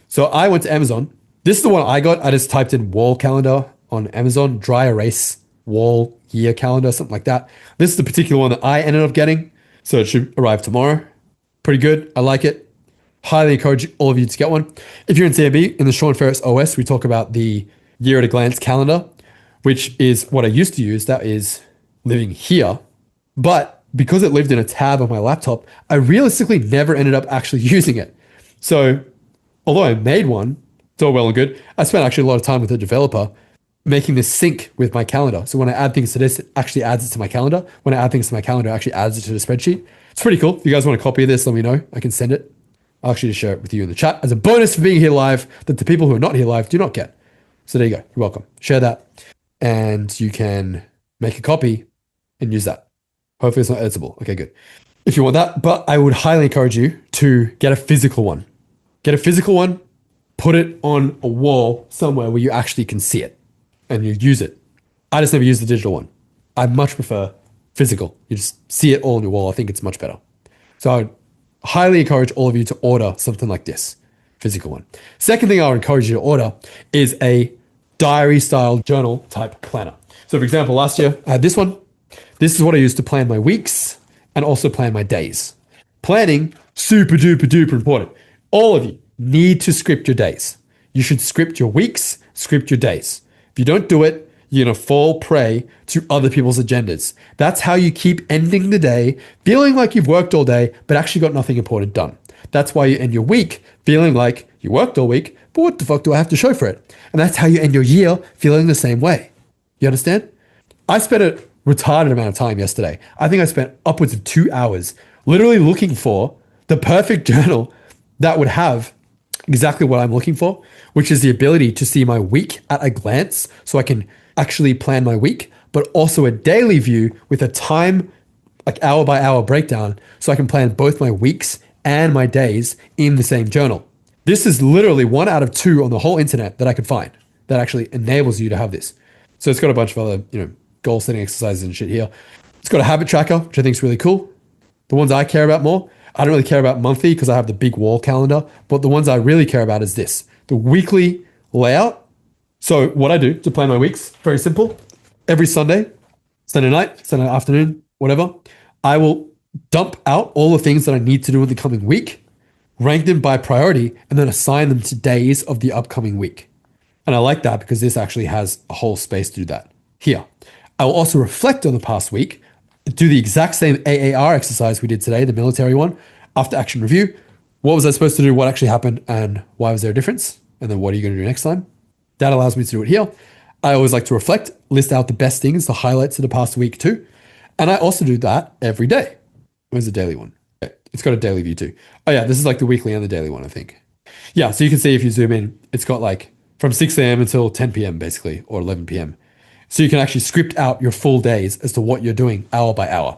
[SPEAKER 2] So I went to Amazon. This is the one I got. I just typed in wall calendar on Amazon, dry erase wall year calendar, something like that. This is the particular one that I ended up getting. So it should arrive tomorrow. Pretty good. I like it. Highly encourage all of you to get one. If you're in CMB, in the Sean Ferres OS, we talk about the year at a glance calendar, which is what I used to use. That is living here. But because it lived in a tab on my laptop, I realistically never ended up actually using it. So although I made one, it's all well and good. I spent actually a lot of time with the developer making this sync with my calendar. So when I add things to this, it actually adds it to my calendar. When I add things to my calendar, it actually adds it to the spreadsheet. It's pretty cool. If you guys want a copy of this, let me know. I can send it. I'll actually just share it with you in the chat as a bonus for being here live that the people who are not here live do not get. So there you go. You're welcome. Share that and you can make a copy and use that. Hopefully it's not editable. Okay, good. If you want that, but I would highly encourage you to get a physical one. Get a physical one, put it on a wall somewhere where you actually can see it and you use it. I just never use the digital one. I much prefer physical. You just see it all on your wall. I think it's much better. So I would highly encourage all of you to order something like this, physical one. Second thing I would encourage you to order is a diary style journal type planner. So for example, last year I had this one. This is what I used to plan my weeks and also plan my days. Planning, super duper duper important. All of you need to script your days. You should script your weeks, script your days. If you don't do it, you're going to fall prey to other people's agendas. That's how you keep ending the day feeling like you've worked all day, but actually got nothing important done. That's why you end your week feeling like you worked all week, but what the fuck do I have to show for it? And that's how you end your year feeling the same way. You understand? I spent a retarded amount of time yesterday. I think I spent upwards of 2 hours literally looking for the perfect journal that would have exactly what I'm looking for, which is the ability to see my week at a glance so I can actually plan my week, but also a daily view with a time, like hour by hour breakdown, so I can plan both my weeks and my days in the same journal. This is literally 1 out of 2 on the whole internet that I could find that actually enables you to have this. So it's got a bunch of other, goal setting exercises and shit here. It's got a habit tracker, which I think is really cool. The ones I care about more, I don't really care about monthly because I have the big wall calendar, but the ones I really care about is this, the weekly layout. So what I do to plan my weeks, very simple. Every Sunday, Sunday night, Sunday afternoon, whatever, I will dump out all the things that I need to do in the coming week, rank them by priority, and then assign them to days of the upcoming week. And I like that because this actually has a whole space to do that. Here, I will also reflect on the past week, do the exact same AAR exercise we did today, the military one, after action review. What was I supposed to do? What actually happened? And why was there a difference? And then what are you going to do next time? That allows me to do it here. I always like to reflect, list out the best things, the highlights of the past week too. And I also do that every day. Where's the daily one? It's got a daily view too. Oh yeah, this is like the weekly and the daily one, I think. Yeah, so you can see if you zoom in, it's got like from 6 a.m. until 10 p.m. basically, or 11 p.m. So you can actually script out your full days as to what you're doing hour by hour,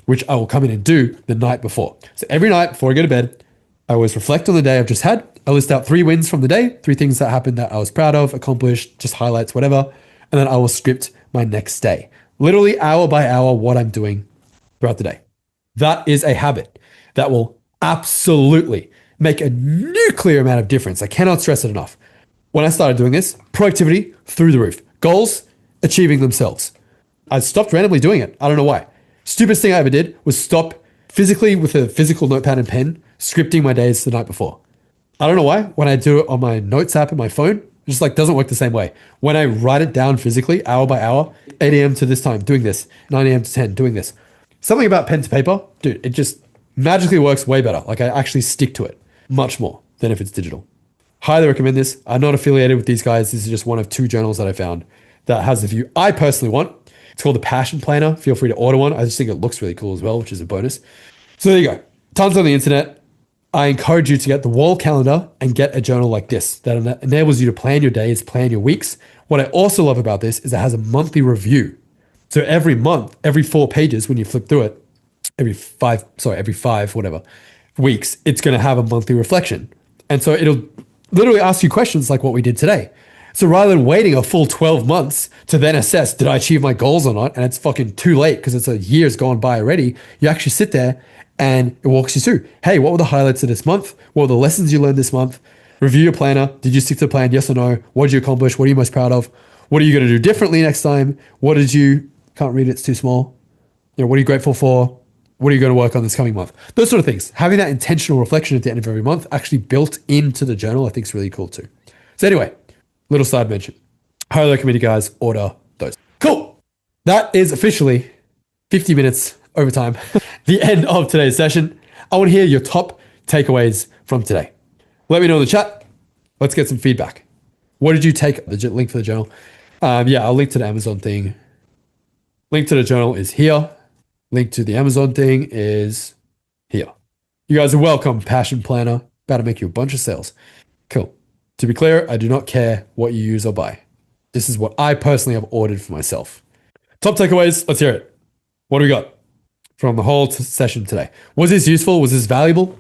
[SPEAKER 2] which I will come in and do the night before. So every night before I go to bed, I always reflect on the day I've just had. I list out 3 wins from the day, 3 things that happened that I was proud of, accomplished, just highlights, whatever. And then I will script my next day. Literally hour by hour, what I'm doing throughout the day. That is a habit that will absolutely make a nuclear amount of difference. I cannot stress it enough. When I started doing this, productivity through the roof. Goals achieving themselves. I stopped randomly doing it. I don't know why. Stupidest thing I ever did was stop physically with a physical notepad and pen, scripting my days the night before. I don't know why. When I do it on my notes app and my phone, it just like doesn't work the same way. When I write it down physically, hour by hour, 8 a.m. to this time, doing this, 9 a.m. to 10, doing this. Something about pen to paper, dude, it just magically works way better. Like I actually stick to it much more than if it's digital. Highly recommend this. I'm not affiliated with these guys. This is just one of 2 journals that I found that has the view I personally want. It's called the Passion Planner. Feel free to order one. I just think it looks really cool as well, which is a bonus. So there you go. Tons on the internet. I encourage you to get the wall calendar and get a journal like this that enables you to plan your days, plan your weeks. What I also love about this is it has a monthly review. So every month, every 4 pages, when you flip through it, every five weeks, it's going to have a monthly reflection. And so it'll literally ask you questions like what we did today. So rather than waiting a full 12 months to then assess, did I achieve my goals or not? And it's fucking too late because it's a year's gone by already. You actually sit there and it walks you through. Hey, what were the highlights of this month? What were the lessons you learned this month? Review your planner. Did you stick to the plan? Yes or no? What did you accomplish? What are you most proud of? What are you going to do differently next time? What did you, can't read it, it's too small. What are you grateful for? What are you going to work on this coming month? Those sort of things. Having that intentional reflection at the end of every month actually built into the journal, I think is really cool too. So anyway, little side mention. Highly recommend you guys order those. Cool. That is officially 50 minutes overtime. The end of today's session. I want to hear your top takeaways from today. Let me know in the chat. Let's get some feedback. What did you take? The link for the journal. I'll link to the Amazon thing. Link to the journal is here. Link to the Amazon thing is here. You guys are welcome, Passion Planner. About to make you a bunch of sales. Cool. To be clear, I do not care what you use or buy. This is what I personally have ordered for myself. Top takeaways, let's hear it. What do we got from the whole session today? Was this useful? Was this valuable?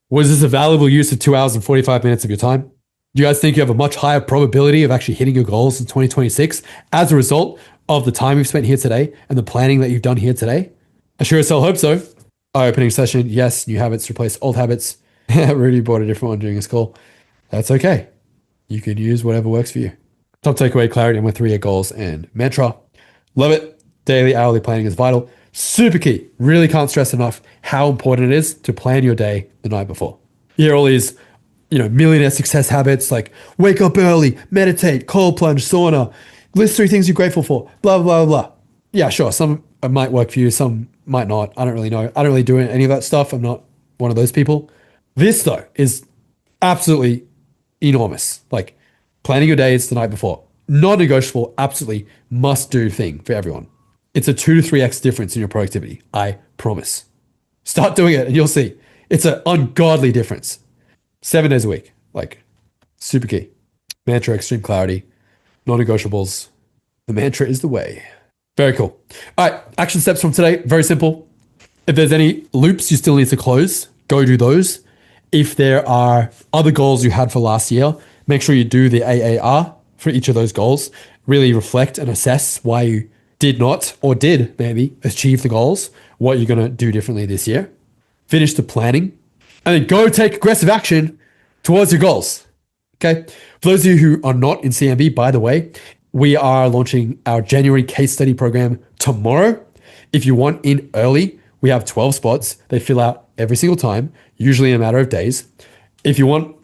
[SPEAKER 2] Was this a valuable use of 2 hours and 45 minutes of your time? Do you guys think you have a much higher probability of actually hitting your goals in 2026 as a result of the time you've spent here today and the planning that you've done here today? I sure as hell hope so. Eye-opening session. Yes, new habits replace old habits. Rudy bought a different one during his call. That's okay. You could use whatever works for you. Top takeaway, clarity on my 3-year goals and mantra. Love it. Daily, hourly planning is vital. Super key. Really can't stress enough how important it is to plan your day the night before. You hear all these, millionaire success habits like wake up early, meditate, cold plunge, sauna, list 3 things you're grateful for, blah, blah, blah. Yeah, sure. Some might work for you. Some might not. I don't really know. I don't really do any of that stuff. I'm not one of those people. This though is absolutely enormous. Like planning your days the night before, non-negotiable, absolutely must do thing for everyone. It's a 2 to 3x difference in your productivity. I promise. Start doing it and you'll see. It's an ungodly difference. 7 days a week, like super key. Mantra, extreme clarity, non-negotiables. The mantra is the way. Very cool. All right, action steps from today. Very simple. If there's any loops you still need to close, go do those. If there are other goals you had for last year, make sure you do the AAR for each of those goals. Really reflect and assess why you did not or did maybe achieve the goals, what you're going to do differently this year. Finish the planning and then go take aggressive action towards your goals. Okay. For those of you who are not in CMB, by the way, we are launching our January case study program tomorrow. If you want in early, we have 12 spots. They fill out every single time, usually in a matter of days. If you want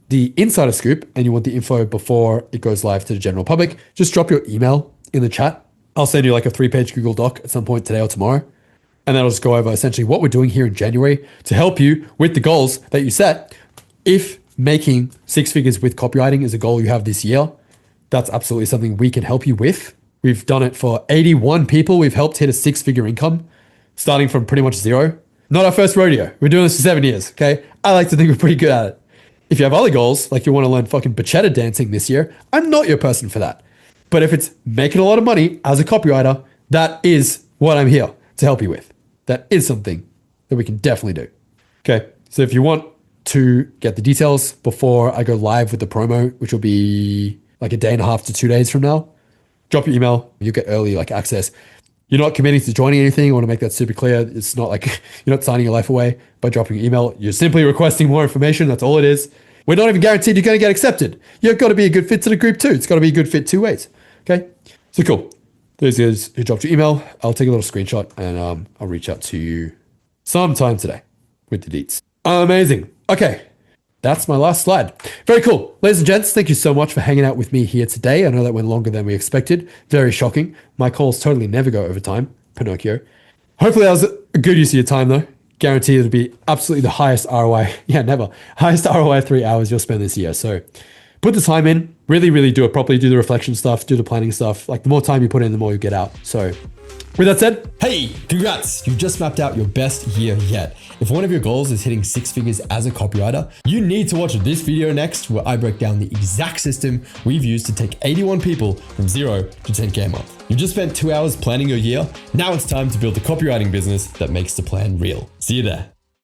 [SPEAKER 2] the insider scoop and you want the info before it goes live to the general public, just drop your email in the chat. I'll send you like a 3-page Google Doc at some point today or tomorrow. And that'll just go over essentially what we're doing here in January to help you with the goals that you set. If making 6 figures with copywriting is a goal you have this year, that's absolutely something we can help you with. We've done it for 81 people. We've helped hit a 6-figure income, starting from pretty much zero. Not our first rodeo. We're doing this for 7 years, okay? I like to think we're pretty good at it. If you have other goals, like you want to learn fucking bachata dancing this year, I'm not your person for that. But if it's making a lot of money as a copywriter, that is what I'm here to help you with. That is something that we can definitely do. Okay, so if you want to get the details before I go live with the promo, which will be like a day and a half to 2 days from now, drop your email. You get early access. You're not committing to joining anything. I want to make that super clear. It's not like you're not signing your life away by dropping your email. You're simply requesting more information. That's all it is. We're not even guaranteed you're going to get accepted. You've got to be a good fit to the group too. It's got to be a good fit 2 ways. Okay, so cool. Those guys who dropped your email, I'll take a little screenshot and I'll reach out to you sometime today with the deets. Amazing. Okay, that's my last slide. Very cool. Ladies and gents, thank you so much for hanging out with me here today. I know that went longer than we expected. Very shocking. My calls totally never go over time. Pinocchio. Hopefully that was a good use of your time though. Guarantee it'll be absolutely the highest ROI. Yeah, never. Highest ROI 3 hours you'll spend this year. So put the time in, really do it properly, do the reflection stuff, do the planning stuff. Like the more time you put in, the more you get out. So with that said,
[SPEAKER 1] hey, congrats! You've just mapped out your best year yet. If one of your goals is hitting 6 figures as a copywriter, you need to watch this video next where I break down the exact system we've used to take 81 people from 0 to 10K a month. You've just spent 2 hours planning your year. Now it's time to build a copywriting business that makes the plan real. See you there.